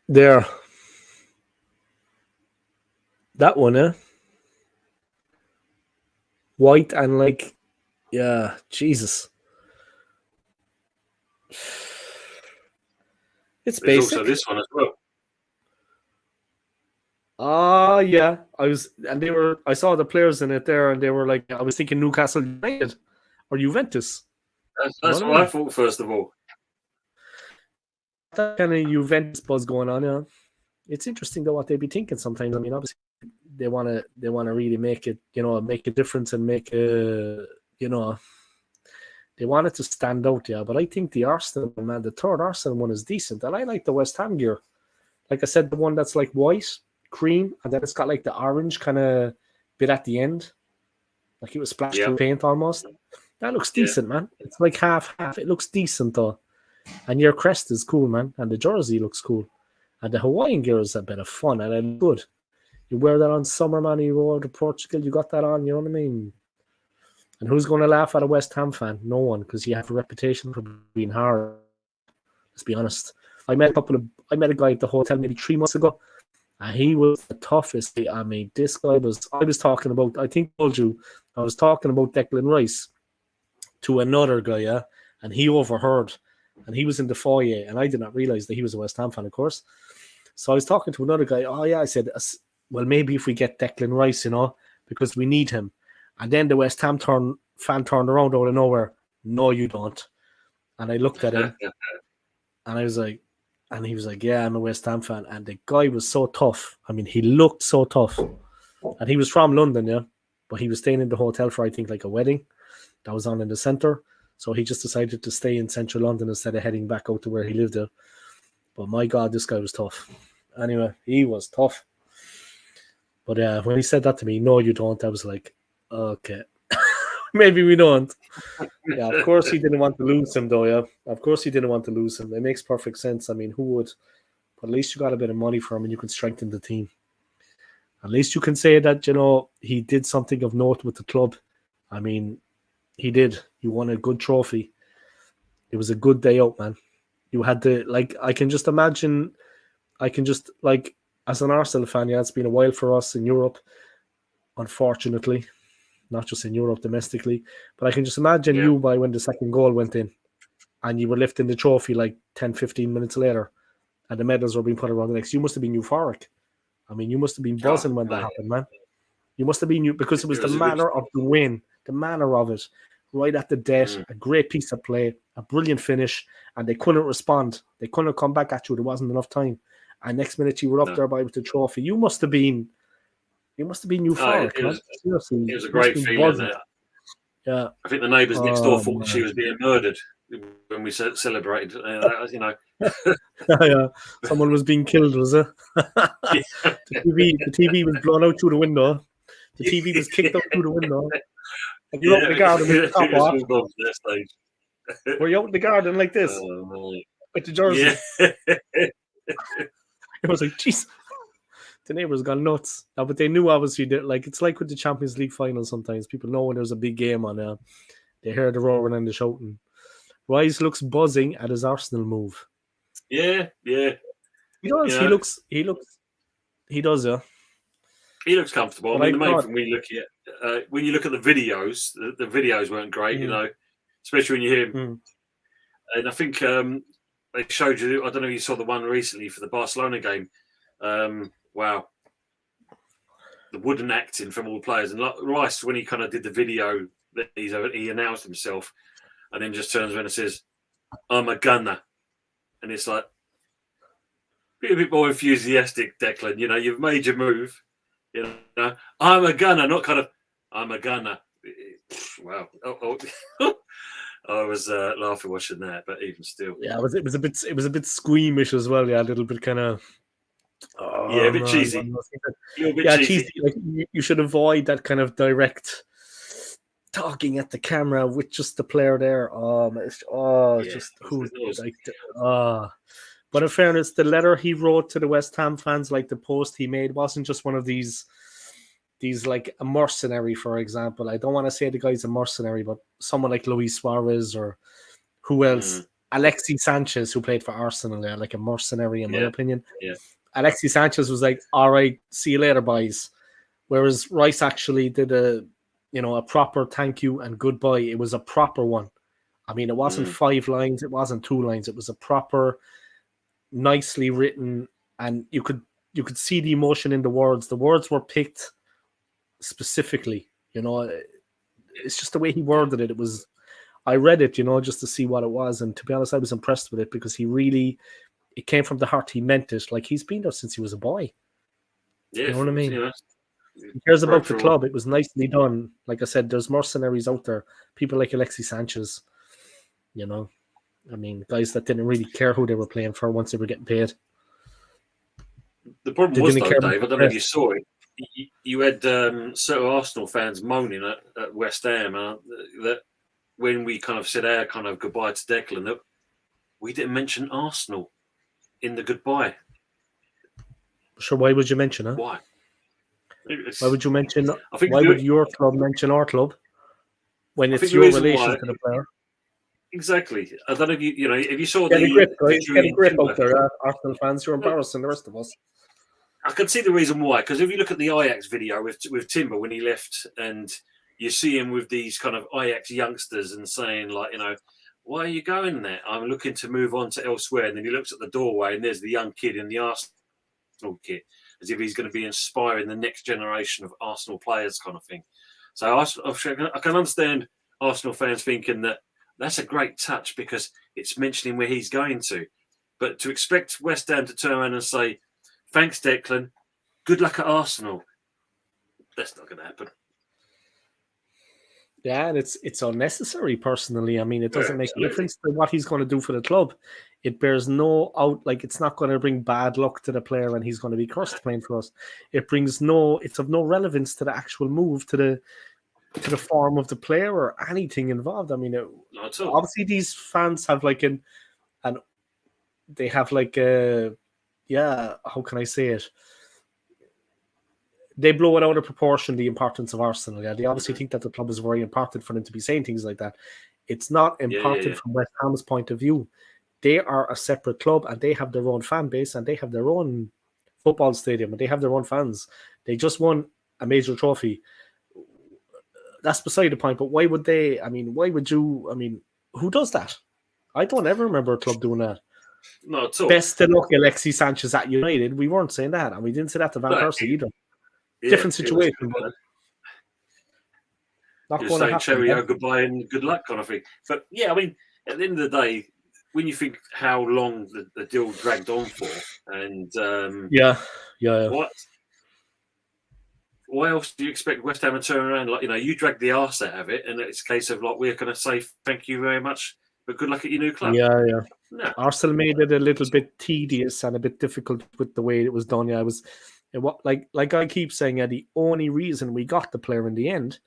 There. That one, eh? White and like, yeah, Jesus. It's There's basic. also this one as well. Yeah. I saw the players in it there, and they were like, I was thinking Newcastle United or Juventus. That's what I thought, first of all. That kind of Juventus buzz going on, yeah. It's interesting though what they'd be thinking sometimes. I mean, obviously they want to really make it, make a difference and make They wanted to stand out, yeah. But I think the Arsenal man, the third Arsenal one is decent, and I like the West Ham gear. Like I said, the one that's like white, cream, and then it's got like the orange kind of bit at the end, like it was splashed through paint almost. That looks decent, man. It's like half. It looks decent though, and your crest is cool, man, and the jersey looks cool, and the Hawaiian gear is a bit of fun and it's good. You wear that on summer, man. You go over to Portugal, you got that on. You know what I mean? And who's going to laugh at a West Ham fan? No one, because you have a reputation for being hard. Let's be honest. I met a guy at the hotel maybe 3 months ago, and he was the toughest. I mean, this guy was. I was talking about. I think I told you I was talking about Declan Rice to another guy, yeah, and he overheard, and he was in the foyer, and I did not realize that he was a West Ham fan, of course. So I was talking to another guy. Oh yeah, I said, well, maybe if we get Declan Rice, you know, because we need him. And then the West Ham fan turned around out of nowhere. No, you don't. And I looked at him, and I was like, and he was like, yeah, I'm a West Ham fan. And the guy was so tough. I mean, he looked so tough. And he was from London, yeah, but he was staying in the hotel for, I think, like a wedding that was on in the centre. So he just decided to stay in central London instead of heading back out to where he lived there. But my God, this guy was tough. Anyway, he was tough. But when he said that to me, no, you don't, I was like, okay, maybe we don't. Yeah, of course he didn't want to lose him, though, yeah. Of course he didn't want to lose him. It makes perfect sense. I mean, who would? But at least you got a bit of money for him and you can strengthen the team. At least you can say that, you know, he did something of note with the club. I mean, he did. He won a good trophy. It was a good day out, man. You had to, like, I can just, like, as an Arsenal fan, yeah, it's been a while for us in Europe, unfortunately. Not just in Europe, domestically. But I can just imagine you by when the second goal went in and you were lifting the trophy like 10, 15 minutes later and the medals were being put around the neck. You must have been euphoric. I mean, you must have been buzzing when that happened, man. You must have been, because it was the manner of the win, the manner of it, right at the death, a great piece of play, a brilliant finish, and they couldn't respond. They couldn't come back at you. There wasn't enough time. And next minute you were up there with the trophy. You must have been euphoric. It was a great feeling. Yeah, I think the neighbours next door thought she was being murdered when we celebrated. You know, yeah, someone was being killed, was it? The TV was blown out through the window. The TV was kicked out through the window. And you're out in the garden with the top off. Were you out in the garden like this with the jersey? Yeah. It was like, jeez. The neighbours got nuts. But they knew, obviously, that, like, it's like with the Champions League final sometimes. People know when there's a big game on. They hear the roaring and the shouting. Rice looks buzzing at his Arsenal move. Yeah. He does. You know, he does, yeah. He looks comfortable. I mean, the main thing we look at, when you look at the videos, the videos weren't great, you know, especially when you hear him. And I think they showed you, I don't know if you saw the one recently for the Barcelona game. Wow. The wooden acting from all players. And Rice, when he kind of did the video, he announced himself and then just turns around and says, I'm a gunner. And it's like, be a bit more enthusiastic, Declan. You know, you've made your move. You know, I'm a gunner, not kind of, I'm a gunner. Wow. I was laughing watching that, but even still. Yeah, it was a bit squeamish as well. Yeah, a little bit kind of. A bit cheesy. Cheesy. Like, you should avoid that kind of direct talking at the camera with just the player there. But in fairness, the letter he wrote to the West Ham fans, like the post he made, wasn't just one of these like a mercenary, for example. I don't want to say the guy's a mercenary, but someone like Luis Suarez or who else? Alexis Sanchez, who played for Arsenal, there, like a mercenary, in my opinion. Yeah. Alexis Sanchez was like, all right, see you later, boys. Whereas Rice actually did a proper thank you and goodbye. It was a proper one. I mean, it wasn't 5 lines. It wasn't 2 lines. It was a proper, nicely written, and you could see the emotion in the words. The words were picked specifically. You know, it's just the way he worded it. It was. I read it, just to see what it was, and to be honest, I was impressed with it because it came from the heart. He meant it. Like, he's been there since he was a boy. Yeah, you know what I mean? He cares about the club. It was nicely done. Like I said, there's mercenaries out there. People like Alexis Sanchez. You know, I mean, guys that didn't really care who they were playing for once they were getting paid. The problem was, though, Dave, I don't know if you saw it, you had certain Arsenal fans moaning at West Ham that when we kind of said our kind of goodbye to Declan, that we didn't mention Arsenal in the goodbye. Sure, why would you mention it? Why? Why would you mention? Why would your club mention our club when it's your relation to the player? Exactly. I don't know if you know if you saw get a grip, guys. Get a grip out there, Arsenal fans. You're embarrassing the rest of us. I can see the reason why, because if you look at the Ajax video with Timber when he left, and you see him with these kind of Ajax youngsters and saying, like, you know, why are you going there? I'm looking to move on to elsewhere. And then he looks at the doorway and there's the young kid in the Arsenal kit, as if he's going to be inspiring the next generation of Arsenal players, kind of thing. So I can understand Arsenal fans thinking that that's a great touch because it's mentioning where he's going to. But to expect West Ham to turn around and say, thanks, Declan, good luck at Arsenal, that's not going to happen. Yeah, and it's unnecessary, personally. I mean, it doesn't make a difference to what he's going to do for the club. It bears no out, like, it's not going to bring bad luck to the player and he's going to be cursed playing for us. It's of no relevance to the actual move, to the form of the player or anything involved. I mean, obviously these fans have how can I say it? They blow it out of proportion, the importance of Arsenal. Yeah, they obviously think that the club is very important for them to be saying things like that. It's not important from West Ham's point of view. They are a separate club and they have their own fan base and they have their own football stadium and they have their own fans. They just won a major trophy. That's beside the point. But why would they? I mean, why would you? I mean, who does that? I don't ever remember a club doing that. No, at all. Best of luck, Alexis Sanchez at United. We weren't saying that, and we didn't say that to Van Persie either. Different situation, but not going to happen. Cheerio, goodbye, and good luck, kind of thing. But yeah, I mean, at the end of the day, when you think how long the deal dragged on for, and why else do you expect West Ham to turn around? Like, you know, you dragged the arse out of it, and it's a case of like, we're going to say thank you very much, but good luck at your new club. Yeah. No. Arsenal made it a little bit tedious and a bit difficult with the way it was done. Yeah, like I keep saying, the only reason we got the player in the end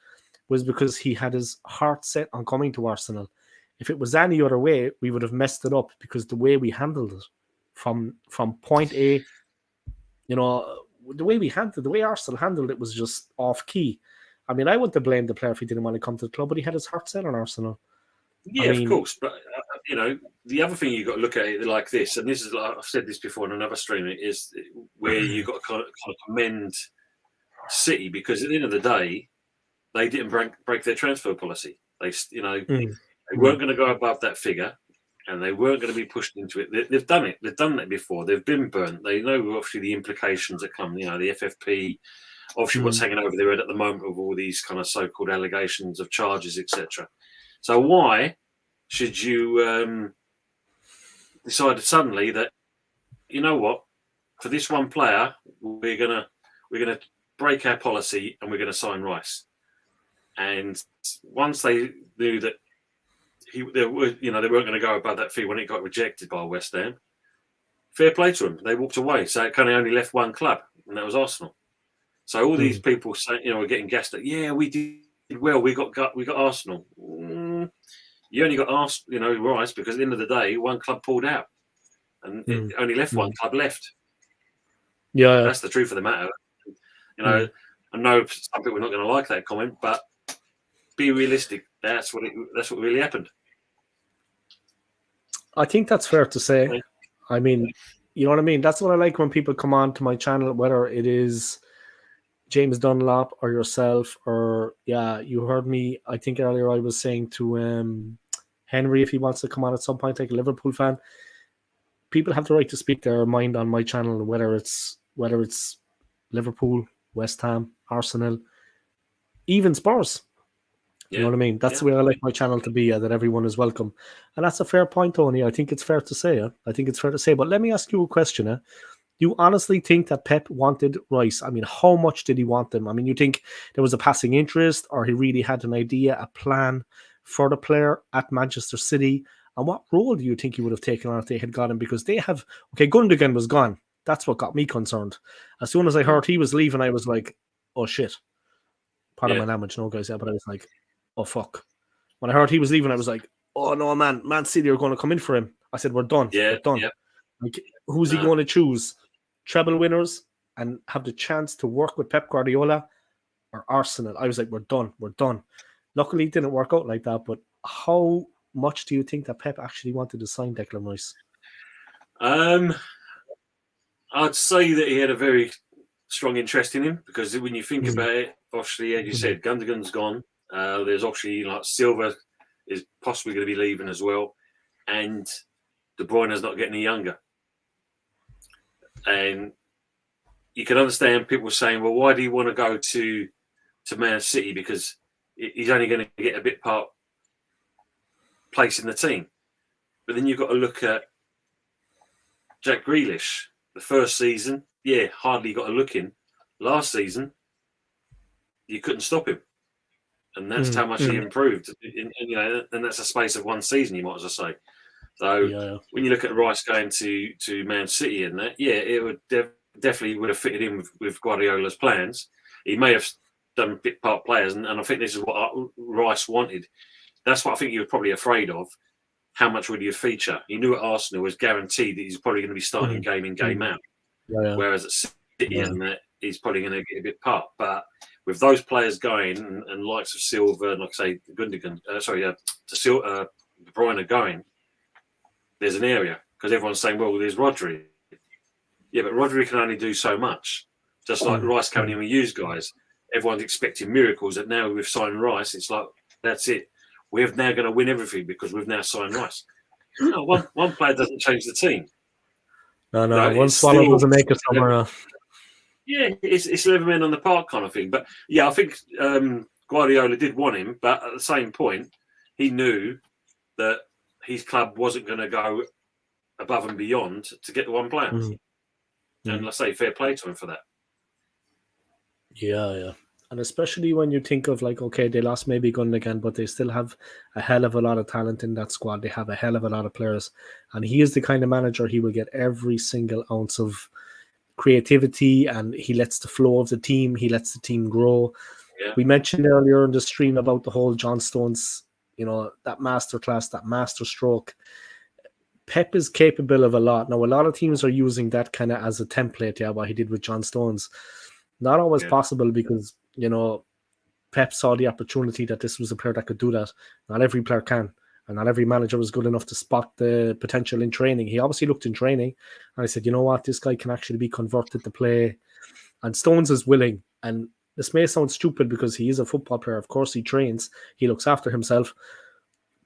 was because he had his heart set on coming to Arsenal. If it was any other way, we would have messed it up because the way we handled it from point A, you know, the way Arsenal handled it was just off key. I mean, I wouldn't have blamed the player if he didn't want to come to the club, but he had his heart set on Arsenal. Yeah, of course. But, you know, the other thing you've got to look at it like this, and this is, like I've said this before in another stream, is where you've got to kind of commend City, because at the end of the day, they didn't break their transfer policy. They, you know, they weren't going to go above that figure, and they weren't going to be pushed into it. They've done it. They've done that before. They've been burnt. They know, obviously, the implications that come, you know, the FFP, obviously what's hanging over their head at the moment with all these kind of so-called allegations of charges, etc. So why should you decide suddenly that, you know what, for this one player, we're gonna break our policy and we're going to sign Rice? And once they knew that they weren't going to go above that fee when it got rejected by West Ham, fair play to them. They walked away. So it kind of only left one club, and that was Arsenal. So all these people say, you know, are getting gassed at, yeah, we did well. We got Arsenal. You only got Arsenal, you know, Rice, because at the end of the day, one club pulled out, and it only left one club left. Yeah, that's the truth of the matter. You know, I know some people are not going to like that comment, but be realistic. That's what really happened. I think that's fair to say. Yeah. I mean, you know what I mean? That's what I like when people come on to my channel, whether it is James Dunlop or yourself, or you heard me, I think earlier I was saying to Henry, if he wants to come on at some point, like a Liverpool fan, people have the right to speak their mind on my channel, whether it's Liverpool, West Ham, Arsenal, even Spurs. You know what I mean? That's the way I like my channel to be, that everyone is welcome. And that's a fair point, Tony. I think it's fair to say. I think it's fair to say. But let me ask you a question. Do you honestly think that Pep wanted Rice? I mean, how much did he want them? I mean, you think there was a passing interest, or he really had an idea, a plan for the player at Manchester City? And what role do you think he would have taken on if they had got him? Because they have, Gundogan was gone. That's what got me concerned. As soon as I heard he was leaving, I was like, oh shit. Pardon my language, no guys, but I was like, oh fuck. When I heard he was leaving, I was like, oh no, Man City are going to come in for him. I said, we're done. We're done. Yeah. Like, who's he going to choose? Treble winners and have the chance to work with Pep Guardiola or Arsenal? I was like, we're done. Luckily, it didn't work out like that. But how much do you think that Pep actually wanted to sign Declan Rice? I'd say that he had a very strong interest in him, because when you think about it, obviously, as you said, Gundogan's gone. There's obviously like Silva is possibly going to be leaving as well, and De Bruyne's not getting any younger. And you can understand people saying, well, why do you want to go to Man City? Because he's only going to get a bit part place in the team. But then you've got to look at Jack Grealish. The first season, hardly got a look in. Last season, you couldn't stop him. And that's how much he improved. And that's a space of one season, you might as well say. So when you look at Rice going to Man City and that, it would definitely would have fitted in with Guardiola's plans. He may have done bit part players, and I think this is what Rice wanted. That's what I think he was probably afraid of. How much would you feature? He knew at Arsenal was guaranteed that he's probably going to be starting game in, game out. Whereas at City and that, he's probably going to get a bit part. But with those players going and likes of Silva and, like I say, Gundogan, De Bruyne going, there's an area, because everyone's saying, well, there's Rodri. Yeah, but Rodri can only do so much. Just like Rice coming in with you guys, everyone's expecting miracles. That now we've signed Rice, it's like, that's it. We're now going to win everything because we've now signed Rice. No, one player doesn't change the team. No, one swallow doesn't make a summer. Yeah, it's 11 men on the park kind of thing. But yeah, I think Guardiola did want him, but at the same point, he knew that his club wasn't going to go above and beyond to get the one player. And I say fair play to him for that. Yeah. And especially when you think of like, okay, they lost maybe Gundogan, but they still have a hell of a lot of talent in that squad. They have a hell of a lot of players. And he is the kind of manager, he will get every single ounce of creativity, and he lets the flow of the team, he lets the team grow. Yeah. We mentioned earlier in the stream about the whole John Stones, that masterclass, that master stroke. Pep is capable of a lot. Now, a lot of teams are using that kind of as a template, what he did with John Stones. Not always possible because, Pep saw the opportunity that this was a player that could do that. Not every player can, and not every manager was good enough to spot the potential in training. He obviously looked in training, and I said, you know what, this guy can actually be converted to play. And Stones is willing, and this may sound stupid because he is a football player. Of course, he trains, he looks after himself.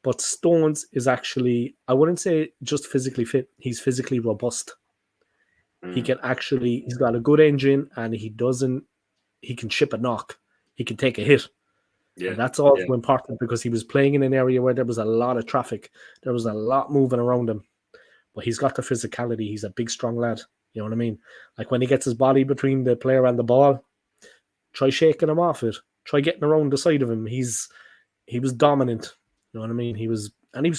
But Stones is actually, I wouldn't say just physically fit, he's physically robust. He can actually, he's got a good engine, and he can chip a knock. He can take a hit. Yeah. And that's also important because he was playing in an area where there was a lot of traffic. There was a lot moving around him. But he's got the physicality. He's a big, strong lad. You know what I mean? Like when he gets his body between the player and the ball, try shaking him off it. Try getting around the side of him. He was dominant. You know what I mean? He was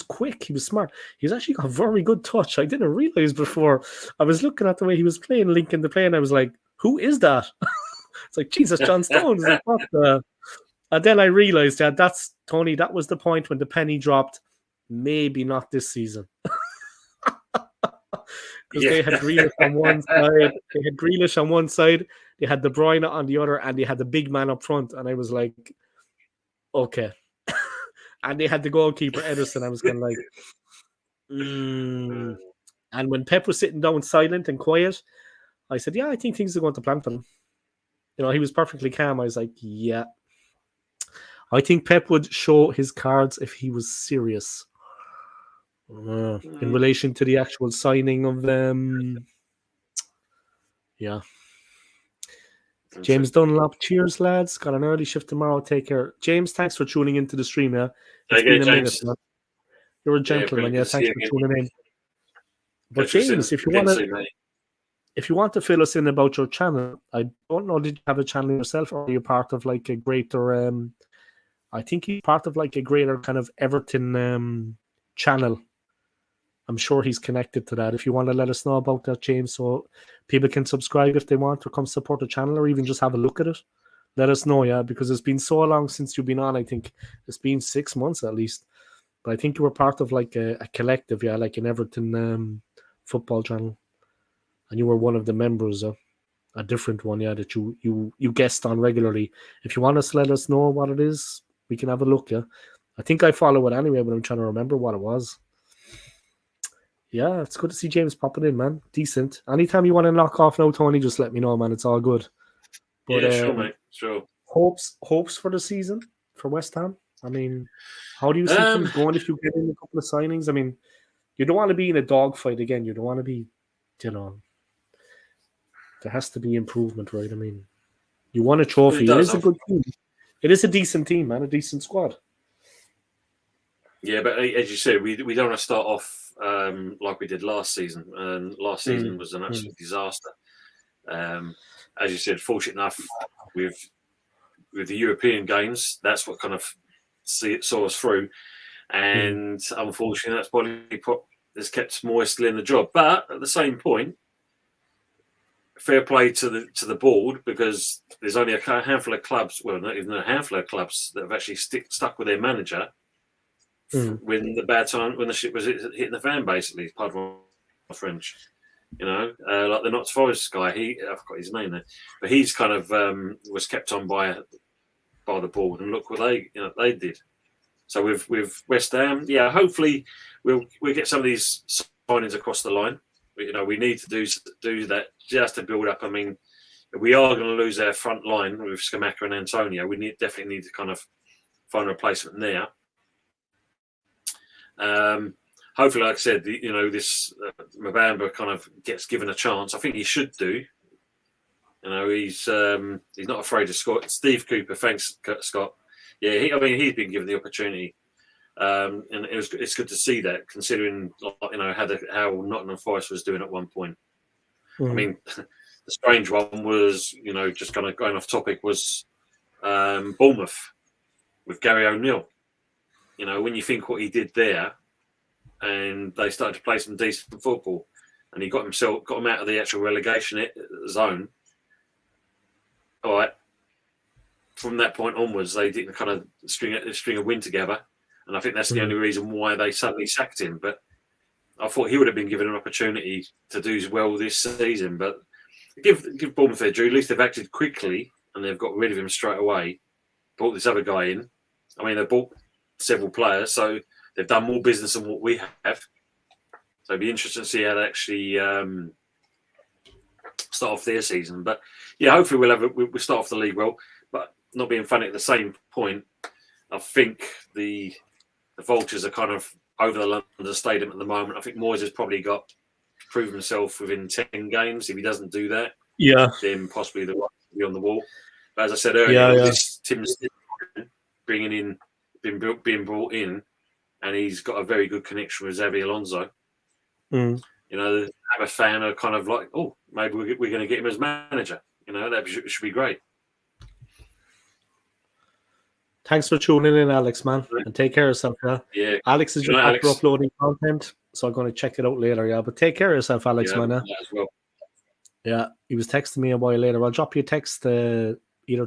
quick. He was smart. He's actually got a very good touch. I didn't realize before. I was looking at the way he was playing, linking the play, and I was like, who is that? It's like, Jesus, John Stones. And then I realized that that's, Tony, that was the point when the penny dropped. Maybe not this season. Because they had Grealish on one side. They had De Bruyne on the other, and they had the big man up front. And I was like, okay. And they had the goalkeeper, Edison. I was kind of like, And when Pep was sitting down silent and quiet, I said, I think things are going to plan for him. He was perfectly calm. I was like, yeah. I think Pep would show his cards if he was serious. In relation to the actual signing of them. Yeah. James Dunlop, cheers, lads. Got an early shift tomorrow. Take care. James, thanks for tuning into the stream. Yeah, it's been a minute. Man. You're a gentleman. Yeah, thanks for tuning in. But James, if you want to fill us in about your channel, I don't know, did you have a channel yourself, or are you part of like a greater? I think you're part of like a greater kind of Everton channel I'm sure he's connected to that. If you want to let us know about that, James, so people can subscribe if they want or come support the channel or even just have a look at it, let us know, yeah, because it's been so long since you've been on. I think it's been 6 months at least. But I think you were part of like a collective, yeah, like an Everton football channel. And you were one of the members of a different one, yeah, that you guest on regularly. If you want us to let us know what it is, we can have a look, yeah. I think I follow it anyway, but I'm trying to remember what it was. Yeah, it's good to see James popping in, man. Decent. Anytime you want to knock off now, Tony, just let me know, man. It's all good. But, yeah, sure, mate. Sure. Hopes for the season for West Ham. I mean, how do you see things going if you get in a couple of signings? I mean, you don't want to be in a dogfight again. You don't want to be, there has to be improvement, right? I mean, you won a trophy. It is a good team. It is a decent team, man. A decent squad. Yeah, but as you said, we don't want to start off like we did last season. And last season was an absolute disaster. As you said, fortunate enough with the European games, that's what kind of saw us through. And unfortunately, that's probably has kept Moyes still in the job. But at the same point, fair play to the board, because there's only a handful of clubs, well, not even a handful of clubs, that have actually stuck with their manager when the bad time, when the shit was hitting the fan, basically. Pardon my French. Like the Notts Forest guy, I forgot his name there, but he's kind of was kept on by the board, and look what they did. So with West Ham, yeah, hopefully we'll get some of these signings across the line. We need to do that just to build up. I mean, we are going to lose our front line with Scamacca and Antonio. We definitely need to kind of find a replacement there. Hopefully, like I said, this Mbamba kind of gets given a chance. I think he should do. He's not afraid to score. Steve Cooper, thanks, Scott. Yeah, he's been given the opportunity, and it's good to see that, considering how Nottingham Forest was doing at one point. I mean, the strange one was, just kind of going off topic, was Bournemouth with Gary O'Neill. When you think what he did there, and they started to play some decent football, and he got them out of the actual relegation zone. All right. From that point onwards, they didn't kind of string a win together, and I think that's the only reason why they suddenly sacked him. But I thought he would have been given an opportunity to do well this season. But give Bournemouth their due. At least they've acted quickly, and they've got rid of him straight away. Brought this other guy in. I mean, they bought several players, so they've done more business than what we have. So it'd be interesting to see how they actually start off their season. But yeah, hopefully we'll start off the league well. But not being funny, at the same point, I think the Vultures are kind of over the London Stadium at the moment. I think Moyes has probably got to prove himself within 10 games. If he doesn't do that, then possibly the right to be on the wall. But as I said earlier, this Tim being brought in, and he's got a very good connection with Xabi Alonso. Have a fan are kind of like, oh, maybe we're going to get him as manager. That should be great. Thanks for tuning in, Alex, man. And take care of yourself, yeah? Yeah. Alex is just after uploading content, so I'm going to check it out later, yeah? But take care of yourself, Alex, man. Yeah, as well. Yeah, he was texting me a while later. I'll drop you a text either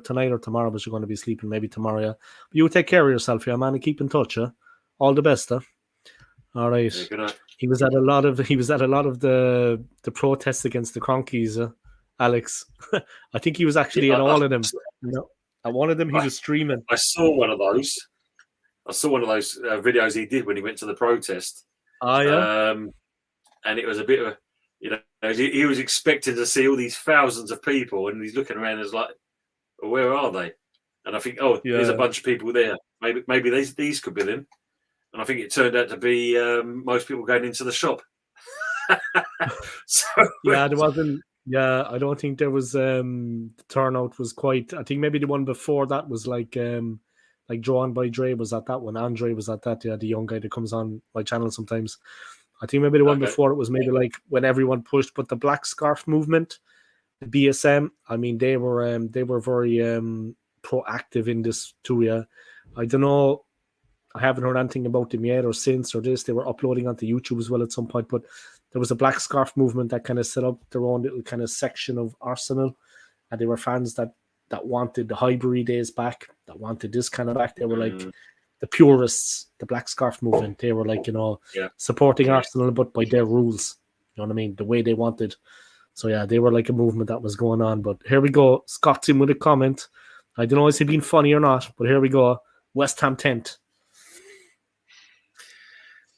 tonight or tomorrow, but you're going to be sleeping maybe tomorrow, yeah? But you take care of yourself, yeah, man, and keep in touch, yeah? All the best, huh? All right. Yeah, good night. He was at a lot of the protests against the Cronkies, Alex. I think he was actually at all of them. At one of them, he was streaming. I saw one of those. Videos he did when he went to the protest. Oh, yeah. And it was a bit of he was expecting to see all these thousands of people, and he's looking around and is like, well, where are they? And I think, there's a bunch of people there. Maybe these could be them. And I think it turned out to be most people going into the shop. There wasn't. Yeah, I don't think there was. The turnout was quite. I think maybe the one before that was like Drawn by Dre was at that one. Andre was at that. Yeah, the young guy that comes on my channel sometimes. I think maybe the one before it was maybe like when everyone pushed, but the Black Scarf movement, the BSM. I mean, they were very proactive in this too. Yeah, I don't know. I haven't heard anything about them yet or since or this. They were uploading onto YouTube as well at some point, but there was a Black Scarf movement that kind of set up their own little kind of section of Arsenal, and they were fans that wanted the Highbury days back, that wanted this kind of back. They were like the purists, the Black Scarf movement. They were like, supporting Arsenal, but by their rules. You know what I mean? The way they wanted. So yeah, they were like a movement that was going on. But here we go. Scott's in with a comment. I don't know if he's being funny or not, but here we go. West Ham 10th.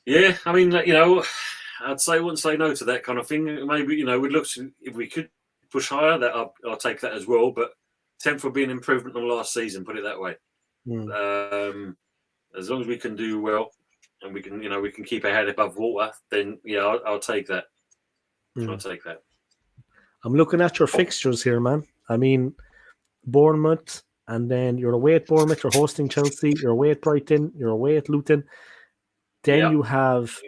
Yeah, I mean, I'd say I wouldn't say no to that kind of thing. Maybe, we'd look to, if we could push higher, that I'll take that as well. But 10th would be an improvement on last season, put it that way. As long as we can do well and we can keep our head above water, then I'll take that. I'll take that. I'm looking at your fixtures here, man. I mean, Bournemouth, and then you're away at Bournemouth, you're hosting Chelsea, you're away at Brighton, you're away at Luton. Then you have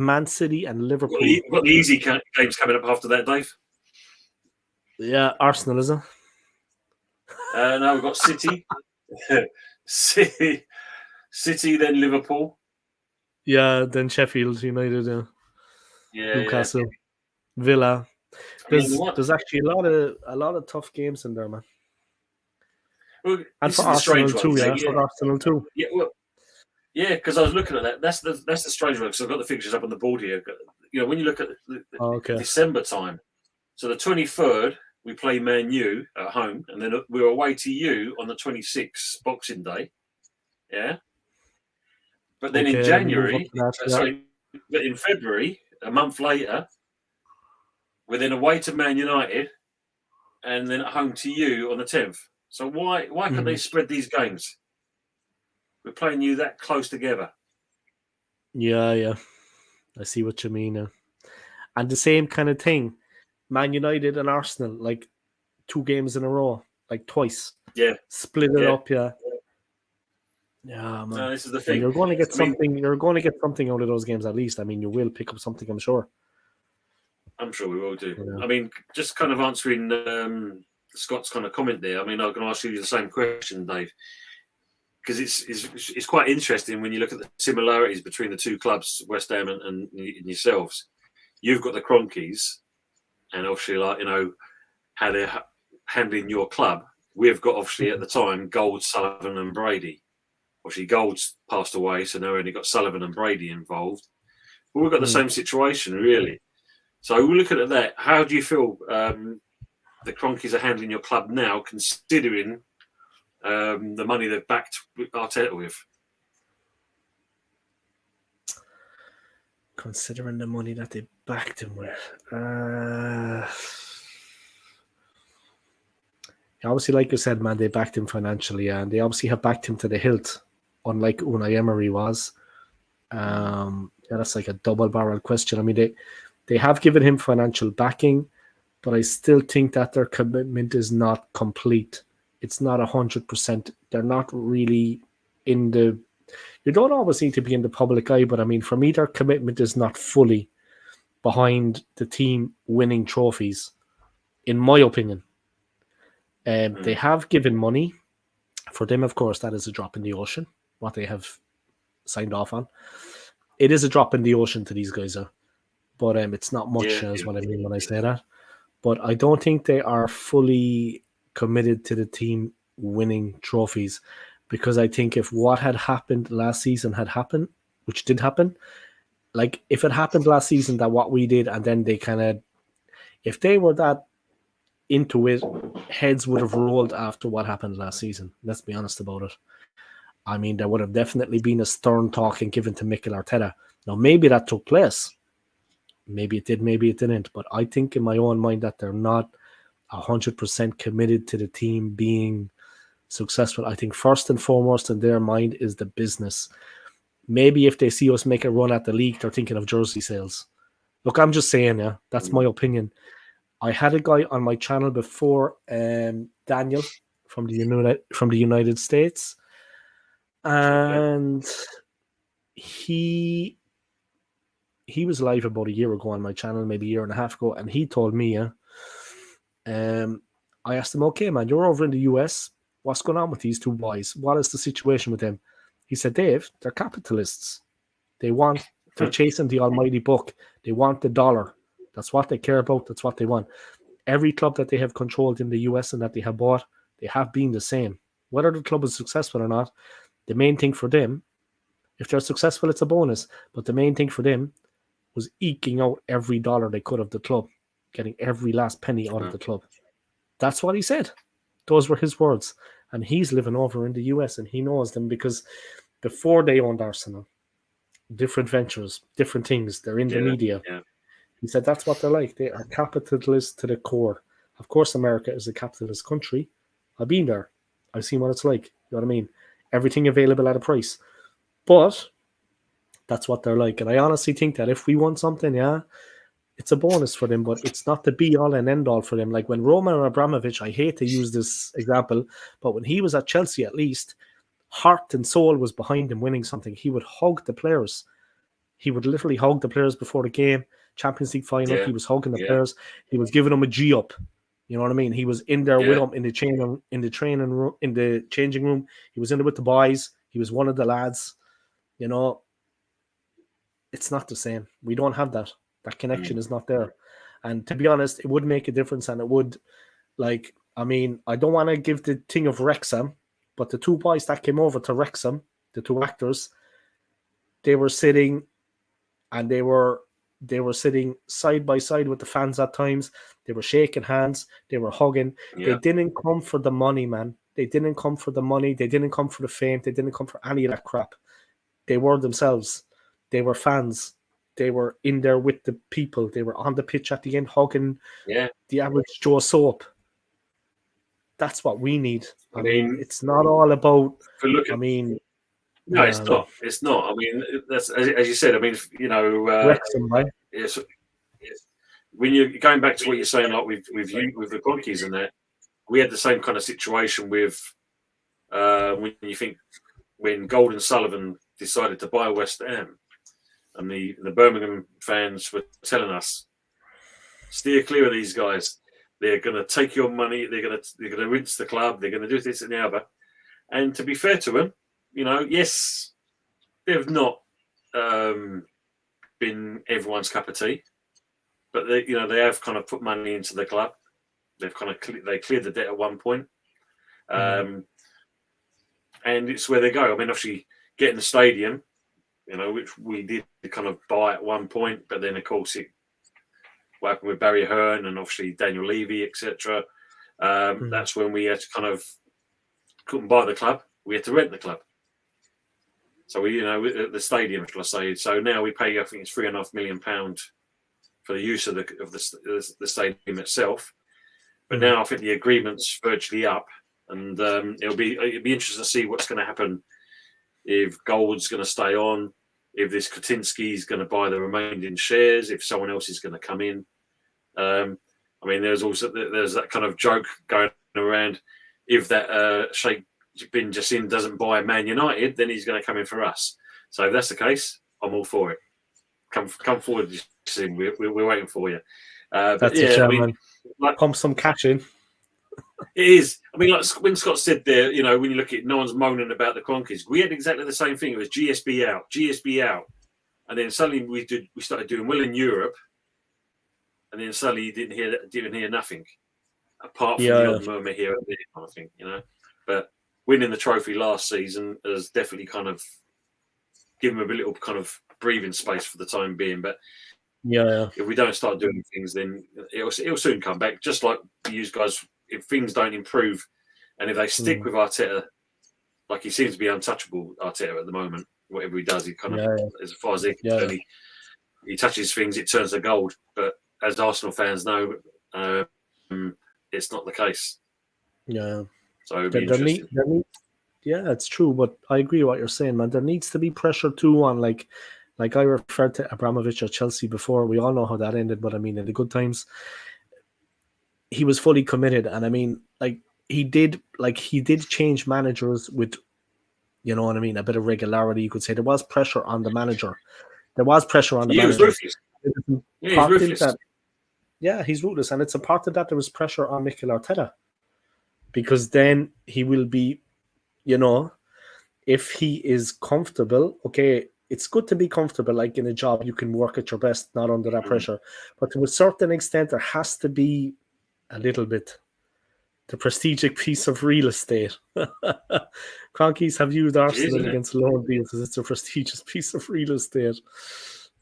Man City and Liverpool. We've got the easy games coming up after that, Dave. Yeah, Arsenal, is it? No, we've got City. City, then Liverpool. Yeah, then Sheffield United. Newcastle, Villa. There's actually a lot of tough games in there, man. Well, and for Arsenal too, for Arsenal too. Yeah, because I was looking at that. That's the strange one, because I've got the fixtures up on the board here. When you look at December time, so the 23rd we play Man U at home, and then we're away to you on the 26th, Boxing Day. Yeah, but then in January, but in February, a month later, we're then away to Man United, and then at home to you on the 10th. So why can't they spread these games? We're playing you that close together. Yeah. I see what you mean. And the same kind of thing, Man United and Arsenal, like 2 games in a row, like twice. Yeah. Split it up, Yeah, man. No, this is the thing. And you're going to get something. You're going to get something out of those games, at least. I mean, you will pick up something, I'm sure. I'm sure we will do. Yeah. I mean, just kind of answering Scott's kind of comment there. I mean, I'm going to ask you the same question, Dave, because it's quite interesting when you look at the similarities between the two clubs, West Ham and yourselves. You've got the Cronkies, and obviously, how they're handling your club. We've got, obviously, at the time, Gold, Sullivan, and Brady. Obviously, Gold's passed away, so now we've only got Sullivan and Brady involved. But we've got the same situation, really. So we're looking at that. How do you feel the Cronkies are handling your club now, considering the money they've backed Arteta with? Considering the money that they backed him with. Obviously, like you said, man, they backed him financially, and they obviously have backed him to the hilt, unlike Unai Emery was. That's like a double-barreled question. I mean, they have given him financial backing, but I still think that their commitment is not complete. It's not 100%. They're not really in the... You don't always need to be in the public eye, but I mean, for me, their commitment is not fully behind the team winning trophies, in my opinion. They have given money. For them, of course, that is a drop in the ocean, what they have signed off on. It is a drop in the ocean to these guys, but it's not much, is what I mean when I say that. But I don't think they are fully committed to the team winning trophies, because I think if what had happened last season had happened, which did happen, like if it happened last season that what we did, and then they kind of, if they were that into it, heads would have rolled after what happened last season. Let's be honest about it. I mean, there would have definitely been a stern talking given to Mikel Arteta. Now, maybe that took place. Maybe it did, maybe it didn't. But I think in my own mind that they're not 100% committed to the team being successful. I think first and foremost in their mind is the business. Maybe if they see us make a run at the league, they're thinking of jersey sales. Look, I'm just saying, that's my opinion. I had a guy on my channel before, Daniel from the United States, and he was live about a year ago on my channel, maybe a year and a half ago, and he told me, I asked him, okay, man, you're over in the US. What's going on with these two boys? What is the situation with them? He said, Dave, they're capitalists. They're chasing the almighty buck. They want the dollar. That's what they care about. That's what they want. Every club that they have controlled in the US and that they have bought, they have been the same. Whether the club is successful or not, the main thing for them, if they're successful, it's a bonus. But the main thing for them was eking out every dollar they could of the club, getting every last penny out of the club. That's what he said. Those were his words. And he's living over in the US and he knows them because before they owned Arsenal, different ventures, different things, they're in the media. Yeah. He said that's what they're like. They are capitalists to the core. Of course, America is a capitalist country. I've been there. I've seen what it's like. You know what I mean? Everything available at a price. But that's what they're like. And I honestly think that if we want something, it's a bonus for them, but it's not the be-all and end-all for them. Like when Roman Abramovich, I hate to use this example, but when he was at Chelsea, at least, heart and soul was behind him winning something. He would hug the players. He would literally hug the players before the game. Champions League final, he was hugging the players. He was giving them a G up. You know what I mean? He was in there with them in the changing room. He was in there with the boys. He was one of the lads. You know, it's not the same. We don't have that. That connection is not there. And to be honest, it would make a difference. And it would, I don't want to give the thing of Wrexham, but the two boys that came over to Wrexham, the two actors, they were sitting and they were sitting side by side with the fans at times. They were shaking hands. They were hugging. Yeah. They didn't come for the money, man. They didn't come for the money. They didn't come for the fame. They didn't come for any of that crap. They were themselves. They were fans. They were in there with the people. They were on the pitch at the end hugging the average Joe Soap. That's what we need. I mean, it's not all about, No, it's not. It's not. I mean, that's as you said. I mean, Wrexham, right? It's when you're going back to what you're saying, like with the Conkeys and that, we had the same kind of situation with when Gold & Sullivan decided to buy West Ham, and the Birmingham fans were telling us, steer clear of these guys. They're going to take your money. They're going to rinse the club. They're going to do this and the other. And to be fair to them, yes, they've not been everyone's cup of tea, but they have kind of put money into the club. They've kind of they cleared the debt at one point, and it's where they go. I mean, obviously getting the stadium, which we did kind of buy at one point, but then of course it working with Barry Hearn and obviously Daniel Levy, etc. That's when we had to kind of couldn't buy the club. We had to rent the club. So we, the stadium, shall I say? So now we pay, I think it's £3.5 million for the use of the stadium itself. But now I think the agreement's virtually up, and it'll be interesting to see what's going to happen if Gold's going to stay on, if this Katinsky's going to buy the remaining shares, if someone else is going to come in. I mean, there's that kind of joke going around. If that Sheikh bin Jassim doesn't buy Man United, then he's going to come in for us. So if that's the case, I'm all for it. Come forward, Jassim. We're waiting for you. That's the chairman. Pump some cash in. It is. I mean, like when Scott said there, when you look at it, no one's moaning about the Cronkies. We had exactly the same thing. It was GSB out. And then suddenly we started doing well in Europe. And then suddenly you didn't hear nothing. Apart from the odd murmur here and there, kind of thing, But winning the trophy last season has definitely kind of given them a little kind of breathing space for the time being. But if we don't start doing things, then it'll soon come back. Just like you guys, if things don't improve, and if they stick with Arteta, like he seems to be untouchable, Arteta at the moment. Whatever he does, he kind of, as far as he touches things, it turns to gold. But as Arsenal fans know, it's not the case. Yeah. So it'd be interesting. It's true, but I agree with what you're saying, man. There needs to be pressure too on like I referred to Abramovich at Chelsea before. We all know how that ended, but I mean, in the good times, he was fully committed, and I mean, he did change managers with, you know what I mean, a bit of regularity. You could say there was pressure on the manager. He was ruthless. He's ruthless. He's ruthless, and it's a part of that. There was pressure on Mikel Arteta, because then he will be, if he is comfortable, okay, it's good to be comfortable. Like in a job, you can work at your best, not under that pressure. But to a certain extent, there has to be a little bit the prestigious piece of real estate. Cronkies have used Arsenal against loan deals as it's a prestigious piece of real estate.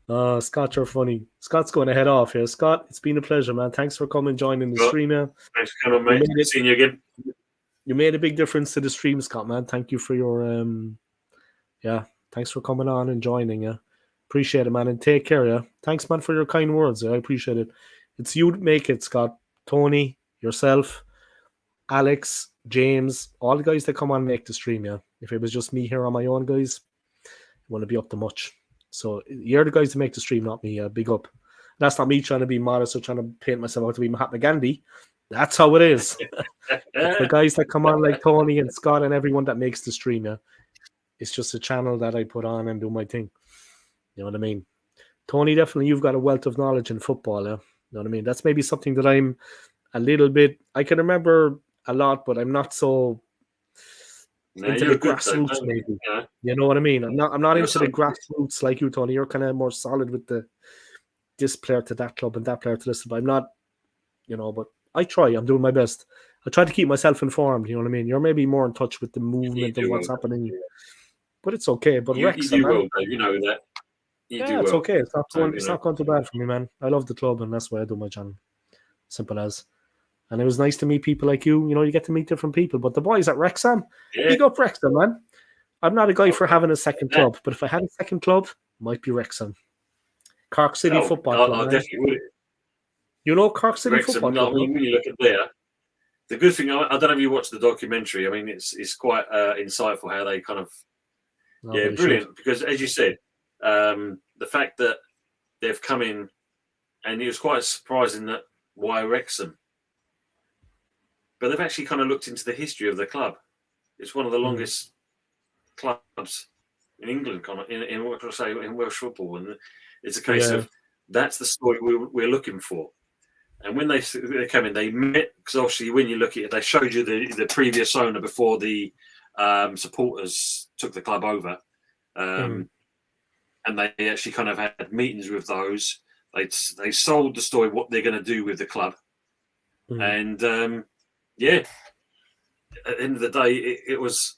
Scott, you're funny. Scott's going to head off here. Scott, it's been a pleasure, man. Thanks for coming, joining the stream, man. Thanks for coming, mate. Seeing you again. You made a big difference to the stream, Scott, man. Thank you for your thanks for coming on and joining. Yeah, appreciate it, man. And take care. Yeah, thanks, man, for your kind words. Yeah, I appreciate it. It's you that make it, Scott. Tony, yourself, Alex, James, all the guys that come on make the stream. Yeah, if it was just me here on my own, guys, it wouldn't be up to much. So you're the guys that make the stream, not me. Big up. That's not me trying to be modest or trying to paint myself out to be Mahatma Gandhi. That's how it is. The guys that come on like Tony and Scott and everyone that makes the stream, yeah. It's just a channel that I put on and do my thing. You know what I mean? Tony, definitely you've got a wealth of knowledge in football, yeah. You know what I mean? That's maybe something that I'm a little bit, I can remember a lot, but I'm not so into the grassroots, maybe. Yeah. You know what I mean? I'm not into the grassroots like you, Tony. You're kind of more solid with this player to that club and that player to this. But I'm not, you know, but I try. I'm doing my best. I try to keep myself informed. You know what I mean? You're maybe more in touch with the movement and what's happening. But it's okay. But Wrexham, you will, you know that. It's okay. It's not going too bad for me, man. I love the club, and that's why I do my channel. Simple as. And it was nice to meet people like you. You know, you get to meet different people. But the boys at Wrexham, big up Wrexham, man. I'm not a guy for having a second club, but if I had a second club, it might be Wrexham. Cork City Football Club. I definitely would. You know Cork City Wrexham, Football Club? When you look at there, the good thing, I don't know if you watched the documentary. I mean, it's quite insightful how they kind of, brilliant. Because as you said, the fact that they've come in, and it was quite surprising that why Wrexham. But they've actually kind of looked into the history of the club. It's one of the longest clubs in England, in Welsh football, and it's a case of that's the story we're looking for. And when they come in, they met, because obviously when you look at it, they showed you the previous owner before the supporters took the club over, and they actually kind of had meetings with those. They sold the story what they're going to do with the club, and at the end of the day, it was,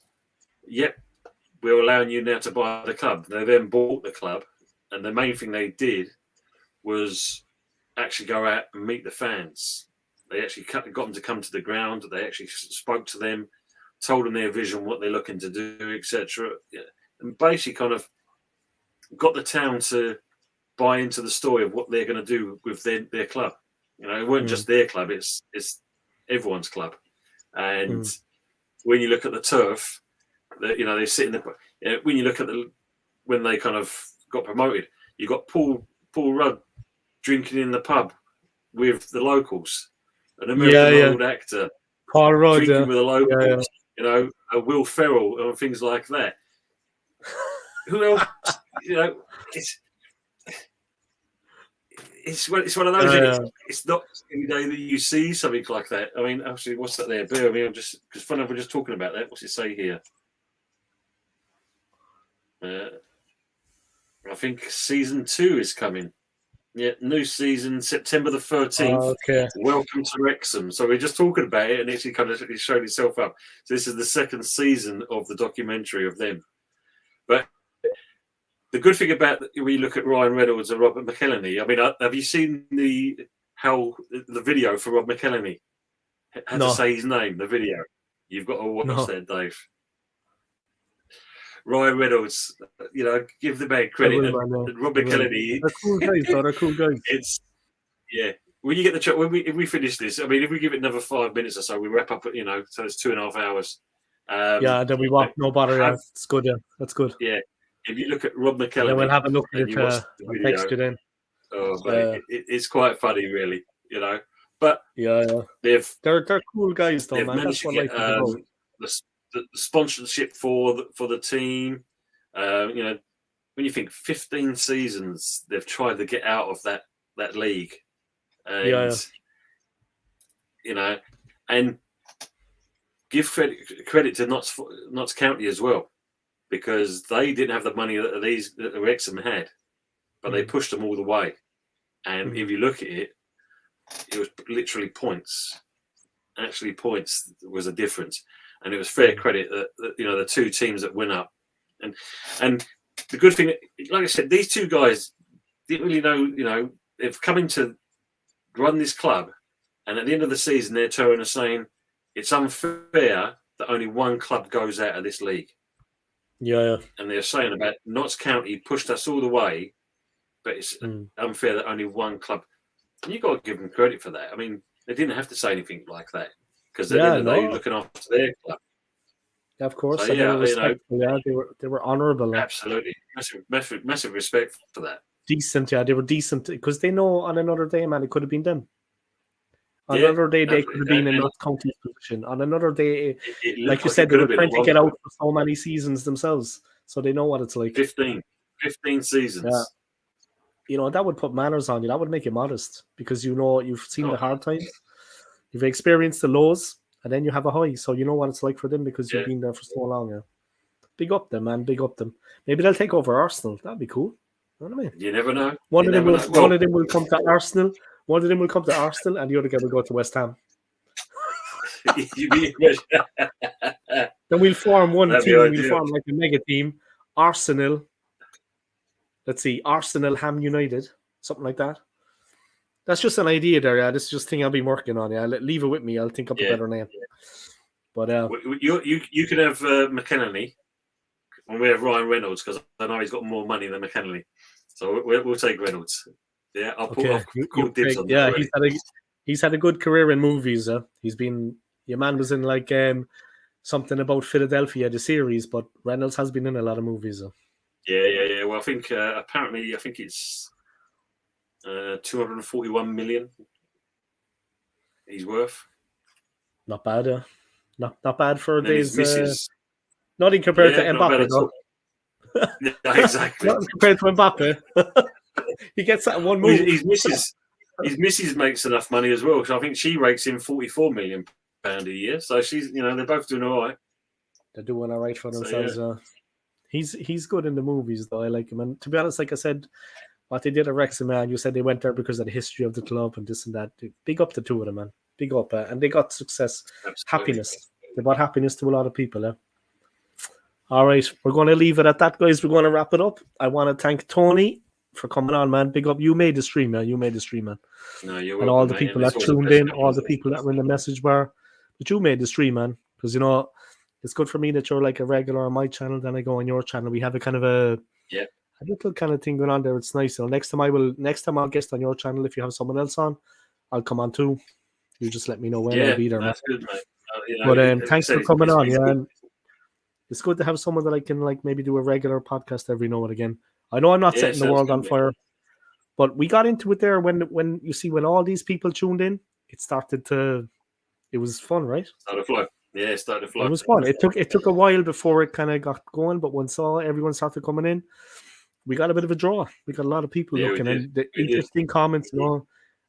we're allowing you now to buy the club. They then bought the club, and the main thing they did was actually go out and meet the fans. They actually got them to come to the ground. They actually spoke to them, told them their vision, what they're looking to do, etc. And basically kind of got the town to buy into the story of what they're going to do with their club. You know, it weren't just their club, it's everyone's club. And when you look at the turf, they sit in the. When you look at when they kind of got promoted, you got Paul Rudd drinking in the pub with the locals, an American old actor, Paul Rudd drinking with the locals. You know, Will Ferrell and things like that. Who else? You know, it's one of those. It's not every day that you see something like that. I mean, actually, what's that there? Bear with me. I'm just because fun enough, we're just talking about that. What's it say here? I think season 2 is coming. Yeah, new season, September the 13th. Okay. Welcome to Wrexham. So we're just talking about it, and it's kind of showed itself up. So this is the second season of the documentary of them. But the good thing about when you look at Ryan Reynolds and Robert McElhenney, I mean, have you seen the video for Rob McElhenney? How to say his name? The video. You've got to watch that, Dave. Ryan Reynolds, you know, give the man credit. And Rob McElhenney, they're cool guys. They're cool guys. When you get the chat, if we finish this, I mean, if we give it another 5 minutes or so, we wrap up. You know, so it's 2.5 hours. Then we walk. No bother. It's good. Yeah, that's good. Yeah. If you look at Rob McElhenney, we'll have a look at it. I'll text you then. It's quite funny, really. You know, but they're cool guys, though, man. That's what I like the sponsorship for the team. You know, when you think 15 seasons, they've tried to get out of that league, and you know, and give credit to Notts County as well. because they didn't have the money that Wrexham had, but they pushed them all the way. And if you look at it, it was literally points. Actually, points was a difference, and it was fair credit that the two teams that went up, and the good thing, like I said, these two guys didn't really know. They've come in to run this club, and at the end of the season, they're turning and saying it's unfair that only one club goes out of this league. Yeah. And they're saying about Notts County pushed us all the way, but it's unfair that only one club. And you've got to give them credit for that. I mean, they didn't have to say anything like that because at the end of the day, you're looking after their club. Of course, so, they were honourable. Absolutely, massive respect for that. Decent, they were decent because they know on another day, man, it could have been them. On another day, they could have been in Notts County's position. On another day, like you said, they were trying to get out for so many seasons themselves, so they know what it's like. 15 seasons. Yeah. That would put manners on you. That would make you modest because you've seen the hard times, you've experienced the lows, and then you have a high. So you know what it's like for them because you've been there for so long. Yeah. Big up them, man. Big up them. Maybe they'll take over Arsenal. That'd be cool. You know what I mean? You never know. One of them will come to Arsenal. One of them will come to Arsenal, and the other guy will go to West Ham. Then we'll form one team. We'll form like a mega team. Arsenal. Let's see, Arsenal Ham United, something like that. That's just an idea there. Yeah, this is just a thing I've been working on. Yeah, leave it with me. I'll think up a better name. But you can have McKennelly, and we have Ryan Reynolds because I know he's got more money than McKennelly. So we'll take Reynolds. Yeah, I'll call dibs on that. Yeah, he's had a good career in movies. Your man was in like something about Philadelphia, the series, but Reynolds has been in a lot of movies. Yeah. Well, I think it's 241 million. He's worth. Not bad. Not bad for days. Nothing compared to Mbappe, though. Yeah, exactly. Nothing compared to Mbappe. He gets that one move. His missus makes enough money as well. So I think she rakes in £44 million a year. So she's, they're both doing all right. They're doing all right for themselves. So, He's good in the movies, though. I like him. And to be honest, like I said, what they did at Wrexham, man, you said they went there because of the history of the club and this and that. Big up the two of them, man. Big up. And they got success. Absolutely. Happiness. They brought happiness to a lot of people. All right. We're going to leave it at that, guys. We're going to wrap it up. I want to thank Tony for coming on, man. Big up. You made the stream, man. No, you're welcome, and all the people that tuned in, all the people that were in the message bar. But you made the stream, man. Because, it's good for me that you're like a regular on my channel. Then I go on your channel. We have a kind of a little kind of thing going on there. It's nice. So next time I'll guest on your channel. If you have someone else on, I'll come on too. You just let me know when I'll be there. That's good, mate. But thanks for coming on. Yeah, and it's good to have someone that I can like maybe do a regular podcast every now and again. I know I'm not setting the world on fire, but we got into it there when all these people tuned in. It was fun, right? Started to flow. Yeah, it started to flow. It was fun. It took a while before it kind of got going, but once everyone started coming in, we got a bit of a draw. We got a lot of people looking and the interesting comments,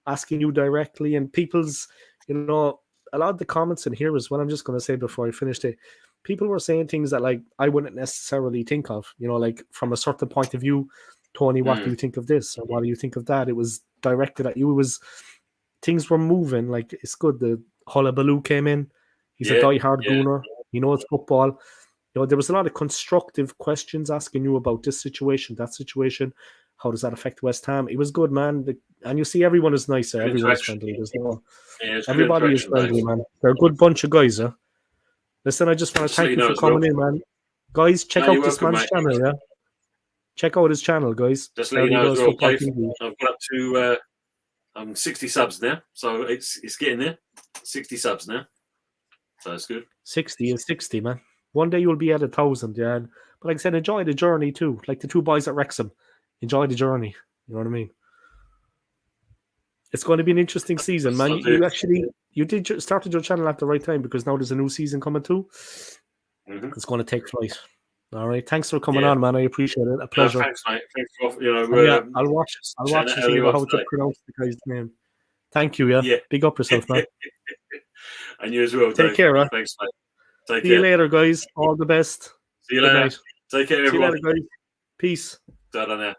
asking you directly, and people's, a lot of the comments in here is what I'm just going to say before I finished it. People were saying things that like I wouldn't necessarily think of, like from a certain point of view. Tony, what do you think of this, or what do you think of that? It was directed at you. It was things were moving. Like it's good. The Hullabaloo came in. He's a diehard Gooner. He knows football. There was a lot of constructive questions asking you about this situation, that situation. How does that affect West Ham? It was good, man. And you see, everyone is nicer. Everyone is friendly. Everybody is friendly, man. They're a good bunch of guys, huh? Listen, I just want to thank you for coming in, man. Guys, check out this man's channel, yeah? Check out his channel, guys. Just let you know as well, Dave, I've got up to 60 subs now. So it's getting there. 60 subs now. So that's good. 60 is 60, man. One day you'll be at 1,000, yeah. But like I said, enjoy the journey too. Like the two boys at Wrexham. Enjoy the journey. You know what I mean? It's going to be an interesting season, man. You started your channel at the right time because now there's a new season coming too. It's going to take flight. All right. Thanks for coming on, man. I appreciate it. A pleasure. Thanks, mate. Thanks for, I'll watch and see how to pronounce the guy's name. Thank you, yeah. Big up yourself, man. And you as well, Take Dave. care, huh? Thanks, mate. See you later, guys. All the best. See you later. Take care, See you everyone. later, guys. Peace. Ta-da now.